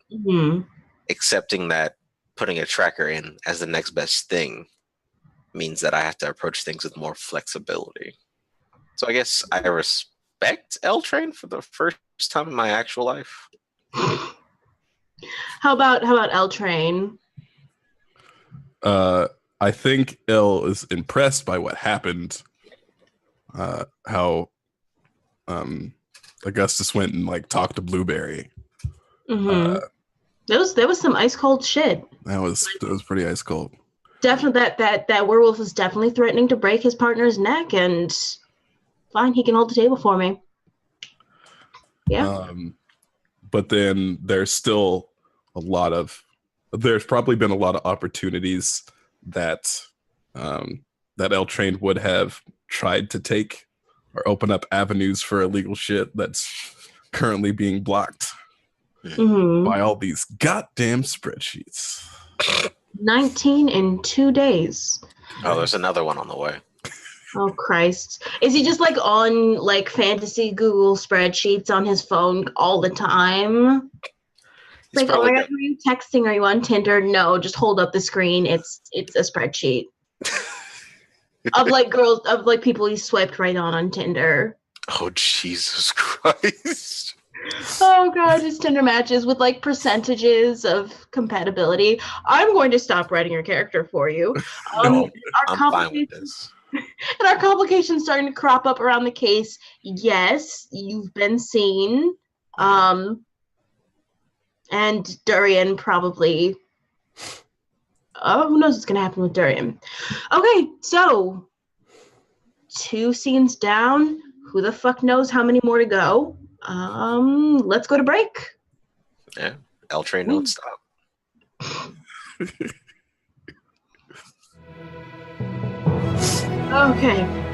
[SPEAKER 3] accepting that putting a tracker in as the next best thing means that I have to approach things with more flexibility. So I guess I respect L Train for the first time in my actual life.
[SPEAKER 1] How about L Train?
[SPEAKER 2] I think L is impressed by what happened. How Augustus went and like talked to Blueberry.
[SPEAKER 1] There was some ice cold shit.
[SPEAKER 2] That was pretty ice cold.
[SPEAKER 1] Definitely that werewolf was definitely threatening to break his partner's neck, and fine, he can hold the table for me. Yeah.
[SPEAKER 2] But then there's probably been a lot of opportunities that L Train would have tried to take or open up avenues for illegal shit that's currently being blocked by all these goddamn spreadsheets.
[SPEAKER 1] 19 in 2 days.
[SPEAKER 3] Oh, there's another one on the way.
[SPEAKER 1] Oh Christ. Is he just like on like fantasy Google spreadsheets on his phone all the time? It's like, oh my God, are you texting? Are you on Tinder? No, just hold up the screen. It's a spreadsheet. of like girls, of like people he swiped right on Tinder.
[SPEAKER 3] Oh, Jesus Christ.
[SPEAKER 1] Oh god, his Tinder matches with like percentages of compatibility. I'm going to stop writing your character for you.
[SPEAKER 3] No, I'm fine with this.
[SPEAKER 1] And our complications starting to crop up around the case. Yes, you've been seen. And Durian probably. Oh, who knows what's gonna happen with Durian? Okay, so 2 scenes down. Who the fuck knows how many more to go? Let's go to break.
[SPEAKER 3] Yeah, L train don't stop.
[SPEAKER 1] Okay.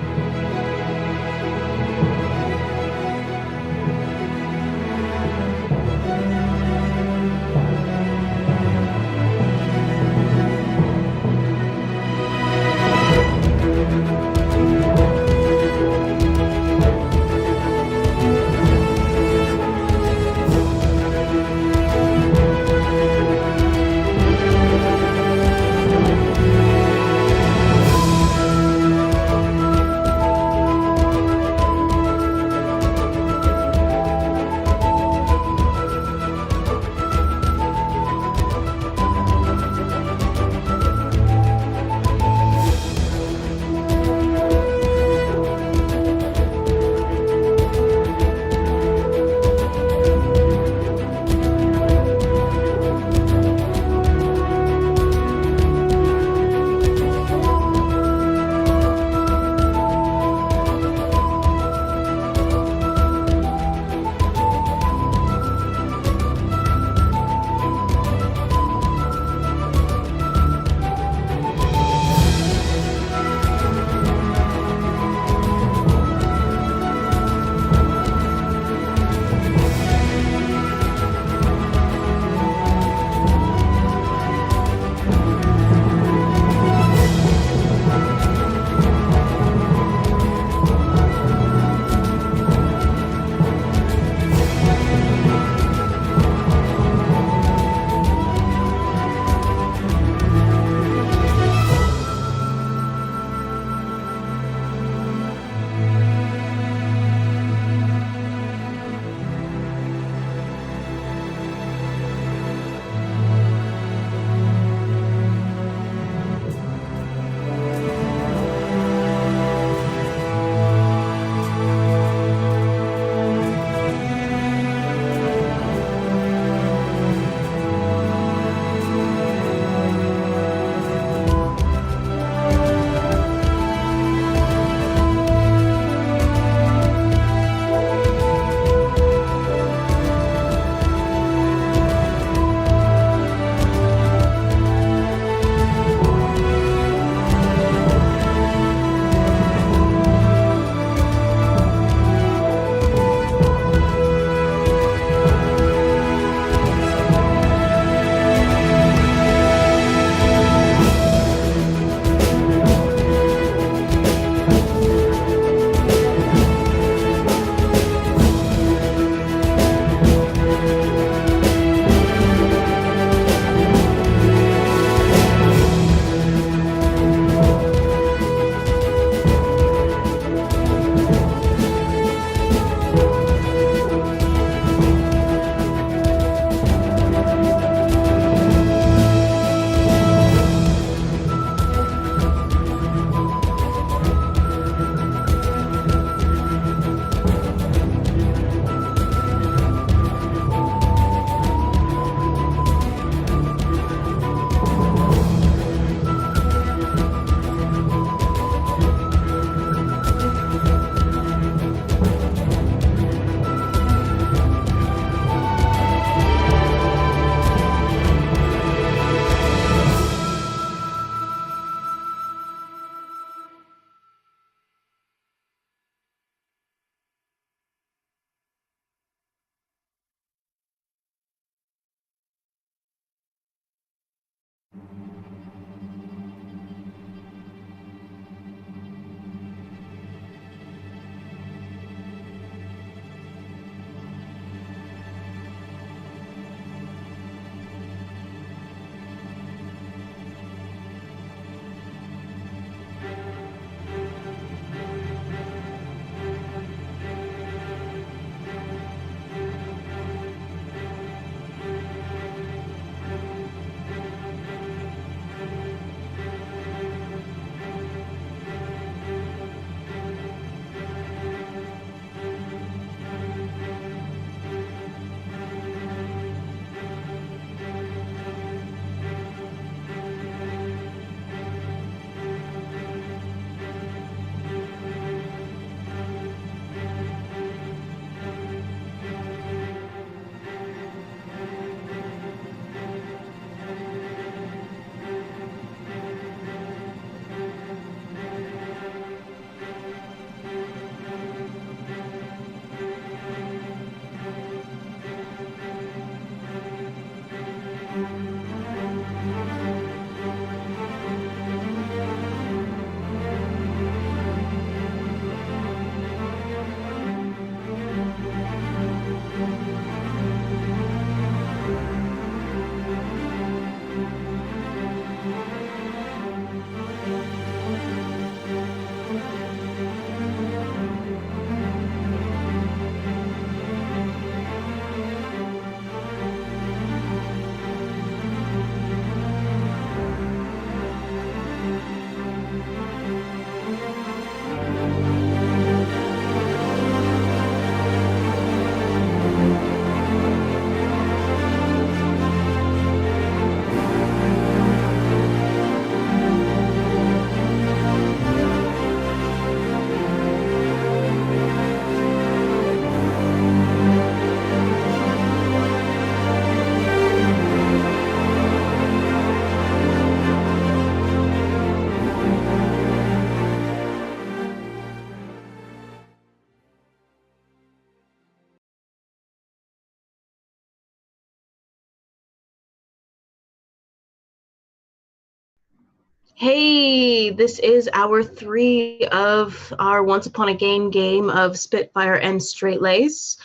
[SPEAKER 1] Hey, this is hour 3 of our Once Upon a game of Spitfire and Straightlace.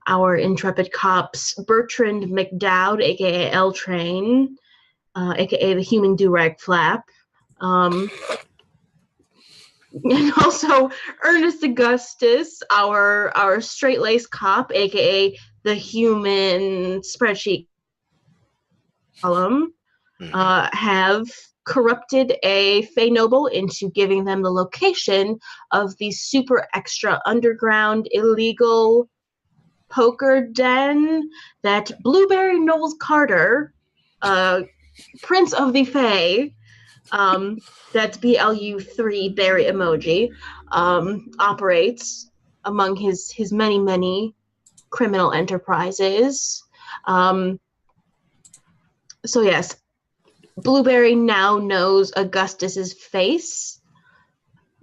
[SPEAKER 1] Our intrepid cops, Bertrand McDowd, aka L Train, aka the human do-rag flap, and also Ernest Augustus, our Straightlace cop, aka the human spreadsheet column, have corrupted a Fey noble into giving them the location of the super extra underground illegal poker den that Blueberry Knowles Carter, Prince of the Fey, that's BLU3 berry emoji, operates among his many, many criminal enterprises. So yes, Blueberry now knows Augustus's face.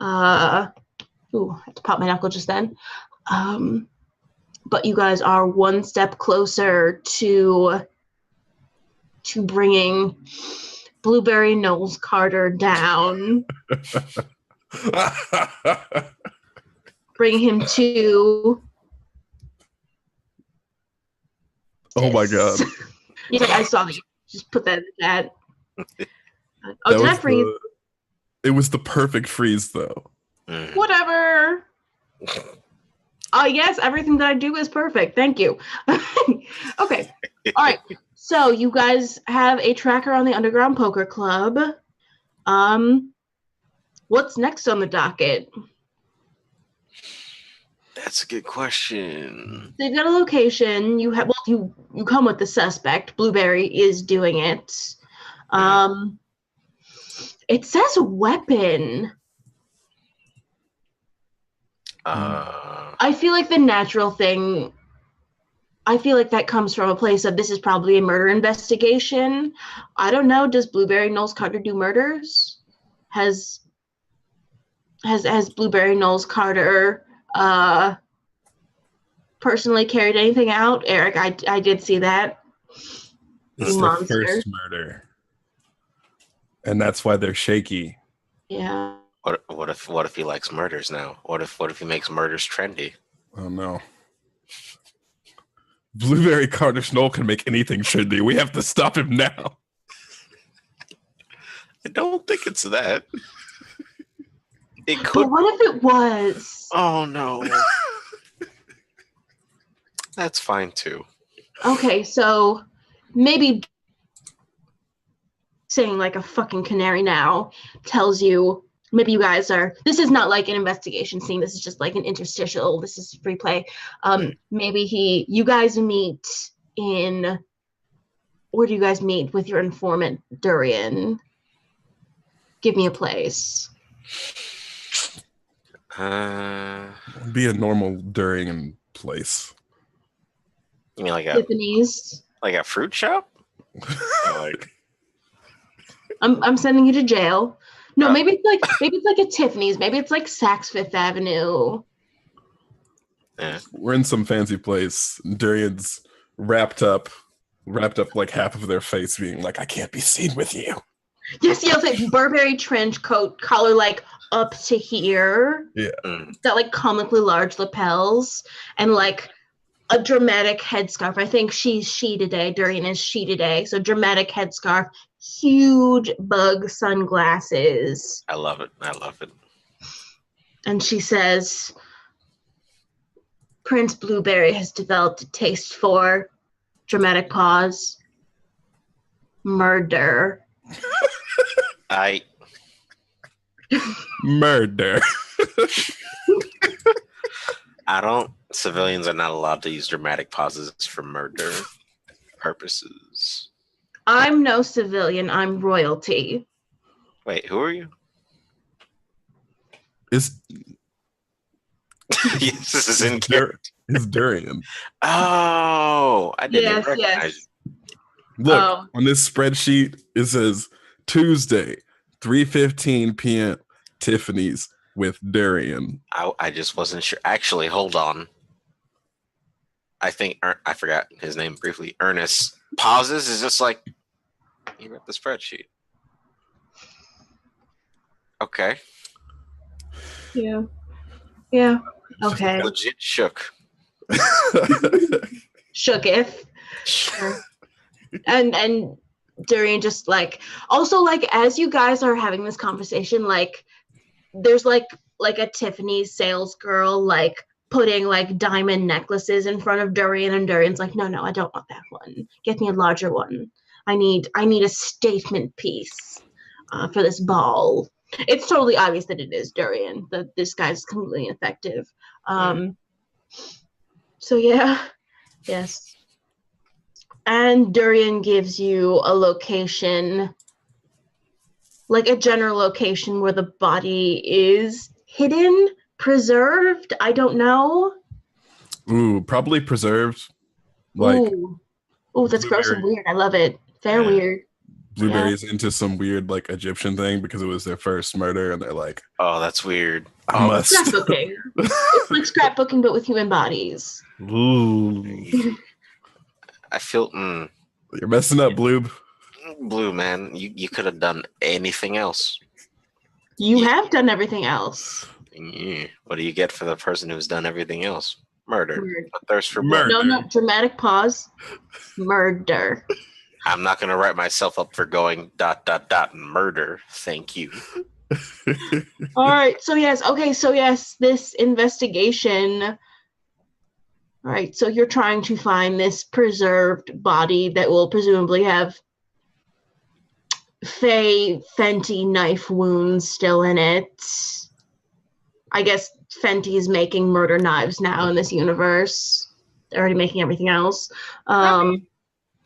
[SPEAKER 1] Ooh, I had to pop my knuckle just then. But you guys are one step closer to bringing Blueberry Knowles Carter down. Bring him to...
[SPEAKER 2] Oh my god.
[SPEAKER 1] Yeah, I saw that. Just put that in the chat. Oh,
[SPEAKER 2] That
[SPEAKER 1] did I
[SPEAKER 2] was
[SPEAKER 1] freeze?
[SPEAKER 2] It was the perfect freeze, though.
[SPEAKER 1] Whatever. Yes, everything that I do is perfect. Thank you. Okay. All right. So you guys have a tracker on the Underground Poker Club. What's next on the docket?
[SPEAKER 3] That's a good question.
[SPEAKER 1] They've got a location. You have you come with the suspect. Blueberry is doing it. It says weapon. I feel like the natural thing. I feel like that comes from a place of this is probably a murder investigation. I don't know. Does Blueberry Knowles Carter do murders? Has Blueberry Knowles Carter personally carried anything out? Eric, I did see that.
[SPEAKER 2] It's their first murder, and that's why they're shaky.
[SPEAKER 1] Yeah.
[SPEAKER 3] What if he likes murders now? What if he makes murders trendy?
[SPEAKER 2] Oh no. Blueberry Carter Snow can make anything trendy. We have to stop him now.
[SPEAKER 3] I don't think it's that. It could.
[SPEAKER 1] But what if it was?
[SPEAKER 3] Oh no. That's fine too.
[SPEAKER 1] Okay, so maybe saying like a fucking canary now tells you maybe you guys are, this is not like an investigation scene, this is just like an interstitial, this is free play. Maybe you guys meet in, where do you guys meet with your informant Durian? Give me a place.
[SPEAKER 2] Be a normal Durian place.
[SPEAKER 3] You mean like
[SPEAKER 1] Tiffany's?
[SPEAKER 3] Like a fruit shop? Like
[SPEAKER 1] I'm sending you to jail. No, maybe it's like a Tiffany's. Maybe it's like Saks Fifth Avenue.
[SPEAKER 3] Yeah.
[SPEAKER 2] We're in some fancy place. Durian's wrapped up like half of their face, being like, "I can't be seen with you."
[SPEAKER 1] Yes, like Burberry trench coat, collar like up to here.
[SPEAKER 2] Yeah.
[SPEAKER 1] Got like comically large lapels and like a dramatic headscarf. I think she's she today. Durian is she today. So dramatic headscarf, huge bug sunglasses.
[SPEAKER 3] I love it.
[SPEAKER 1] And she says, Prince Blueberry has developed a taste for, dramatic pause, murder.
[SPEAKER 2] Murder.
[SPEAKER 3] Civilians are not allowed to use dramatic pauses for murder purposes.
[SPEAKER 1] I'm no civilian, I'm royalty.
[SPEAKER 3] Wait, who are you?
[SPEAKER 2] Yes,
[SPEAKER 3] this is in character.
[SPEAKER 2] It's Durian.
[SPEAKER 3] Oh, I didn't recognize you.
[SPEAKER 2] Look, on this spreadsheet, it says Tuesday, 3:15 p.m. Tiffany's with Durian.
[SPEAKER 3] I just wasn't sure. Actually, hold on. I think I forgot his name briefly. Ernest pauses is just like, you read the spreadsheet. Okay.
[SPEAKER 1] Yeah. Yeah.
[SPEAKER 2] It's just
[SPEAKER 1] Okay.
[SPEAKER 3] Legit shook.
[SPEAKER 1] Shooketh. And Durian just like also like as you guys are having this conversation, like there's like a Tiffany's sales girl like putting like diamond necklaces in front of Durian, and Durian's like, no, I don't want that one. Get me a larger one. I need a statement piece for this ball. It's totally obvious that it is Durian. That this guy's completely ineffective. So yeah, yes. And Durian gives you a location, like a general location where the body is hidden, preserved. I don't know.
[SPEAKER 2] Ooh, probably preserved. Like
[SPEAKER 1] Ooh, that's gross and weird. I love it. Fair weird.
[SPEAKER 2] Blueberry's into some weird like Egyptian thing because it was their first murder, and they're like,
[SPEAKER 3] oh, that's weird.
[SPEAKER 2] I must.
[SPEAKER 1] Scrapbooking. It's like scrapbooking, but with human bodies.
[SPEAKER 2] Ooh.
[SPEAKER 3] I feel
[SPEAKER 2] You're messing up, Bloob.
[SPEAKER 3] Blue, man. You could have done anything else.
[SPEAKER 1] You have done everything else.
[SPEAKER 3] Yeah. What do you get for the person who's done everything else? Murder. A thirst for blood.
[SPEAKER 2] Murder.
[SPEAKER 1] No, dramatic pause. Murder.
[SPEAKER 3] I'm not gonna write myself up for going ... murder. Thank you.
[SPEAKER 1] All right. So yes, this investigation. All right. So you're trying to find this preserved body that will presumably have Fenty knife wounds still in it. I guess Fenty's making murder knives now in this universe. They're already making everything else.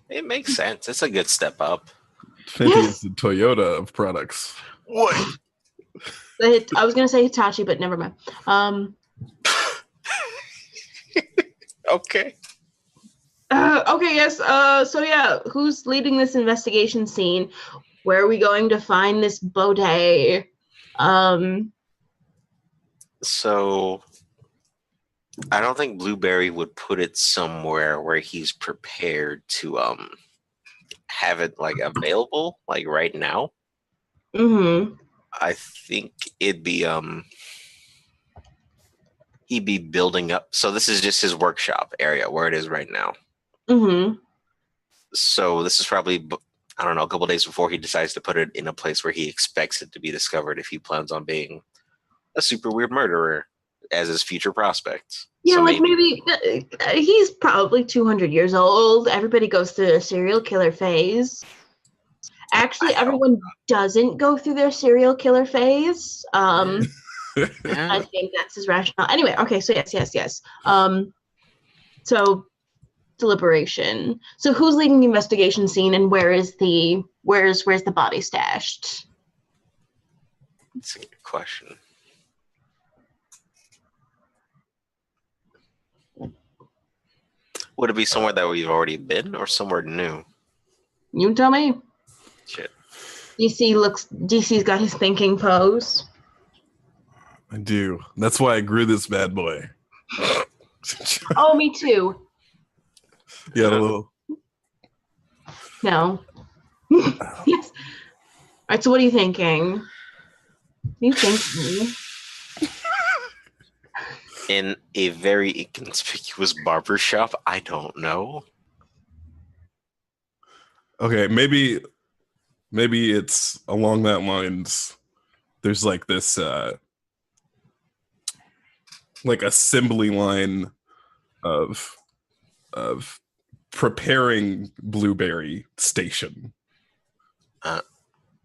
[SPEAKER 3] It makes sense. It's a good step up.
[SPEAKER 2] Fenty is the Toyota of products.
[SPEAKER 3] What?
[SPEAKER 1] I was gonna say Hitachi, but never mind.
[SPEAKER 3] Okay.
[SPEAKER 1] Okay, yes. So yeah, who's leading this investigation scene? Where are we going to find this bode?
[SPEAKER 3] So I don't think Blueberry would put it somewhere where he's prepared to have it like available like right now.
[SPEAKER 1] Mm-hmm.
[SPEAKER 3] I think it'd be he'd be building up. So this is just his workshop area where it is right now.
[SPEAKER 1] Mm-hmm.
[SPEAKER 3] So this is probably, I don't know, a couple days before he decides to put it in a place where he expects it to be discovered if he plans on being a super weird murderer as his future prospects.
[SPEAKER 1] Yeah,
[SPEAKER 3] so
[SPEAKER 1] like maybe he's probably 200 years old. Everybody goes through their serial killer phase. Actually, everyone doesn't go through their serial killer phase. I think that's his rationale. Anyway, okay, so yes. So deliberation. So who's leading the investigation scene, and where's the body stashed?
[SPEAKER 3] That's a good question. Would it be somewhere that we've already been or somewhere new?
[SPEAKER 1] You tell me.
[SPEAKER 3] Shit.
[SPEAKER 1] DC's got his thinking pose.
[SPEAKER 2] I do. That's why I grew this bad boy.
[SPEAKER 1] Oh, me too.
[SPEAKER 2] Yeah, a little.
[SPEAKER 1] No. Yes. All right, so what are you thinking? What are you thinking?
[SPEAKER 3] In a very inconspicuous barber shop? I don't know.
[SPEAKER 2] Okay, maybe it's along that lines. There's like this like assembly line of preparing Blueberry Station.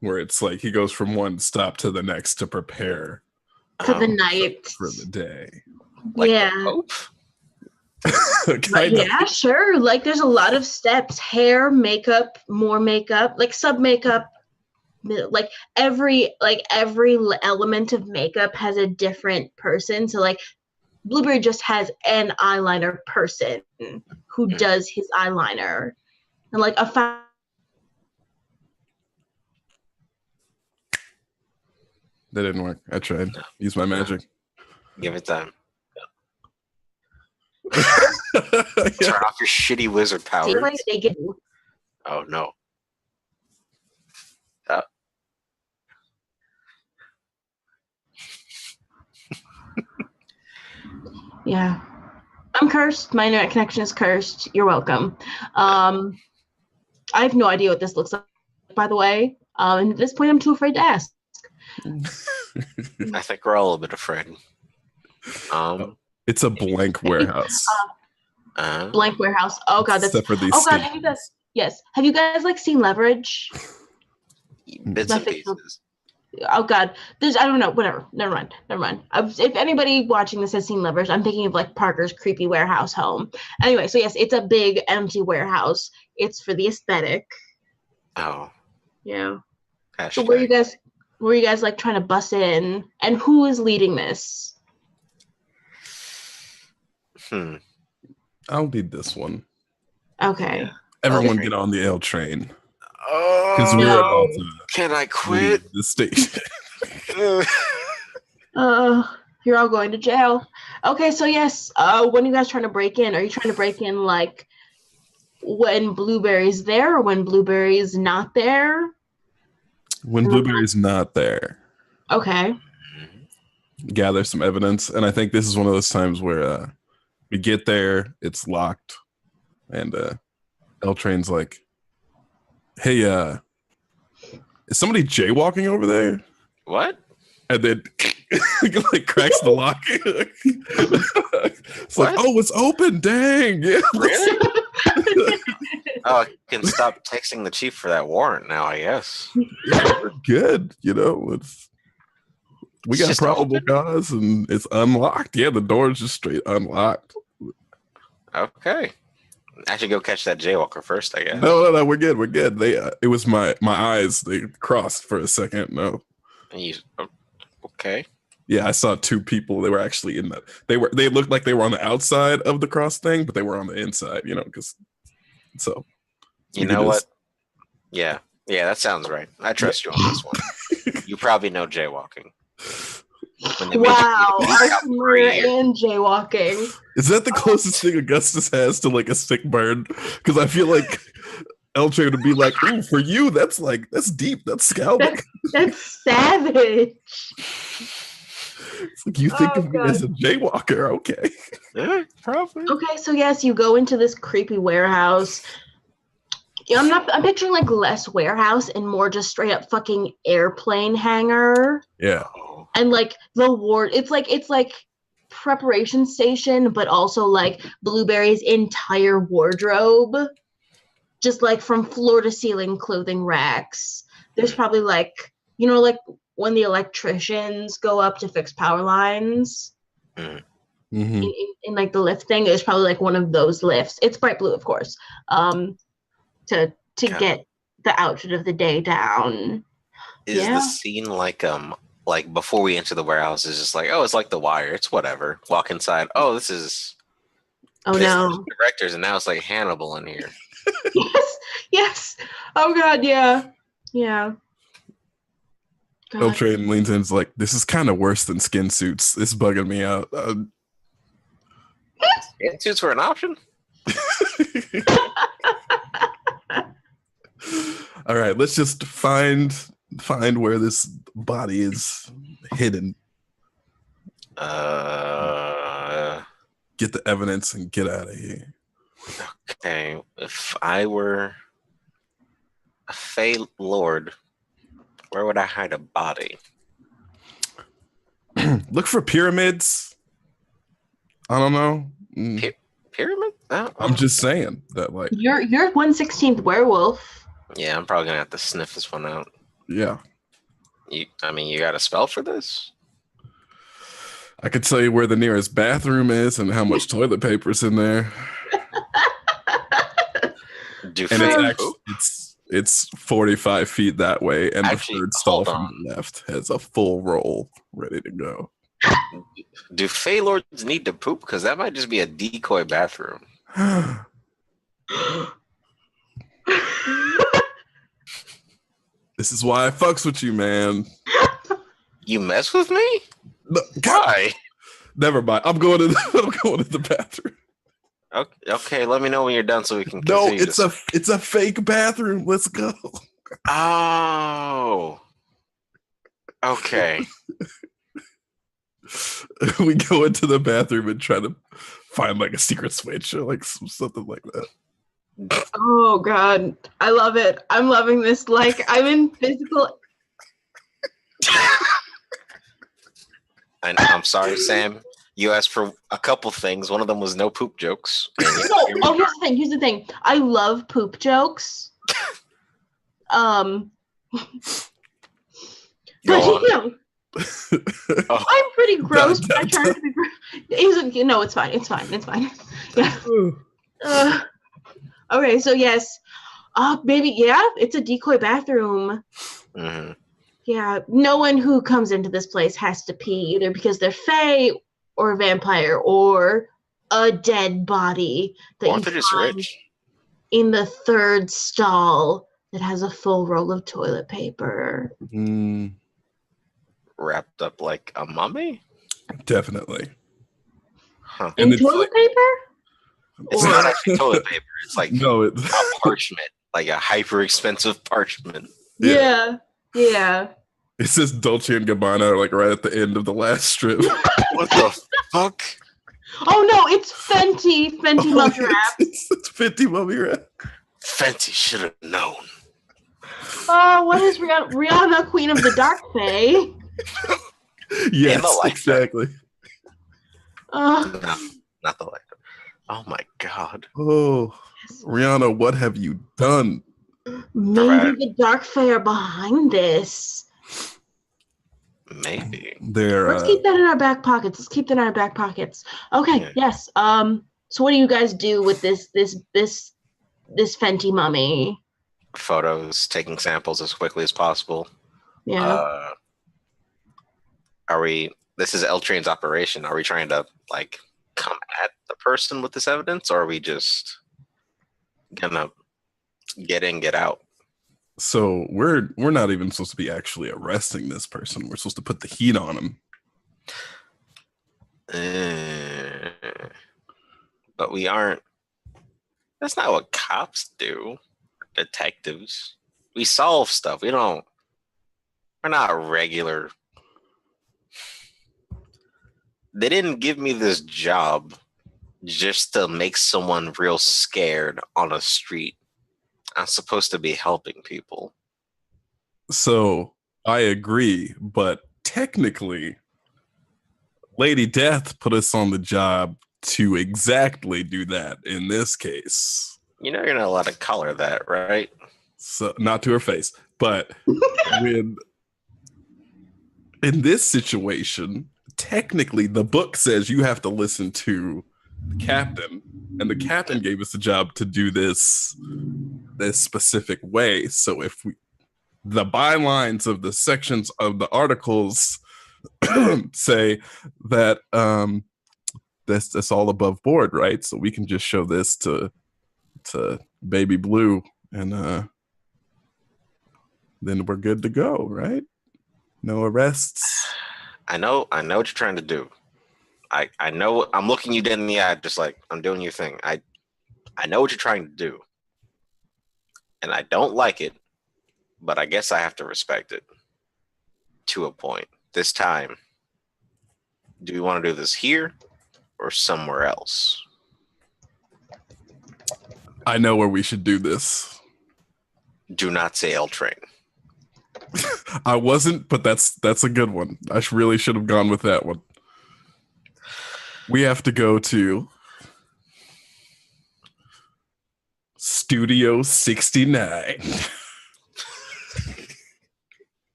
[SPEAKER 2] Where it's like he goes from one stop to the next to prepare
[SPEAKER 1] for the night,
[SPEAKER 2] for the day.
[SPEAKER 3] Like
[SPEAKER 1] yeah. Yeah, sure. Like there's a lot of steps: hair, makeup, more makeup, like sub makeup. Like every element of makeup has a different person. So like Blueberry just has an eyeliner person who does his eyeliner, and like a
[SPEAKER 2] That didn't work. I tried. Use my magic.
[SPEAKER 3] Give it time. Turn off your shitty wizard powers. Oh no.
[SPEAKER 1] Yeah. I'm cursed. My internet connection is cursed. You're welcome. I have no idea what this looks like, by the way. And at this point, I'm too afraid to ask.
[SPEAKER 3] I think we're all a little bit afraid.
[SPEAKER 2] It's a blank warehouse.
[SPEAKER 1] Blank warehouse. Oh god, that's.
[SPEAKER 2] Except for these.
[SPEAKER 1] Oh god, have you guys? Yes. Have you guys like seen Leverage?
[SPEAKER 3] Bits and pieces.
[SPEAKER 1] Oh god, there's I don't know. Whatever. Never mind. If anybody watching this has seen Leverage, I'm thinking of like Parker's creepy warehouse home. Anyway, so yes, it's a big empty warehouse. It's for the aesthetic.
[SPEAKER 3] Oh.
[SPEAKER 1] Yeah.
[SPEAKER 3] Hashtag.
[SPEAKER 1] So were you guys like trying to bust in? And who is leading this?
[SPEAKER 2] I'll lead this one.
[SPEAKER 1] Okay.
[SPEAKER 3] Yeah.
[SPEAKER 2] Everyone get on the L train.
[SPEAKER 3] Oh,
[SPEAKER 2] Because we're about to.
[SPEAKER 3] Can I quit?
[SPEAKER 2] The station.
[SPEAKER 1] You're all going to jail. Okay, so yes. When are you guys trying to break in? Are you trying to break in like when Blueberry's there or when Blueberry's not there?
[SPEAKER 2] When Blueberry's not there.
[SPEAKER 1] Okay.
[SPEAKER 2] Gather some evidence, and I think this is one of those times where we get there, it's locked, and L Train's like, "Hey, is somebody jaywalking over there?"
[SPEAKER 3] What?
[SPEAKER 2] And then like cracks the lock. It's like, oh, it's open. Dang. Yeah.
[SPEAKER 3] Really? Oh, I can stop texting the chief for that warrant now, I guess.
[SPEAKER 2] Yeah, we're good. You know, we got probable cause and it's unlocked. Yeah, the door is just straight unlocked.
[SPEAKER 3] Okay. I should go catch that jaywalker first, I guess.
[SPEAKER 2] No, we're good. We're good. It was my eyes. They crossed for a second. No.
[SPEAKER 3] Okay.
[SPEAKER 2] Yeah, I saw two people. They were actually in that. They looked like they were on the outside of the cross thing, but they were on the inside. You know, because so.
[SPEAKER 3] You know what? Yeah, that sounds right. I trust you on this one. You probably know jaywalking.
[SPEAKER 1] Wow, Arthur and jaywalking.
[SPEAKER 2] Is that the closest thing Augustus has to like a sick burn? Because I feel like L Train would be like, "Ooh, for you, that's deep. That's scalding.
[SPEAKER 1] That's savage."
[SPEAKER 2] It's like you think of me as a jaywalker, okay?
[SPEAKER 3] Yeah, probably.
[SPEAKER 1] Okay, so yes, you go into this creepy warehouse. Yeah, I'm picturing like less warehouse and more just straight up fucking airplane hangar.
[SPEAKER 2] Yeah.
[SPEAKER 1] And like the ward, it's like preparation station, but also like Blueberry's entire wardrobe, just like from floor to ceiling clothing racks. There's probably like, you know, like when the electricians go up to fix power lines in like the lift thing, there's probably like one of those lifts. It's bright blue, of course. To get the outfit of the day down.
[SPEAKER 3] Is the scene like before we enter the warehouse is just like, oh, it's like The Wire, it's whatever. Walk inside, oh, this is
[SPEAKER 1] no
[SPEAKER 3] directors, and now it's like Hannibal in here.
[SPEAKER 1] yes. Oh god, yeah.
[SPEAKER 2] L Train leans in and is like, this is kind of worse than skin suits. It's bugging me out.
[SPEAKER 3] Skin suits were an option?
[SPEAKER 2] All right, let's just find where this body is hidden. Get the evidence and get out of here.
[SPEAKER 3] Okay, if I were a Fey Lord, where would I hide a body?
[SPEAKER 2] Look for pyramids. I don't know.
[SPEAKER 3] Pyramid?
[SPEAKER 2] I'm just saying that, like,
[SPEAKER 1] you're 1/16th werewolf.
[SPEAKER 3] Yeah, I'm probably gonna have to sniff this one out.
[SPEAKER 2] Yeah.
[SPEAKER 3] You got a spell for this?
[SPEAKER 2] I could tell you where the nearest bathroom is and how much toilet paper's in there. It's 45 feet that way, and the third stall from the left has a full roll ready to go.
[SPEAKER 3] Do Fey Lords need to poop? Because that might just be a decoy bathroom.
[SPEAKER 2] This is why I fucks with you, man.
[SPEAKER 3] You mess with me?
[SPEAKER 2] No,
[SPEAKER 3] why?
[SPEAKER 2] Never mind. I'm going to the bathroom.
[SPEAKER 3] Okay, let me know when you're done so we can.
[SPEAKER 2] No, it's a fake bathroom. Let's go.
[SPEAKER 3] Oh. Okay.
[SPEAKER 2] we go into the bathroom and try to find like a secret switch or like something like that.
[SPEAKER 1] Oh God, I love it. I'm loving this. Like I'm in physical.
[SPEAKER 3] And I'm sorry, Sam. You asked for a couple things. One of them was no poop jokes.
[SPEAKER 1] No, here's the thing. I love poop jokes. But you know, I'm pretty gross, but I try to be gross. No, it's fine. It's fine. Yeah. Okay, so yes. Baby, yeah, it's a decoy bathroom.
[SPEAKER 3] Mm-hmm.
[SPEAKER 1] Yeah, no one who comes into this place has to pee either because they're fae or a vampire or a dead body that
[SPEAKER 3] Or
[SPEAKER 1] you
[SPEAKER 3] they're just
[SPEAKER 1] find
[SPEAKER 3] rich.
[SPEAKER 1] in the third stall that has a full roll of toilet paper.
[SPEAKER 3] Wrapped up like a mummy?
[SPEAKER 2] Definitely.
[SPEAKER 3] Huh.
[SPEAKER 1] In toilet paper?
[SPEAKER 3] It's not actually toilet paper. It's like
[SPEAKER 2] a
[SPEAKER 3] parchment, like a hyper expensive parchment.
[SPEAKER 1] Yeah.
[SPEAKER 2] It says Dolce and Gabbana like right at the end of the last strip.
[SPEAKER 3] What the fuck?
[SPEAKER 1] Oh no, it's Fenty mummy wrap.
[SPEAKER 2] It's Fenty mummy wrap.
[SPEAKER 3] Fenty should have known.
[SPEAKER 1] Oh, what is Rihanna, Queen of the Dark Fae?
[SPEAKER 2] Yes, exactly.
[SPEAKER 3] No, not the light. Oh my God.
[SPEAKER 2] Oh, Rihanna, what have you done?
[SPEAKER 1] Maybe the Dark Fae are behind this.
[SPEAKER 3] Maybe.
[SPEAKER 2] Let's
[SPEAKER 1] keep that in our back pockets. Okay, yeah. Yes. So what do you guys do with this Fenty mummy?
[SPEAKER 3] Photos, taking samples as quickly as possible.
[SPEAKER 1] Yeah.
[SPEAKER 3] This is L Train's operation. Are we trying to like come at the person with this evidence, or are we just gonna get in, get out?
[SPEAKER 2] So we're not even supposed to be actually arresting this person. We're supposed to put the heat on him.
[SPEAKER 3] But we aren't. That's not what cops do. Detectives. We solve stuff. We're not regular. They didn't give me this job just to make someone real scared on a street. I'm supposed to be helping people.
[SPEAKER 2] So I agree, but technically, Lady Death put us on the job to exactly do that in this case.
[SPEAKER 3] You know you're not allowed to call her that, right?
[SPEAKER 2] So not to her face, but in this situation, technically the book says you have to listen to the captain, and the captain gave us the job to do this specific way. So if the bylines of the sections of the articles say that that's all above board, right? So we can just show this to Baby Blue, and then we're good to go, right? No arrests.
[SPEAKER 3] I know what you're trying to do. I know I'm looking you dead in the eye, just like I'm doing your thing. I know what you're trying to do. And I don't like it, but I guess I have to respect it to a point. This time, do we want to do this here or somewhere else?
[SPEAKER 2] I know where we should do this.
[SPEAKER 3] Do not say L Train.
[SPEAKER 2] I wasn't, but that's a good one. I really should have gone with that one. We have to go to Studio 69.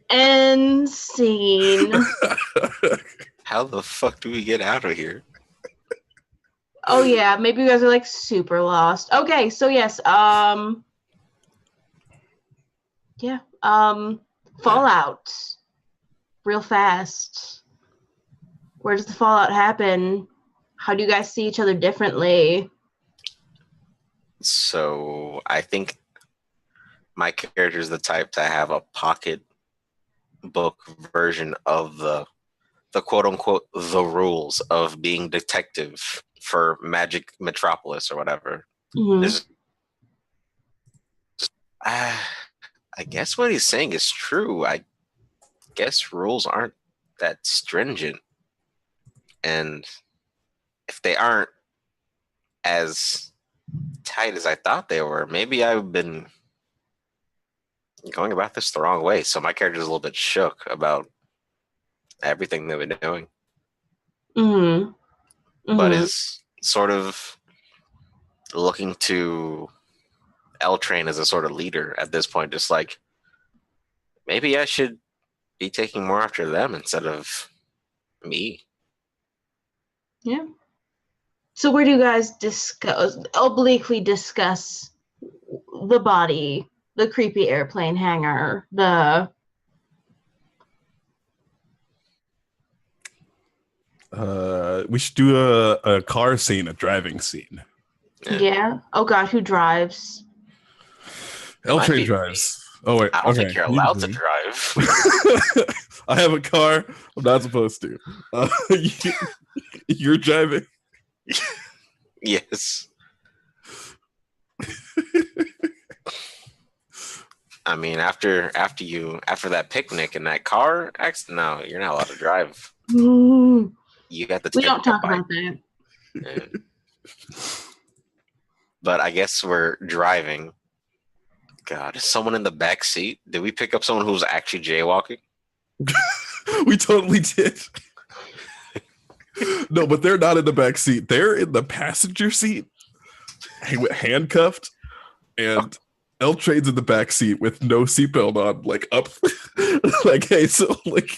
[SPEAKER 1] End scene.
[SPEAKER 3] How the fuck do we get out of here?
[SPEAKER 1] Oh yeah, maybe you guys are like super lost. Okay, so yes, fallout. Real fast. Where does the fallout happen? How do you guys see each other differently?
[SPEAKER 3] So I think my character is the type to have a pocket book version of the quote unquote the rules of being detective for Magic Metropolis or whatever.
[SPEAKER 1] Mm-hmm.
[SPEAKER 3] I guess what he's saying is true. I guess rules aren't that stringent. And if they aren't as tight as I thought they were, maybe I've been going about this the wrong way. So my character's a little bit shook about everything they've been doing.
[SPEAKER 1] Mm-hmm.
[SPEAKER 3] But is sort of looking to L Train as a sort of leader at this point, just like, maybe I should be taking more after them instead of me.
[SPEAKER 1] Yeah. So where do you guys obliquely discuss the body, the creepy airplane hangar, the...
[SPEAKER 2] We should do a car scene, a driving scene.
[SPEAKER 1] Yeah. Oh God, who drives?
[SPEAKER 2] L Train drives. Oh wait,
[SPEAKER 3] I don't think you're allowed to drive.
[SPEAKER 2] I have a car. I'm not supposed to. You're driving.
[SPEAKER 3] Yes. I mean, after that picnic and that car accident, no, you're not allowed to drive.
[SPEAKER 1] Mm.
[SPEAKER 3] You got to.
[SPEAKER 1] We don't talk about that.
[SPEAKER 3] Yeah. But I guess we're driving. God, is someone in the back seat? Did we pick up someone who was actually jaywalking?
[SPEAKER 2] We totally did. No, but they're not in the back seat. They're in the passenger seat, handcuffed, and L Train's in the back seat with no seatbelt on, like up. Like, hey, so like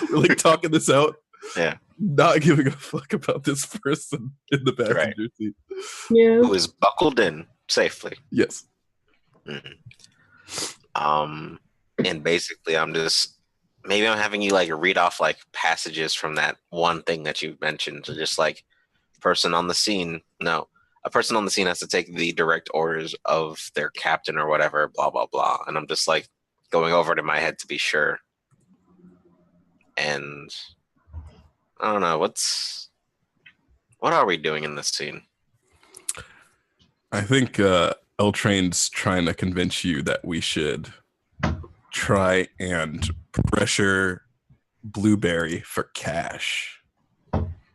[SPEAKER 2] we're like talking this out.
[SPEAKER 3] Yeah.
[SPEAKER 2] Not giving a fuck about this person in the passenger seat.
[SPEAKER 1] Yeah.
[SPEAKER 3] Who is buckled in safely.
[SPEAKER 2] Yes.
[SPEAKER 3] Mm-hmm. And basically I'm having you like read off like passages from that one thing that you mentioned. So just like a person on the scene has to take the direct orders of their captain or whatever, blah, blah, blah. And I'm just like going over it in my head to be sure. And I don't know, what are we doing in this scene?
[SPEAKER 2] I think L Train's trying to convince you that we should try and pressure Blueberry for cash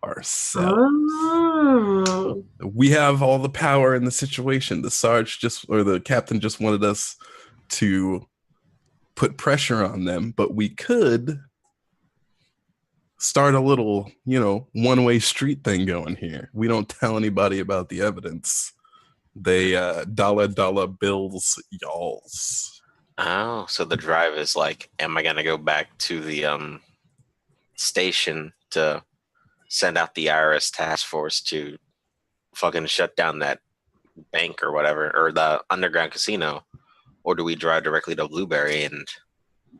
[SPEAKER 2] ourselves.
[SPEAKER 1] Oh.
[SPEAKER 2] We have all the power in the situation. The captain just wanted us to put pressure on them, but we could start a little, one-way street thing going here. We don't tell anybody about the evidence. They dollar bills y'alls.
[SPEAKER 3] Oh, so the drive is like, am I gonna go back to the station to send out the IRS task force to fucking shut down that bank or whatever, or the underground casino, or do we drive directly to Blueberry and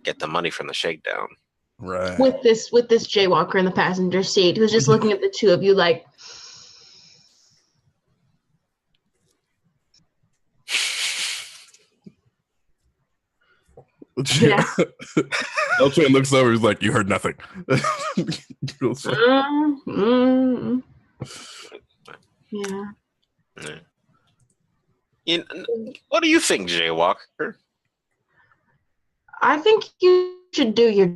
[SPEAKER 3] get the money from the shakedown?
[SPEAKER 2] Right.
[SPEAKER 1] With this jaywalker in the passenger seat who's just looking at the two of you like,
[SPEAKER 2] Yeah. L Train looks over. He's like, "You heard nothing."
[SPEAKER 1] Yeah.
[SPEAKER 3] What do you think, Jaywalker?
[SPEAKER 1] I think you should do your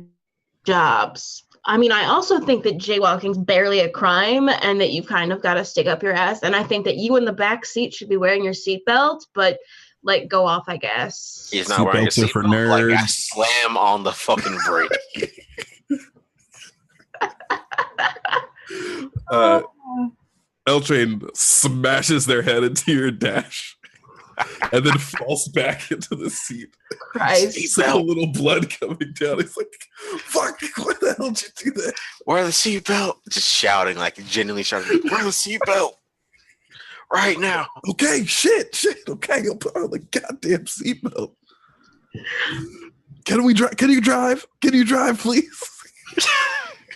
[SPEAKER 1] jobs. I mean, I also think that jaywalking's barely a crime and that you've kind of got to stick up your ass. And I think that you in the back seat should be wearing your seatbelt, but like go off, I guess.
[SPEAKER 3] He's not wearing a seatbelt.
[SPEAKER 2] For nerds.
[SPEAKER 3] Like I slam on the fucking brake.
[SPEAKER 2] L Train smashes their head into your dash and then falls back into the seat.
[SPEAKER 1] Christ.
[SPEAKER 2] He's like a little blood coming down. He's like, fuck, why the hell did you do that?
[SPEAKER 3] Wear the seatbelt. Just shouting, like genuinely shouting, wear the seatbelt. Right now.
[SPEAKER 2] Okay, shit. Okay, I'll put on the goddamn seatbelt. Can you drive? Can you drive, please?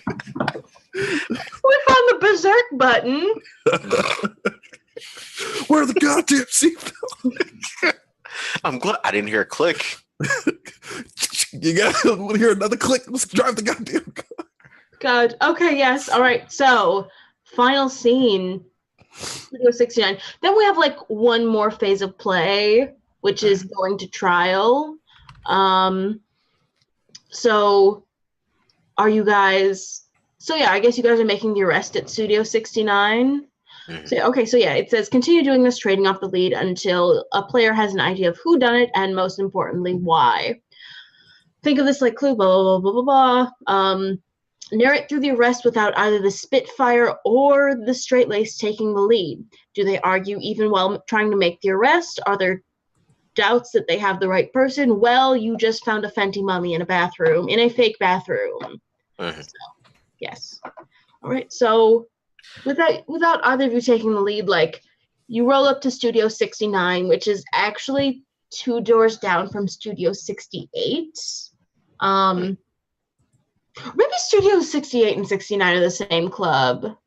[SPEAKER 1] We found the berserk button.
[SPEAKER 2] Where the goddamn seatbelt?
[SPEAKER 3] I'm glad I didn't hear a click.
[SPEAKER 2] You want to hear another click? Let's drive the goddamn car.
[SPEAKER 1] God. Okay, yes. All right. So, final scene. Video 69. Then we have like one more phase of play, which is going to trial. So are you guys So yeah, I guess you guys are making the arrest at Studio 69.
[SPEAKER 3] Mhm.
[SPEAKER 1] So, okay, so yeah, it says continue doing this, trading off the lead until a player has an idea of who done it and most importantly, why. Think of this like clue, blah, blah, blah, blah, blah. Narrate through the arrest without either the Spitfire or the Straightlace taking the lead. Do they argue even while trying to make the arrest? Are there doubts that they have the right person? Well, you just found a Fenty mummy in a fake bathroom.
[SPEAKER 3] Mhm.
[SPEAKER 1] So, yes. All right, so without either of you taking the lead, like, you roll up to Studio 69, which is actually 2 doors down from Studio 68. Maybe Studio 68 and 69 are the same club.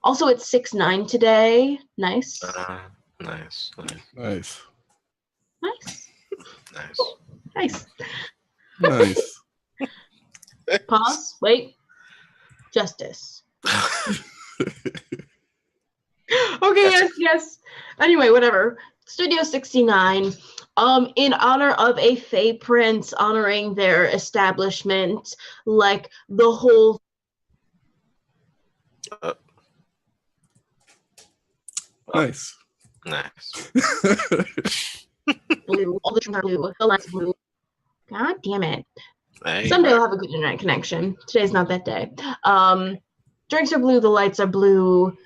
[SPEAKER 1] Also, it's 6-9 today. Nice.
[SPEAKER 3] Nice.
[SPEAKER 2] Nice.
[SPEAKER 1] Nice.
[SPEAKER 3] Nice.
[SPEAKER 1] Nice.
[SPEAKER 2] Nice.
[SPEAKER 1] Pause. Wait. Justice. Okay, yes. Anyway, whatever. Studio 69. In honor of a Fae Prince honoring their establishment, like the whole
[SPEAKER 2] Nice.
[SPEAKER 3] Nice.
[SPEAKER 1] blue, all the trees are blue, the lights are blue. God damn it.
[SPEAKER 3] Hey,
[SPEAKER 1] Someday I'll have a good internet connection. Today's not that day. Drinks are blue, the lights are blue.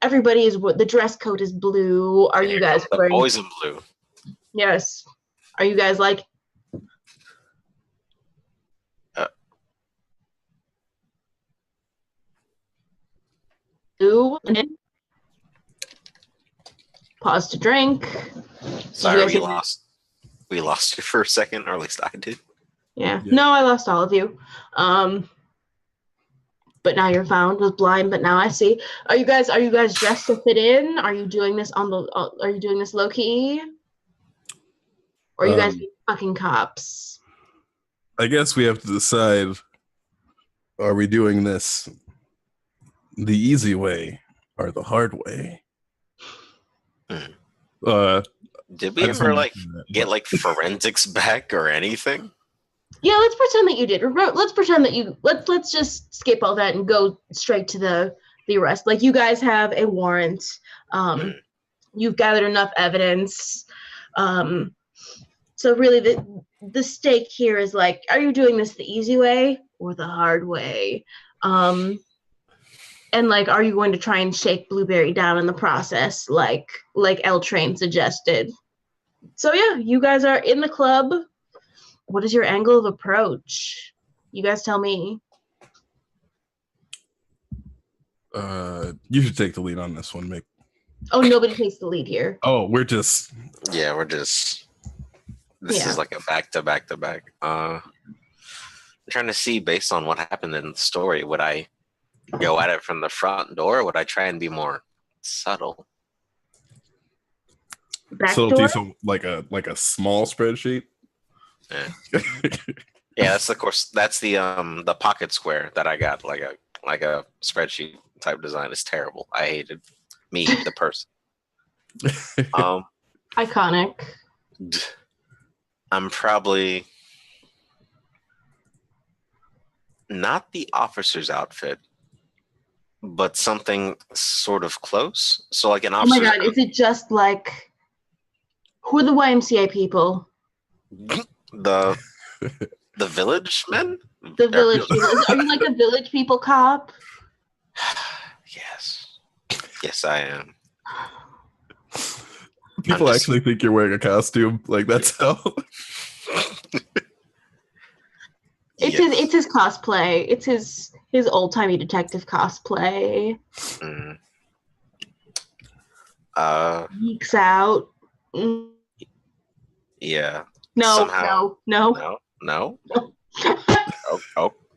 [SPEAKER 1] Everybody is the dress code is blue. Are you guys
[SPEAKER 3] the
[SPEAKER 1] wearing?
[SPEAKER 3] boys in blue?
[SPEAKER 1] Yes. Are you guys like? Blue. Pause to drink.
[SPEAKER 3] Sorry,
[SPEAKER 1] guys
[SPEAKER 3] we lost you for a second, or at least I did.
[SPEAKER 1] Yeah. No, I lost all of you. But now you're found. Was blind, but now I see. Are you guys dressed to fit in? Are you doing this are you doing this low key? Or are you guys fucking cops?
[SPEAKER 2] I guess we have to decide, are we doing this the easy way or the hard way?
[SPEAKER 3] Did we ever get forensics back or anything?
[SPEAKER 1] Yeah, let's pretend that you did. Let's pretend that you let's just skip all that and go straight to the arrest. Like, you guys have a warrant. You've gathered enough evidence. So really the stake here is like, are you doing this the easy way or the hard way? And like, are you going to try and shake Blueberry down in the process, like L Train suggested? So yeah, you guys are in the club. What is your angle of approach? You guys tell me.
[SPEAKER 2] You should take the lead on this one, Mick.
[SPEAKER 1] Oh, nobody takes the lead here.
[SPEAKER 2] Oh, we're just.
[SPEAKER 3] This is like a back to back to back. I'm trying to see, based on what happened in the story, would I go at it from the front door, or would I try and be more subtle?
[SPEAKER 2] Subtlety, so like a small spreadsheet.
[SPEAKER 3] Yeah. Yeah, that's of course that's the pocket square that I got, like a spreadsheet type design. Is terrible. I hated me, the person.
[SPEAKER 1] Iconic.
[SPEAKER 3] I'm probably not the officer's outfit, but something sort of close. So like an officer.
[SPEAKER 1] Oh my god, is it just like, who are the YMCA people?
[SPEAKER 3] The village men?
[SPEAKER 1] The village people. Are you like a village people cop?
[SPEAKER 3] Yes, I am.
[SPEAKER 2] People actually think you're wearing a costume. Like, that's how.
[SPEAKER 1] It's his cosplay. It's his old timey detective cosplay. Geeks out.
[SPEAKER 3] Yeah.
[SPEAKER 1] No.
[SPEAKER 3] No.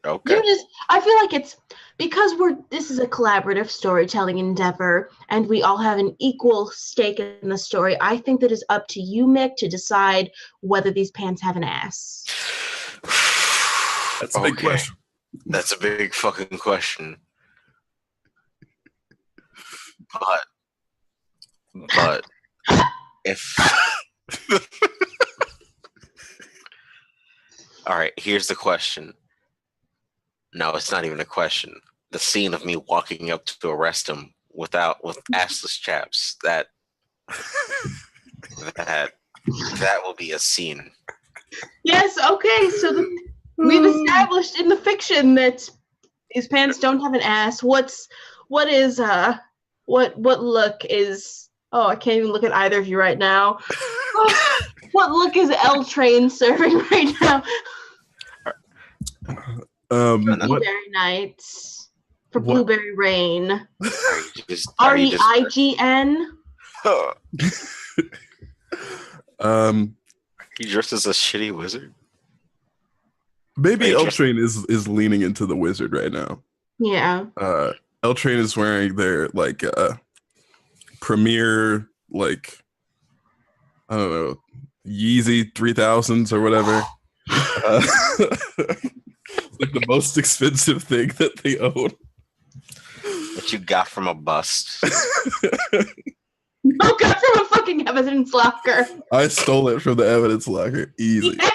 [SPEAKER 3] Okay.
[SPEAKER 1] I feel like it's because this is a collaborative storytelling endeavor and we all have an equal stake in the story. I think that it's up to you, Mick, to decide whether these pants have an ass.
[SPEAKER 2] That's a big question.
[SPEAKER 3] That's a big fucking question. But if all right, here's the question. No, it's not even a question. The scene of me walking up to arrest him with assless chaps, that will be a scene.
[SPEAKER 1] Yes, okay, so we've established in the fiction that his pants don't have an ass. What look is, oh, I can't even look at either of you right now. What look is L Train serving right now? Blueberry Nights for
[SPEAKER 2] what?
[SPEAKER 1] Blueberry Rain.
[SPEAKER 3] REIGN. He dressed as a shitty wizard.
[SPEAKER 2] Maybe L Train is leaning into the wizard right now.
[SPEAKER 1] Yeah.
[SPEAKER 2] L Train is wearing their like premier, like, I don't know, Yeezy 3000s or whatever. Like the most expensive thing that they own.
[SPEAKER 3] That you got from a bust.
[SPEAKER 1] No, got from a fucking evidence locker.
[SPEAKER 2] I stole it from the evidence locker. Easy.
[SPEAKER 1] Yes.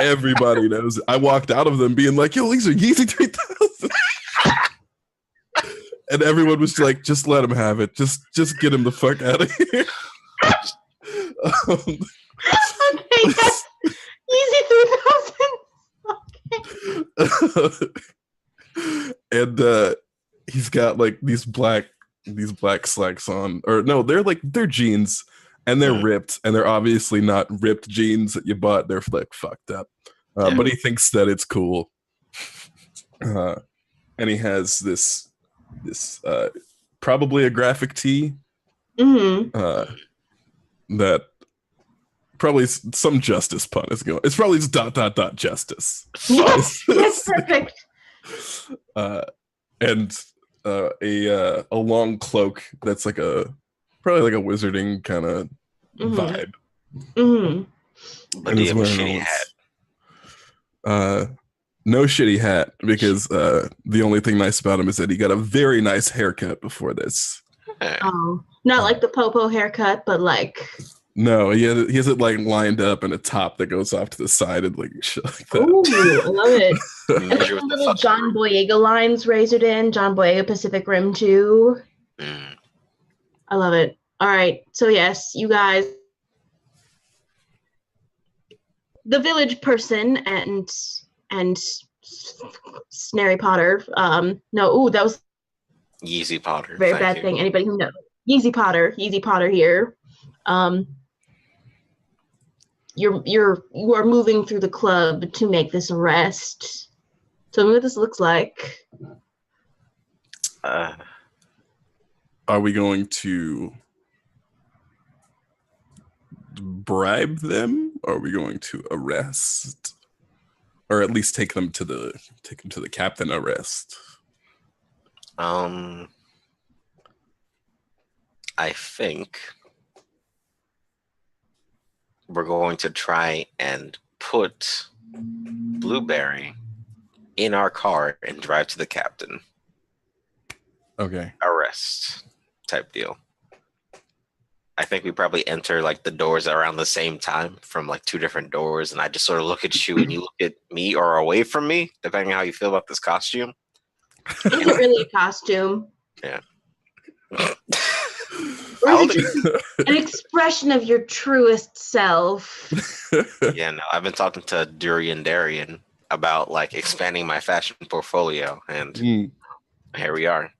[SPEAKER 2] Everybody knows it. I walked out of them being like, yo, these are Yeezy 3000. And everyone was like, just let him have it. Just get him the fuck out of here.
[SPEAKER 1] Okay, yes. Yeezy 3000.
[SPEAKER 2] And he's got like these black slacks on, or no, they're jeans, and they're ripped, and they're obviously not ripped jeans that you bought. They're like fucked up, but he thinks that it's cool, and he has this probably a graphic tee, that probably some justice pun is going. It's probably just ... justice.
[SPEAKER 1] Yes, that's perfect.
[SPEAKER 2] And a long cloak that's like probably like a wizarding kind of vibe.
[SPEAKER 3] But do you have a shitty hat?
[SPEAKER 2] No shitty hat, because the only thing nice about him is that he got a very nice haircut before this.
[SPEAKER 1] Oh, not like the Popo haircut, but like.
[SPEAKER 2] No, he has it like lined up in a top that goes off to the side and like shit like that.
[SPEAKER 1] Ooh, I love it. And like the little John Boyega lines razored in, John Boyega Pacific Rim 2. I love it. All right, so yes, you guys, the village person and Snary Potter. No, that was
[SPEAKER 3] Yeezy Potter.
[SPEAKER 1] Very bad thing. Anybody who knows Yeezy Potter here. You are moving through the club to make this arrest. Tell me what this looks like.
[SPEAKER 2] Are we going to bribe them? Or are we going to arrest, or at least take them to the captain arrest?
[SPEAKER 3] I think we're going to try and put Blueberry in our car and drive to the captain.
[SPEAKER 2] Okay.
[SPEAKER 3] Arrest type deal. I think we probably enter like the doors around the same time from like two different doors, and I just sort of look at you and you look at me or away from me, depending on how you feel about this costume.
[SPEAKER 1] Is it really a costume?
[SPEAKER 3] Yeah.
[SPEAKER 1] Or is it just an expression of your truest self?
[SPEAKER 3] Yeah, no, I've been talking to Darian about like expanding my fashion portfolio, and here we are.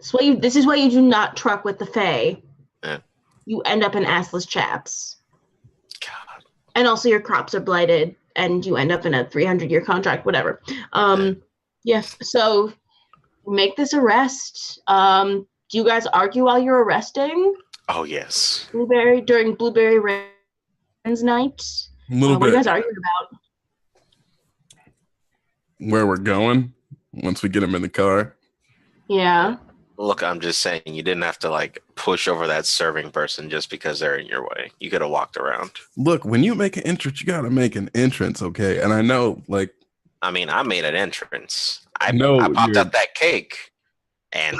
[SPEAKER 1] This is why you do not truck with the Fae.
[SPEAKER 3] Yeah.
[SPEAKER 1] You end up in assless chaps.
[SPEAKER 3] God.
[SPEAKER 1] And also your crops are blighted, and you end up in a 300-year contract, whatever. Yes, so make this arrest. Do you guys argue while you're arresting?
[SPEAKER 3] Oh, yes.
[SPEAKER 1] During Blueberry Rain's night? What are you guys arguing about?
[SPEAKER 2] Where we're going once we get him in the car.
[SPEAKER 1] Yeah.
[SPEAKER 3] Look, I'm just saying you didn't have to like push over that serving person just because they're in your way. You could have walked around.
[SPEAKER 2] Look, when you make an entrance, you got to make an entrance, okay? And I know, like...
[SPEAKER 3] I mean, I made an entrance. I popped out that cake and...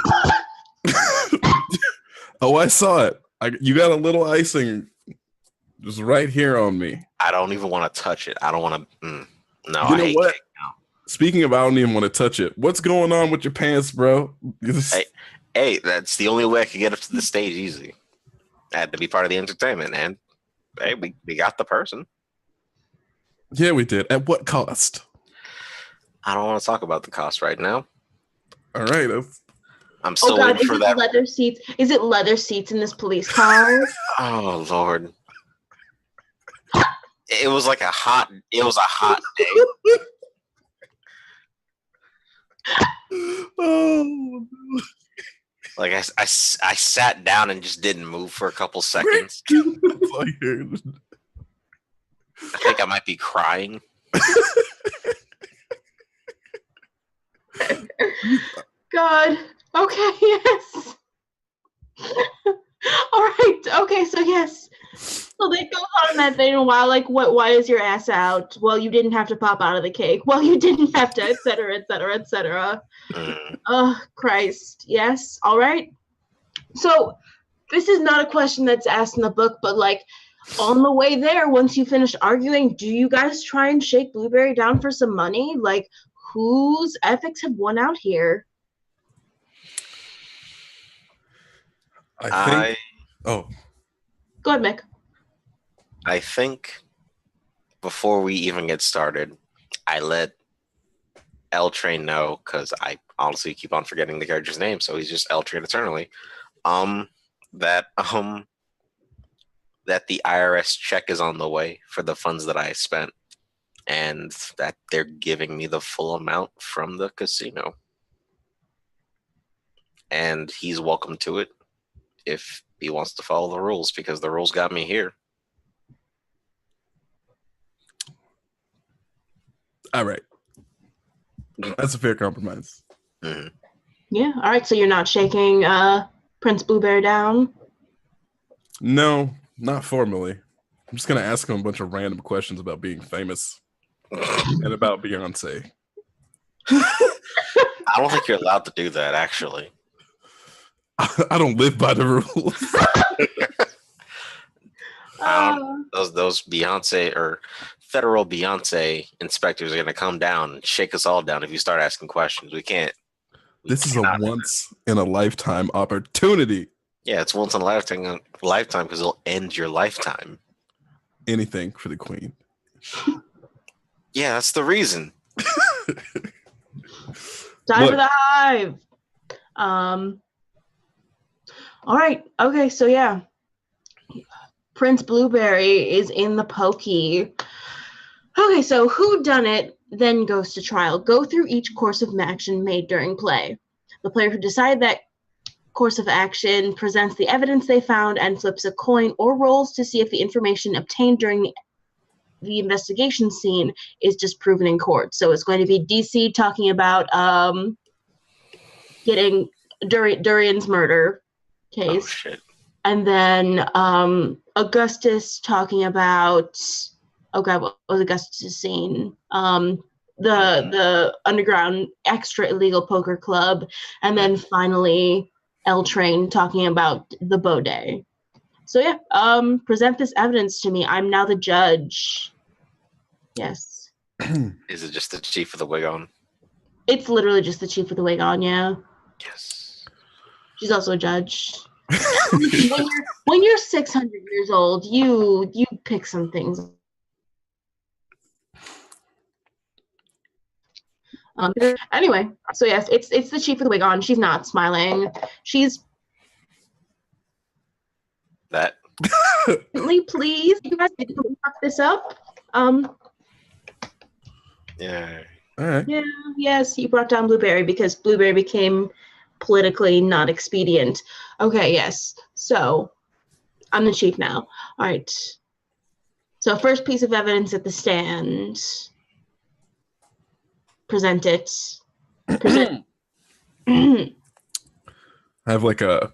[SPEAKER 2] Oh, I saw it. You got a little icing just right here on me.
[SPEAKER 3] I don't even want to touch it. I don't want to... No,
[SPEAKER 2] You know what? Speaking of, I don't even want to touch it. What's going on with your pants, bro?
[SPEAKER 3] Hey, that's the only way I could get up to the stage easy. I had to be part of the entertainment, and hey, we got the person.
[SPEAKER 2] Yeah, we did. At what cost?
[SPEAKER 3] I don't want to talk about the cost right now.
[SPEAKER 2] All right.
[SPEAKER 3] I'm still waiting for that.
[SPEAKER 1] Leather seats? Is it leather seats in this police car?
[SPEAKER 3] Oh Lord! It was a hot day.
[SPEAKER 2] Oh.
[SPEAKER 3] Like I sat down and just didn't move for a couple seconds.
[SPEAKER 2] I
[SPEAKER 3] think I might be crying.
[SPEAKER 1] God. Okay, yes. All right. Okay, so yes. So they go on that thing a while, like, why is your ass out? Well, you didn't have to pop out of the cake. Well, you didn't have to, et cetera, et cetera, et cetera. Oh, Christ. Yes. All right. So this is not a question that's asked in the book, but like on the way there, once you finish arguing, do you guys try and shake Blueberry down for some money? Like, whose ethics have won out here?
[SPEAKER 2] I think. Oh.
[SPEAKER 1] Go ahead, Mick.
[SPEAKER 3] I think before we even get started, I let L Train know, because I honestly keep on forgetting the character's name, so he's just L Train eternally. That the IRS check is on the way for the funds that I spent, and that they're giving me the full amount from the casino. And he's welcome to it if he wants to follow the rules, because the rules got me here.
[SPEAKER 2] All right. That's a fair compromise.
[SPEAKER 3] Mm-hmm.
[SPEAKER 1] Yeah. All right. So you're not shaking Prince Blueberry down?
[SPEAKER 2] No, not formally. I'm just going to ask him a bunch of random questions about being famous and about Beyonce.
[SPEAKER 3] I don't think you're allowed to do that, actually.
[SPEAKER 2] I don't live by the rules.
[SPEAKER 3] Those Beyonce or federal Beyonce inspectors are going to come down and shake us all down if you start asking questions. We can't.
[SPEAKER 2] This is a once in a lifetime opportunity.
[SPEAKER 3] Yeah, it's once in a lifetime because it'll end your lifetime.
[SPEAKER 2] Anything for the queen.
[SPEAKER 3] Yeah, that's the reason.
[SPEAKER 1] Time for the hive. All right. Okay. So yeah, Prince Blueberry is in the pokey. Okay. So who done it then goes to trial. Go through each course of action made during play. The player who decided that course of action presents the evidence they found and flips a coin or rolls to see if the information obtained during the investigation scene is just proven in court. So it's going to be DC talking about getting Durian's murder case.
[SPEAKER 3] Oh, shit.
[SPEAKER 1] And then Augustus talking about, oh God, what was Augustus' scene? The underground extra illegal poker club. And then finally L Train talking about the Baudet. So yeah, present this evidence to me. I'm now the judge. Yes.
[SPEAKER 3] Is it just the chief of the wig on?
[SPEAKER 1] It's literally just the chief with the wig on, yeah.
[SPEAKER 3] Yes.
[SPEAKER 1] She's also a judge. when you're 600 years old, you pick some things. Anyway, so yes, it's the chief with the wig on. She's not smiling. She's
[SPEAKER 3] that.
[SPEAKER 1] Please, you guys need to fuck this up.
[SPEAKER 3] Yeah.
[SPEAKER 2] All right.
[SPEAKER 1] Yeah. Yes, you brought down Blueberry because Blueberry became politically not expedient. Okay. Yes. So I'm the chief now. All right. So first piece of evidence at the stand. Present it. Present.
[SPEAKER 2] I have like a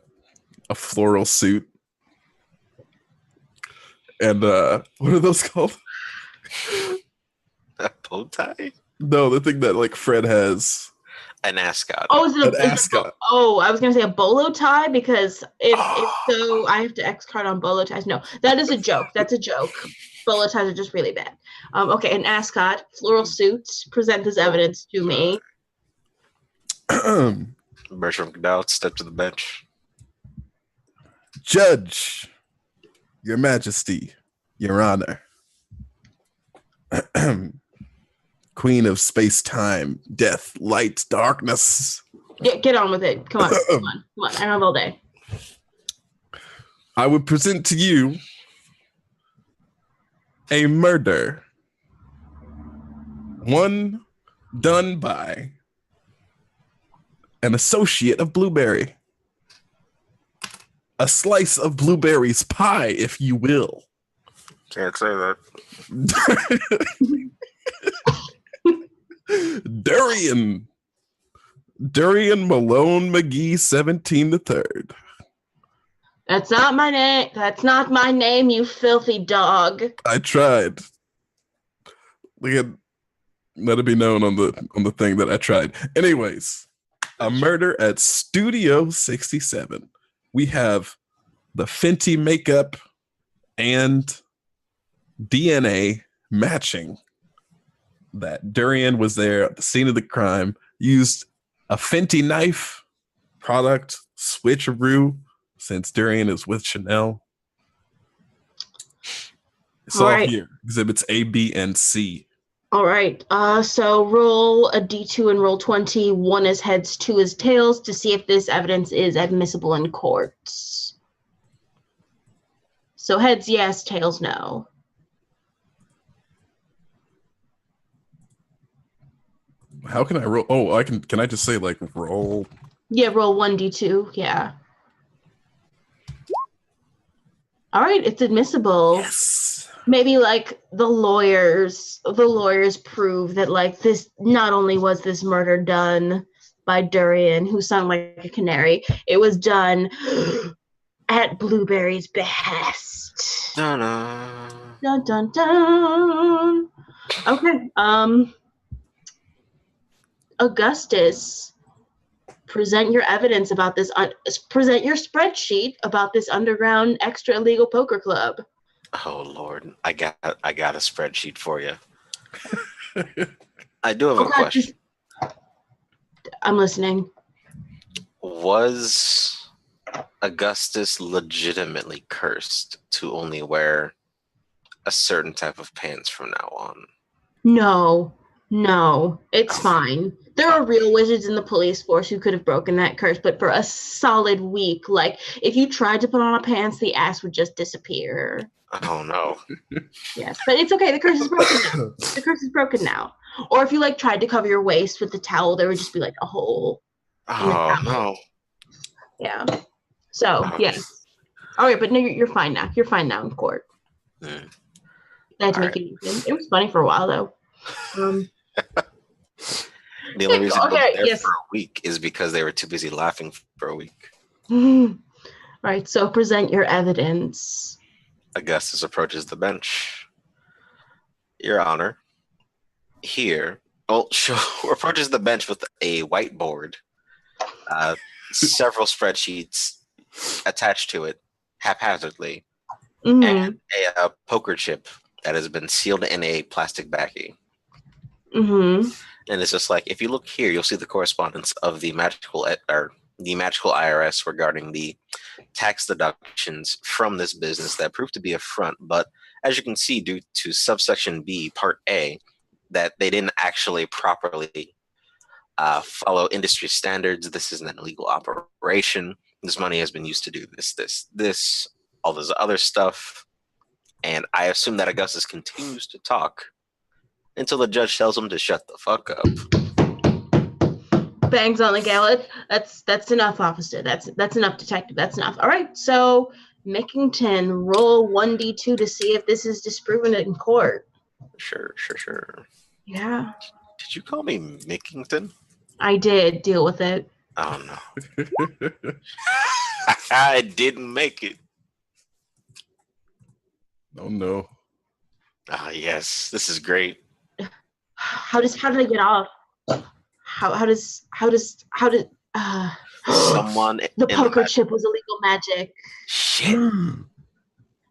[SPEAKER 2] floral suit. And what are those called?
[SPEAKER 3] A bow tie?
[SPEAKER 2] No, the thing that like Fred has.
[SPEAKER 3] An ascot.
[SPEAKER 1] Oh, is it
[SPEAKER 2] an ascot?
[SPEAKER 1] I was gonna say a bolo tie because if so, I have to X card on bolo ties. No, that is a joke. That's a joke. Bolo ties are just really bad. Okay, an ascot, floral suit. Present this evidence to me.
[SPEAKER 3] Bertram Cadell, step to the bench.
[SPEAKER 2] Judge, Your Majesty, Your Honor. Queen of space, time, death, light, darkness.
[SPEAKER 1] Get on with it. Come on. Come on. I have all day.
[SPEAKER 2] I would present to you a murder. One done by an associate of Blueberry. A slice of Blueberry's pie, if you will.
[SPEAKER 3] Can't say that.
[SPEAKER 2] Durian Malone McGee 17 the third.
[SPEAKER 1] That's not my name. That's not my name, you filthy dog.
[SPEAKER 2] I tried. Let it be known on the thing that I tried. Anyways, a murder at Studio 67. We have the Fenty makeup and DNA matching that Durian was there at the scene of the crime, used a Fenty knife product switcheroo since Durian is with Chanel. It's all here. Exhibits A, B, and C.
[SPEAKER 1] All right. So roll a D2 and roll 20. 1 is heads, 2 is tails to see if this evidence is admissible in court. So heads, yes. Tails, no.
[SPEAKER 2] How can I roll? Oh, I can. Can I just say like roll?
[SPEAKER 1] Yeah, roll 1D2. Yeah. All right, it's admissible.
[SPEAKER 2] Yes.
[SPEAKER 1] Maybe like the lawyers prove that like this, not only was this murder done by Durian, who sung like a canary, it was done at Blueberry's behest.
[SPEAKER 3] Dun
[SPEAKER 1] Dun dun dun. Okay. Augustus, present your evidence about this. Present your spreadsheet about this underground extra illegal poker club.
[SPEAKER 3] Oh Lord, I got a spreadsheet for you. I do have a question.
[SPEAKER 1] I'm listening.
[SPEAKER 3] Was Augustus legitimately cursed to only wear a certain type of pants from now on? No, it's fine. There are real wizards in the police force who could have broken that curse, but for a solid week, like if you tried to put on a pants, the ass would just disappear. Oh no.
[SPEAKER 1] Yes, but it's okay. The curse is broken now. The curse is broken now. Or if you like tried to cover your waist with the towel, there would just be like a hole.
[SPEAKER 3] Oh no.
[SPEAKER 1] Yeah. So yes. All right, but no, you're fine now. You're fine now in court. I had to make it was funny for a while though.
[SPEAKER 3] The only reason they were there for a week is because they were too busy laughing for a week.
[SPEAKER 1] Right, so present your evidence.
[SPEAKER 3] Augustus approaches the bench. Your Honor, here, approaches the bench with a whiteboard, several spreadsheets attached to it haphazardly, and a poker chip that has been sealed in a plastic baggie. And it's just like, if you look here, you'll see the correspondence of the magical IRS regarding the tax deductions from this business that proved to be a front. But as you can see, due to subsection B, part A, that they didn't actually properly follow industry standards. This isn't an illegal operation. This money has been used to do this, all this other stuff. And I assume that Augustus continues to talk until the judge tells him to shut the fuck up.
[SPEAKER 1] Bangs on the gallet. That's enough, officer. That's enough, detective. That's enough. All right. So Mickington, roll 1d2 to see if this is disproven in court.
[SPEAKER 3] Sure.
[SPEAKER 1] Yeah.
[SPEAKER 3] Did you call me Mickington?
[SPEAKER 1] I did. Deal with it.
[SPEAKER 3] Oh no. I didn't make it.
[SPEAKER 2] Oh no.
[SPEAKER 3] Ah yes, this is great.
[SPEAKER 1] How did I get off? How did
[SPEAKER 3] someone
[SPEAKER 1] the poker chip was illegal magic.
[SPEAKER 3] Shit.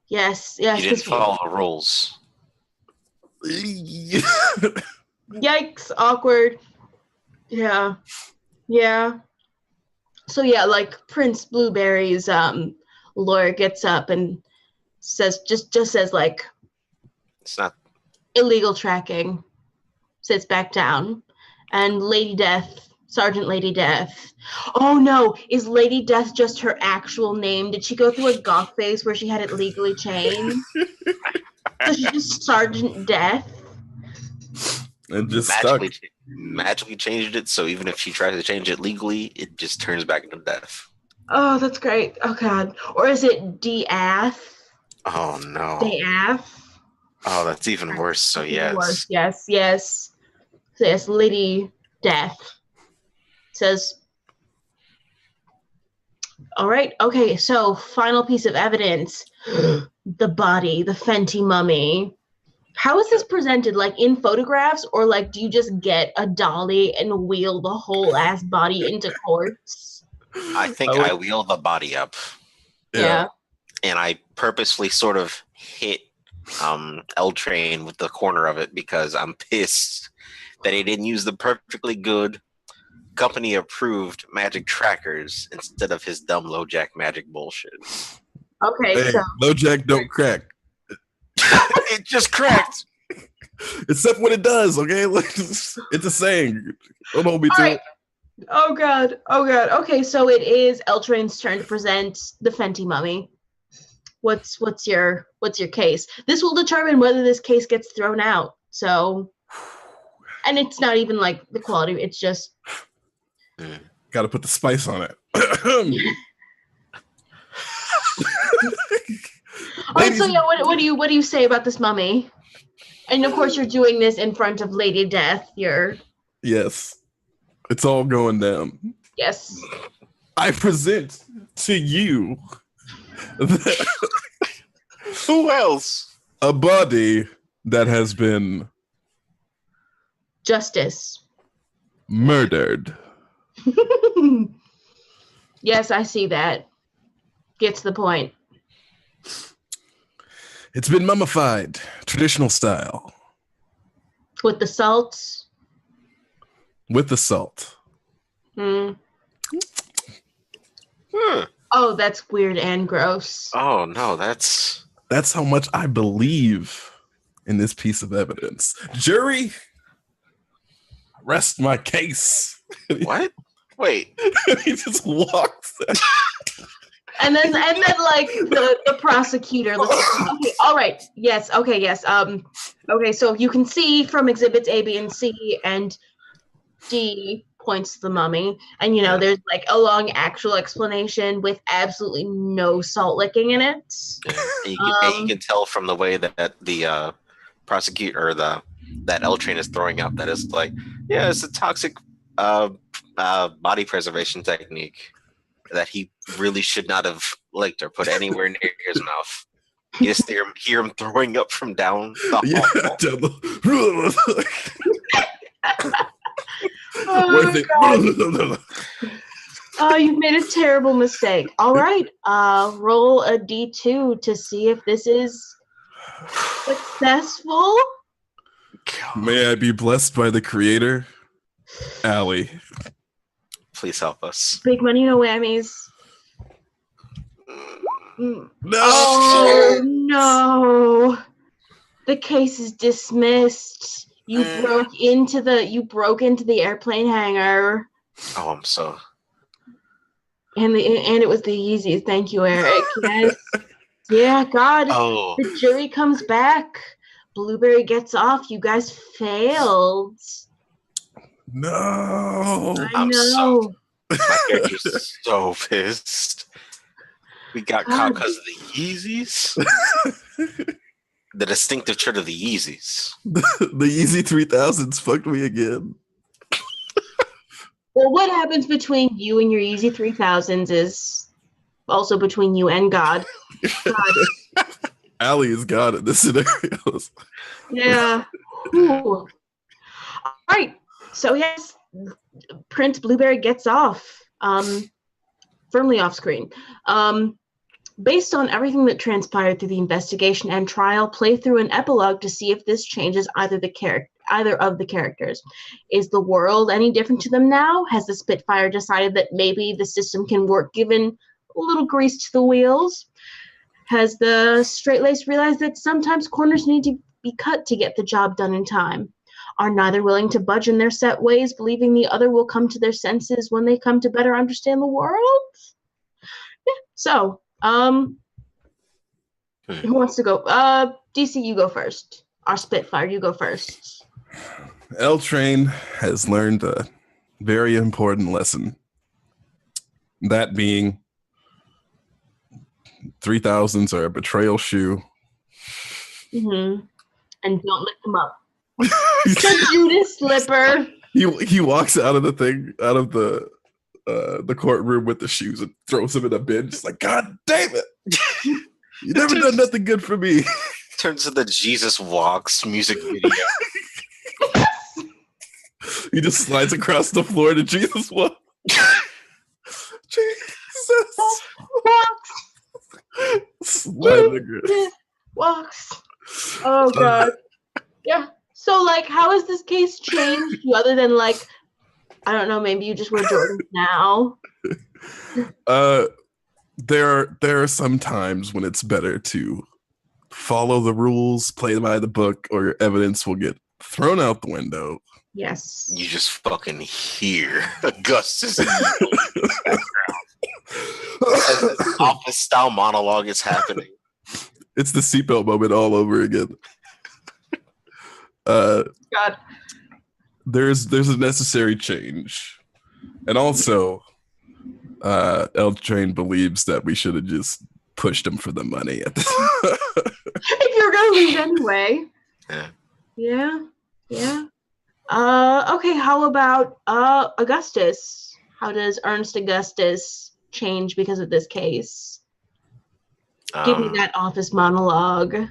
[SPEAKER 1] Yes.
[SPEAKER 3] You didn't follow the rules.
[SPEAKER 1] Yikes, awkward. Yeah. So yeah, like Prince Blueberry's lawyer gets up and says just says like
[SPEAKER 3] It's not.
[SPEAKER 1] illegal tracking, sits back down, and Lady Death, Sergeant Lady Death. Oh no, is Lady Death just her actual name? Did she go through a goth phase where she had it legally changed? So she's just Sergeant Death.
[SPEAKER 2] And just
[SPEAKER 3] magically changed it, so even if she tries to change it legally, it just turns back into Death.
[SPEAKER 1] Oh, that's great. Oh god. Or is it Death?
[SPEAKER 3] Oh no.
[SPEAKER 1] Death?
[SPEAKER 3] Oh, that's even worse. So yes.
[SPEAKER 1] Worse. Yes. So yes, Lady Death says, all right, okay, so final piece of evidence. The body, the Fenty mummy. How is this presented? Like in photographs, or like do you just get a dolly and wheel the whole ass body into court?
[SPEAKER 3] I think I wheel the body up.
[SPEAKER 1] Yeah.
[SPEAKER 3] And I purposely sort of hit L Train with the corner of it because I'm pissed that he didn't use the perfectly good company approved magic trackers instead of his dumb LoJack magic bullshit.
[SPEAKER 1] Okay,
[SPEAKER 2] hey,
[SPEAKER 1] so
[SPEAKER 2] LoJack don't crack.
[SPEAKER 3] It just cracked.
[SPEAKER 2] Except when it does, okay? It's a saying. Don't hold me to it.
[SPEAKER 1] Oh god. Okay, so it is L Train's turn to present the Fenty mummy. What's your case? This will determine whether this case gets thrown out. So, and it's not even like the quality, it's just
[SPEAKER 2] Gotta put the spice on it.
[SPEAKER 1] All right, so yeah, what do you say about this mummy? And of course, you're doing this in front of Lady Death.
[SPEAKER 2] Yes, it's all going down.
[SPEAKER 1] Yes.
[SPEAKER 2] I present to you
[SPEAKER 3] who else?
[SPEAKER 2] A body that has been
[SPEAKER 1] justice
[SPEAKER 2] murdered.
[SPEAKER 1] Yes, I see that. Gets the point.
[SPEAKER 2] It's been mummified, traditional style.
[SPEAKER 1] With the salt?
[SPEAKER 2] With the salt.
[SPEAKER 1] Oh, that's weird and gross.
[SPEAKER 3] Oh, no, that's
[SPEAKER 2] how much I believe in this piece of evidence. Jury, rest my case.
[SPEAKER 3] What? Wait.
[SPEAKER 2] He just walks.
[SPEAKER 1] And then like the prosecutor looks, okay, all right, yes, okay, yes. Okay, so you can see from exhibits A, B, and C, and D points to the mummy, and there's like a long actual explanation with absolutely no salt licking in it.
[SPEAKER 3] And you can tell from the way that the prosecutor or that L Train is throwing up that it's like, yeah, it's a toxic body preservation technique that he really should not have licked or put anywhere near his mouth. You just hear him throwing up from down the hall.
[SPEAKER 1] Oh, you've made a terrible mistake. All right, roll a D2 to see if this is successful.
[SPEAKER 2] May I be blessed by the creator, Allie.
[SPEAKER 3] Please help us.
[SPEAKER 1] Big money, no whammies.
[SPEAKER 2] No.
[SPEAKER 1] Oh no! The case is dismissed. You broke into the airplane hangar.
[SPEAKER 3] Oh, I'm so.
[SPEAKER 1] And it was the Yeezys. Thank you, Eric. Yes. Yeah, God.
[SPEAKER 3] Oh.
[SPEAKER 1] The jury comes back. Blueberry gets off. You guys failed.
[SPEAKER 2] No.
[SPEAKER 1] I know.
[SPEAKER 3] My character's so pissed. We got caught because of the Yeezys. The distinctive trait of the Yeezys.
[SPEAKER 2] The Yeezy 3000s fucked me again.
[SPEAKER 1] Well, what happens between you and your Yeezy 3000s is also between you and God.
[SPEAKER 2] Allie is God in this scenario.
[SPEAKER 1] Yeah. Ooh. All right. So yes, Prince Blueberry gets off. Firmly off screen. Based on everything that transpired through the investigation and trial, play through an epilogue to see if this changes either of the characters. Is the world any different to them now? Has the Spitfire decided that maybe the system can work given a little grease to the wheels? Has the Straightlace realized that sometimes corners need to be cut to get the job done in time? Are neither willing to budge in their set ways, believing the other will come to their senses when they come to better understand the world? Yeah. So, who wants to go? DC, you go first. Our Spitfire, you go first.
[SPEAKER 2] L Train has learned a very important lesson. That being 3000s are a betrayal shoe.
[SPEAKER 1] Mm-hmm. And don't lift them up. The Judas slipper.
[SPEAKER 2] He walks out of the courtroom with the shoes and throws them in a bin. Just like, God damn it! You never done nothing good for me.
[SPEAKER 3] Turns to the Jesus Walks music video.
[SPEAKER 2] He just slides across the floor to Jesus Walks. Jesus
[SPEAKER 1] Walks. Oh God. Yeah. So, like, how has this case changed you other than, like, I don't know, maybe you just wear Jordans now?
[SPEAKER 2] There are some times when it's better to follow the rules, play by the book, or your evidence will get thrown out the window.
[SPEAKER 1] Yes.
[SPEAKER 3] You just fucking hear Augustus as this office-style monologue is happening.
[SPEAKER 2] It's the seatbelt moment all over again.
[SPEAKER 1] God.
[SPEAKER 2] There's a necessary change, and also, L Train believes that we should have just pushed him for the money at this.
[SPEAKER 1] If you're gonna lose anyway. Yeah. Okay. How about Augustus? How does Ernest Augustus change because of this case? Give me that office monologue.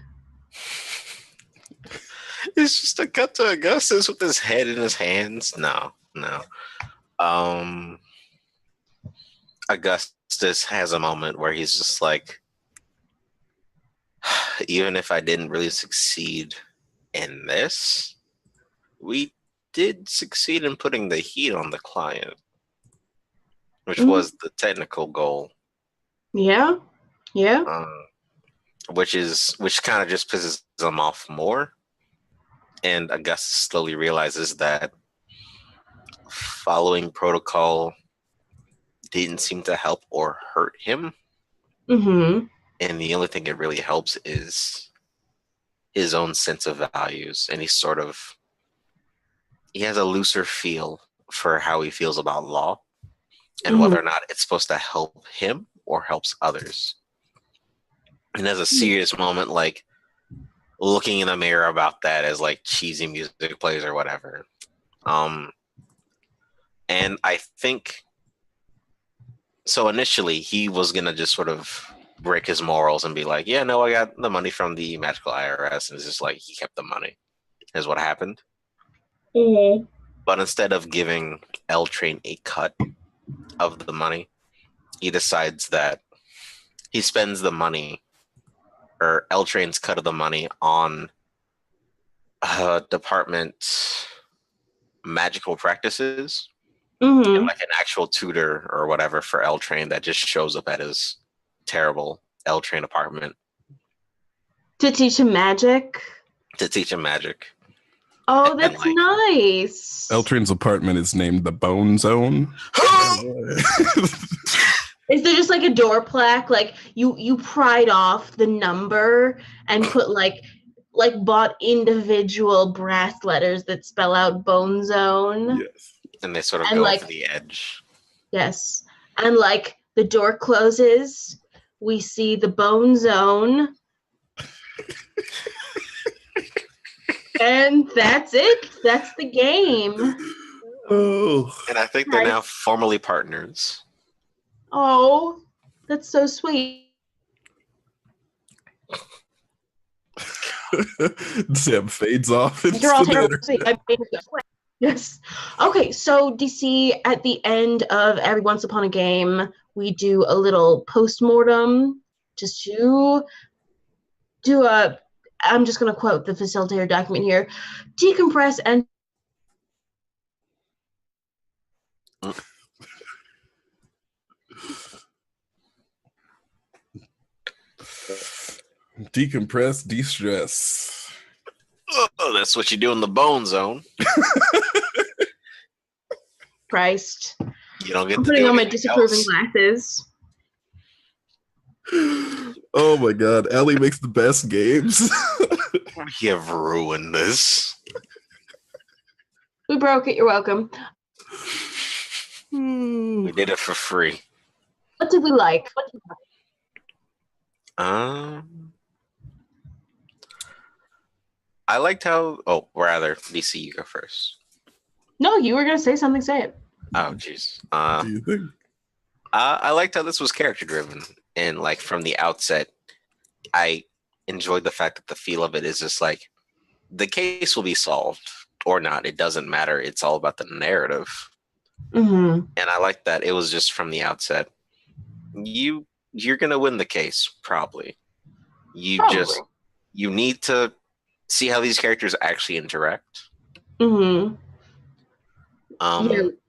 [SPEAKER 3] It's just a cut to Augustus with his head in his hands. No. Augustus has a moment where he's just like, even if I didn't really succeed in this, we did succeed in putting the heat on the client, which was the technical goal.
[SPEAKER 1] Yeah.
[SPEAKER 3] Which kind of just pisses him off more. And Augustus slowly realizes that following protocol didn't seem to help or hurt him.
[SPEAKER 1] Mm-hmm.
[SPEAKER 3] And the only thing it really helps is his own sense of values. And he has a looser feel for how he feels about law and whether or not it's supposed to help him or helps others. And there's a serious moment, like looking in the mirror about that as like cheesy music plays or whatever. And I think so initially he was gonna just sort of break his morals and be like, yeah, no, I got the money from the magical IRS, and it's just like he kept the money is what happened. But instead of giving L Train a cut of the money, he decides that he spends the money, or L Train's cut of the money, on department magical practices, and like an actual tutor or whatever for L Train that just shows up at his terrible L Train apartment
[SPEAKER 1] to teach him magic. Oh, that's nice.
[SPEAKER 2] L Train's apartment is named the Bone Zone.
[SPEAKER 1] Is there just like a door plaque, like you pried off the number and put like bought individual brass letters that spell out Bone Zone?
[SPEAKER 2] Yes.
[SPEAKER 3] And they sort of go over the edge.
[SPEAKER 1] Yes. And like the door closes, we see the Bone Zone. And that's it. That's the game.
[SPEAKER 2] Oh.
[SPEAKER 3] And I think they're now formally partners.
[SPEAKER 1] Oh, that's so sweet.
[SPEAKER 2] Sam fades off.
[SPEAKER 1] You're all terrible. Yes. Okay, so DC, at the end of every Once Upon a Game, we do a little post-mortem just to do a, I'm just going to quote the facilitator document here, decompress and
[SPEAKER 2] decompress, de-stress.
[SPEAKER 3] Oh, that's what you do in the bone zone.
[SPEAKER 1] Christ.
[SPEAKER 3] You don't get
[SPEAKER 1] I'm
[SPEAKER 3] to
[SPEAKER 1] putting
[SPEAKER 3] do
[SPEAKER 1] on my
[SPEAKER 3] anything
[SPEAKER 1] disapproving
[SPEAKER 3] else.
[SPEAKER 1] glasses.
[SPEAKER 2] Oh my god, Ellie makes the best games.
[SPEAKER 3] We have ruined this.
[SPEAKER 1] We broke it. You're welcome.
[SPEAKER 3] We did it for free.
[SPEAKER 1] What did we like?
[SPEAKER 3] I liked how. Oh, rather, DC, you go first.
[SPEAKER 1] No, you were going to say something. Say it.
[SPEAKER 3] Oh, jeez.
[SPEAKER 2] Do you think?
[SPEAKER 3] I liked how this was character driven, and like from the outset, I enjoyed the fact that the feel of it is just like the case will be solved or not. It doesn't matter. It's all about the narrative,
[SPEAKER 1] Mm-hmm.
[SPEAKER 3] and I like that it was just from the outset. You're gonna win the case probably. You need to see how these characters actually interact.
[SPEAKER 1] Mm-hmm.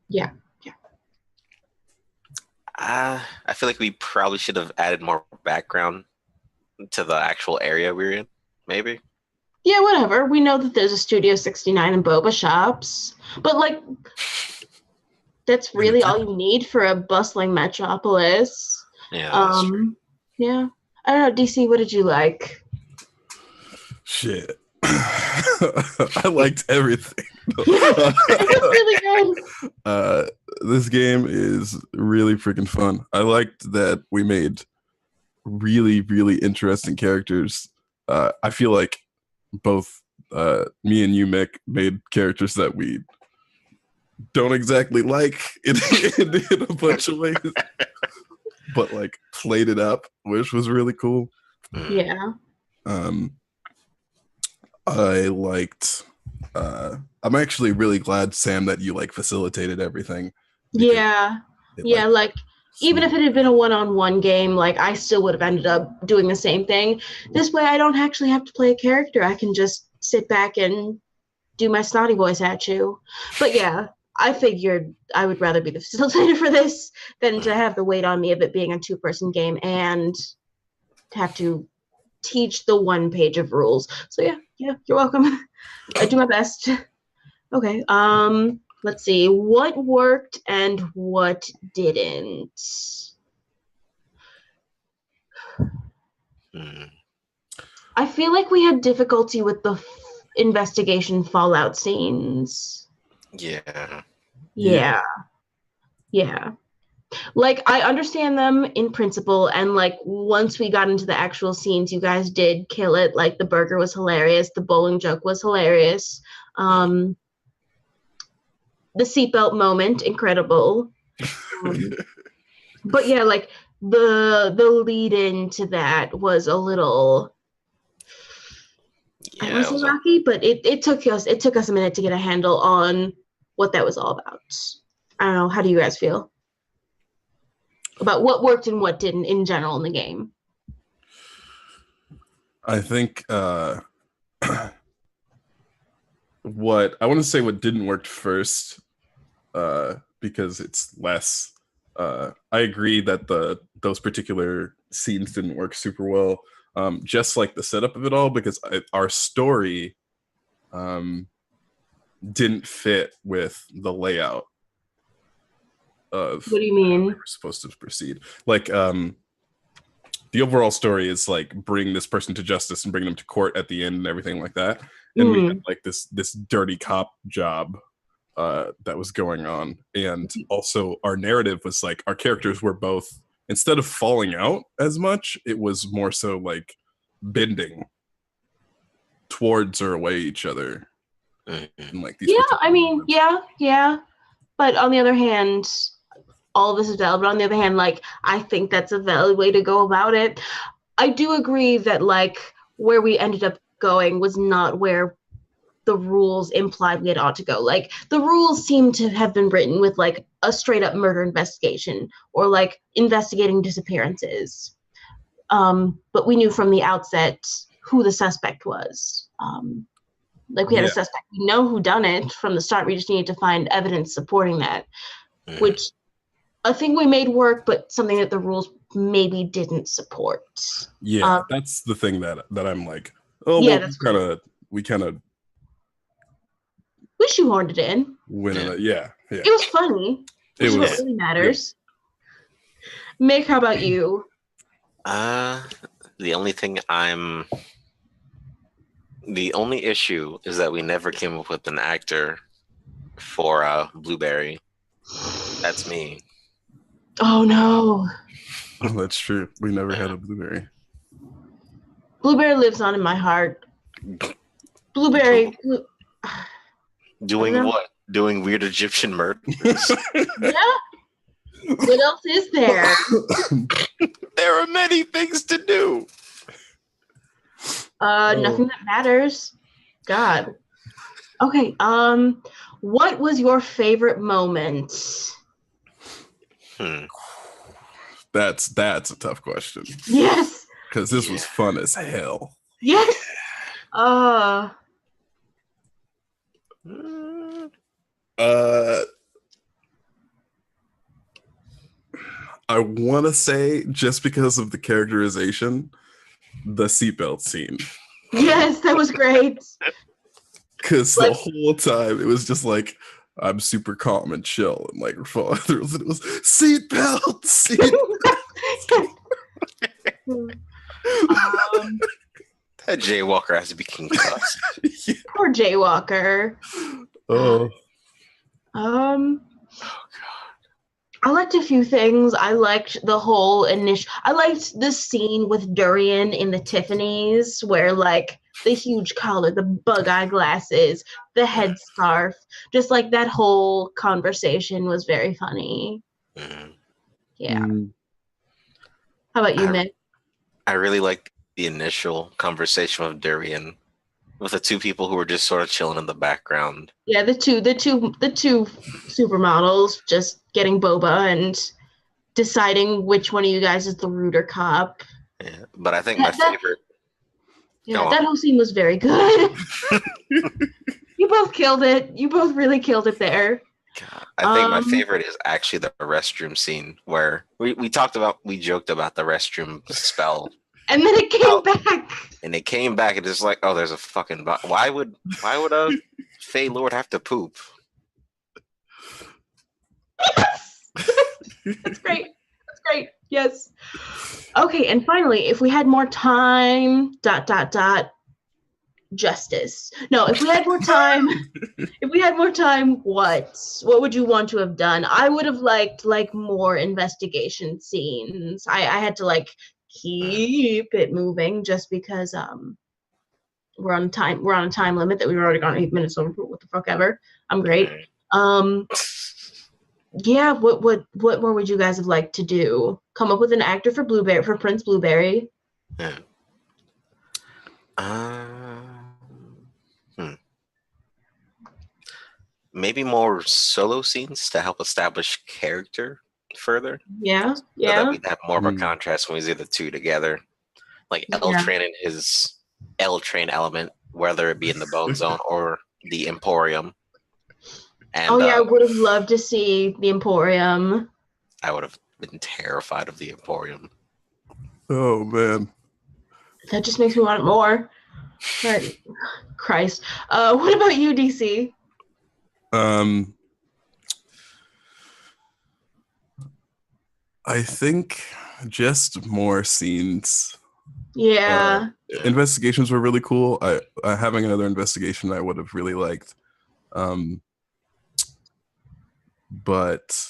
[SPEAKER 1] Yeah.
[SPEAKER 3] I feel like we probably should have added more background to the actual area we're in, maybe.
[SPEAKER 1] Yeah, whatever. We know that there's a Studio 69 and boba shops, but like, that's really all you need for a bustling metropolis.
[SPEAKER 3] Yeah, that's true.
[SPEAKER 1] Yeah. I don't know, DC, what did you like?
[SPEAKER 2] Shit. I liked everything.
[SPEAKER 1] It was really good.
[SPEAKER 2] This game is really freaking fun. I liked that we made really, really interesting characters. I feel like both me and you, Mick, made characters that we don't exactly like in a bunch of ways, but like played it up, which was really cool.
[SPEAKER 1] Yeah.
[SPEAKER 2] I liked. I'm actually really glad, Sam, that you like facilitated everything.
[SPEAKER 1] Yeah. Yeah, like even if it had been a one-on-one game, like I still would have ended up doing the same thing. This way I don't actually have to play a character. I can just sit back and do my snotty voice at you. But yeah, I figured I would rather be the facilitator for this than to have the weight on me of it being a two-person game and have to teach the one page of rules. So yeah, you're welcome. I do my best. Okay, let's see. What worked and what didn't? I feel like we had difficulty with the investigation fallout scenes.
[SPEAKER 3] Yeah.
[SPEAKER 1] Like, I understand them in principle, and like once we got into the actual scenes, you guys did kill it. Like the burger was hilarious, the bowling joke was hilarious. The seatbelt moment, incredible. But yeah, like the lead into that was a little, I don't want to say rocky, but it took us a minute to get a handle on what that was all about. I don't know. How do you guys feel about what worked and what didn't in general in the game?
[SPEAKER 2] I think what I want to say what didn't work first, because it's less. I agree that those particular scenes didn't work super well. Just like the setup of it all, because our story didn't fit with the layout of
[SPEAKER 1] what do you mean
[SPEAKER 2] how we were supposed to proceed. Like the overall story is like bring this person to justice and bring them to court at the end and everything like that. And we had like this dirty cop job that was going on. And also our narrative was like our characters were both, instead of falling out as much, it was more so like bending towards or away each other. And like these
[SPEAKER 1] but on the other hand, all of this is valid, but on the other hand, like I think that's a valid way to go about it. I do agree that like where we ended up going was not where the rules implied we had ought to go. Like the rules seem to have been written with like a straight up murder investigation or like investigating disappearances. but we knew from the outset who the suspect was. Like we had a suspect. We know who done it from the start. We just needed to find evidence supporting that, which I think we made work, but something that the rules maybe didn't support.
[SPEAKER 2] Yeah, that's the thing that I'm like, oh,
[SPEAKER 1] yeah,
[SPEAKER 2] well, we kind of
[SPEAKER 1] we shoehorned it in.
[SPEAKER 2] Yeah.
[SPEAKER 1] It was funny. Which is what really matters. Mick, how about you?
[SPEAKER 3] The only issue is that we never came up with an actor for Blueberry. That's me.
[SPEAKER 1] Oh no.
[SPEAKER 2] Oh, that's true. We never had a Blueberry.
[SPEAKER 1] Blueberry lives on in my heart. Blueberry.
[SPEAKER 3] Doing what? Doing weird Egyptian murders?
[SPEAKER 1] Yeah. What else is there?
[SPEAKER 3] There are many things to do.
[SPEAKER 1] Nothing that matters. God. Okay. What was your favorite moment?
[SPEAKER 2] That's a tough question.
[SPEAKER 1] Yes.
[SPEAKER 2] Because this was fun as hell.
[SPEAKER 1] Yes.
[SPEAKER 2] I want to say, just because of the characterization, the seatbelt scene.
[SPEAKER 1] Yes, that was great.
[SPEAKER 2] Because the whole time, it was just like, I'm super calm and chill, and like, falling through, and it was seatbelt.
[SPEAKER 3] That Jaywalker has to be concussed.
[SPEAKER 1] Yeah. Poor Jaywalker.
[SPEAKER 2] Oh.
[SPEAKER 3] Oh God.
[SPEAKER 1] I liked a few things. I liked the whole I liked the scene with Durian in the Tiffany's, where like the huge collar, the bug eye glasses, the headscarf, just like that whole conversation was very funny. Yeah. How about you, Mick?
[SPEAKER 3] I really liked the initial conversation with Durian, with the two people who were just sort of chilling in the background. Yeah,
[SPEAKER 1] the two supermodels just getting boba and deciding which one of you guys is the ruder cop.
[SPEAKER 3] Yeah, but I think my favorite.
[SPEAKER 1] Yeah, that whole scene was very good. You both killed it. You both really killed it there.
[SPEAKER 3] God, I think my favorite is actually the restroom scene where we joked about the restroom spell.
[SPEAKER 1] And then it came back.
[SPEAKER 3] And it came back and it's like, oh, there's a fucking why would a Fey Lord have to poop?
[SPEAKER 1] Yes. That's great. That's great. Yes. Okay, and finally, if we had more time, ... justice. No, if we had more time, what would you want to have done? I would have liked like more investigation scenes. I had to like keep it moving just because we're on a time limit that we were already gone 8 minutes over. What the fuck ever. I'm great. Yeah, what more would you guys have liked to do? Come up with an actor for Prince Blueberry.
[SPEAKER 3] Yeah. Maybe more solo scenes to help establish character further.
[SPEAKER 1] Yeah.
[SPEAKER 3] So that we'd have more of a contrast when we see the two together. Like L-Train and his L-Train element, whether it be in the Bone Zone or the Emporium. And,
[SPEAKER 1] I would have loved to see the Emporium.
[SPEAKER 3] I would have been terrified of the Emporium.
[SPEAKER 2] Oh, man.
[SPEAKER 1] That just makes me want it more. But, Christ. What about you, DC?
[SPEAKER 2] I think just more scenes.
[SPEAKER 1] Yeah.
[SPEAKER 2] Investigations were really cool. Having another investigation I would have really liked. But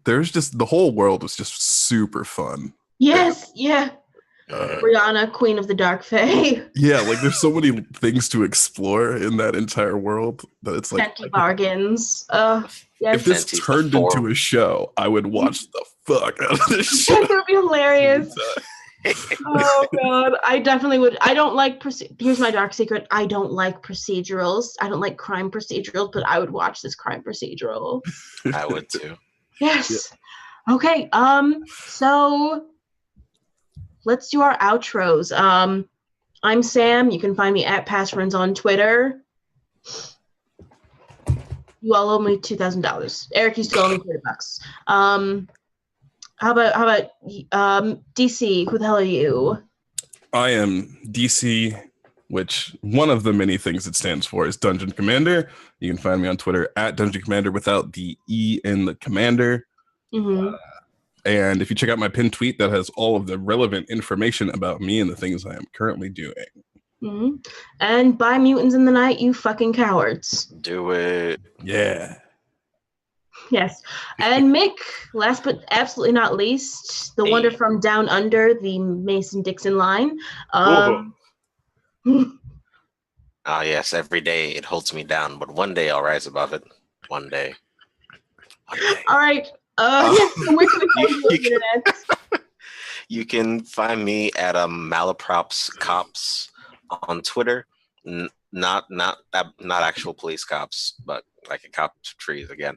[SPEAKER 2] there's just, the whole world was just super fun.
[SPEAKER 1] Yes, yeah. Rihanna, Queen of the Dark Fae.
[SPEAKER 2] Yeah, like there's so many things to explore in that entire world that it's like
[SPEAKER 1] bargains. Yes.
[SPEAKER 2] If this turned into a show, I would watch the fuck out of this show.
[SPEAKER 1] That would be hilarious. Oh god, I definitely would. I don't like here's my dark secret. I don't like procedurals. I don't like crime procedurals, but I would watch this crime procedural.
[SPEAKER 3] I would too.
[SPEAKER 1] Yes. Yeah. Okay. So let's do our outros. I'm Sam. You can find me at Passfriends on Twitter. You all owe me $2,000. Eric, you still owe me $30. How about DC? Who the hell are you?
[SPEAKER 2] I am DC, which one of the many things it stands for is Dungeon Commander. You can find me on Twitter at Dungeon Commander without the E in the Commander.
[SPEAKER 1] Mm-hmm.
[SPEAKER 2] And if you check out my pinned tweet, that has all of the relevant information about me and the things I am currently doing.
[SPEAKER 1] Mm-hmm. And buy Mutants in the Night, you fucking cowards.
[SPEAKER 3] Do it.
[SPEAKER 2] Yeah.
[SPEAKER 1] Yes. And Mick, last but absolutely not least, the wonder from down under the Mason-Dixon line.
[SPEAKER 3] Yes, every day it holds me down, but one day I'll rise above it. One day.
[SPEAKER 1] All right. Yes, so where can we find you on the internet?
[SPEAKER 3] You can find me at Malaprops Cops on Twitter. Not actual police cops, but like a cop trees again.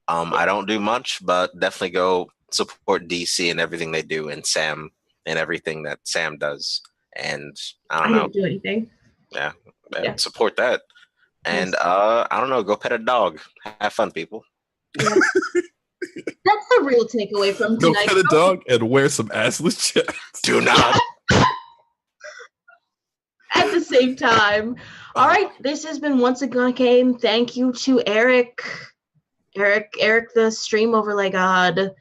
[SPEAKER 3] I don't do much, but definitely go support DC and everything they do, and Sam and everything that Sam does. And I don't know.
[SPEAKER 1] Don't do anything.
[SPEAKER 3] Yeah, support that. And
[SPEAKER 1] Yes.
[SPEAKER 3] I don't know. Go pet a dog. Have fun, people.
[SPEAKER 1] Yeah. That's the real takeaway from
[SPEAKER 2] Go
[SPEAKER 1] tonight.
[SPEAKER 2] pet a dog and wear some assless checks.
[SPEAKER 3] Do not.
[SPEAKER 1] At the same time. All right, this has been Once Again a Game. Thank you to Eric, the stream overlay god.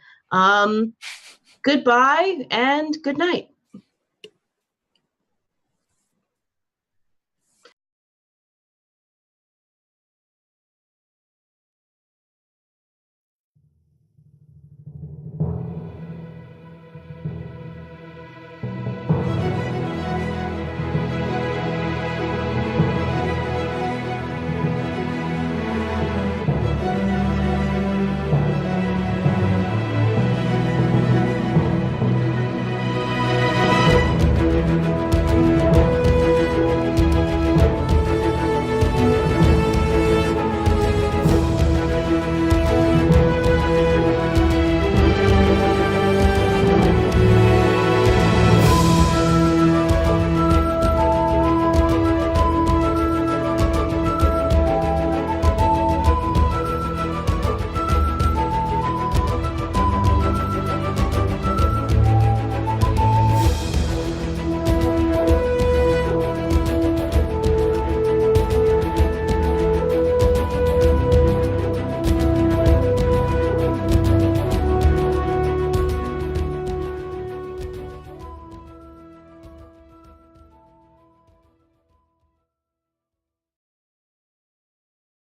[SPEAKER 1] Goodbye and good night.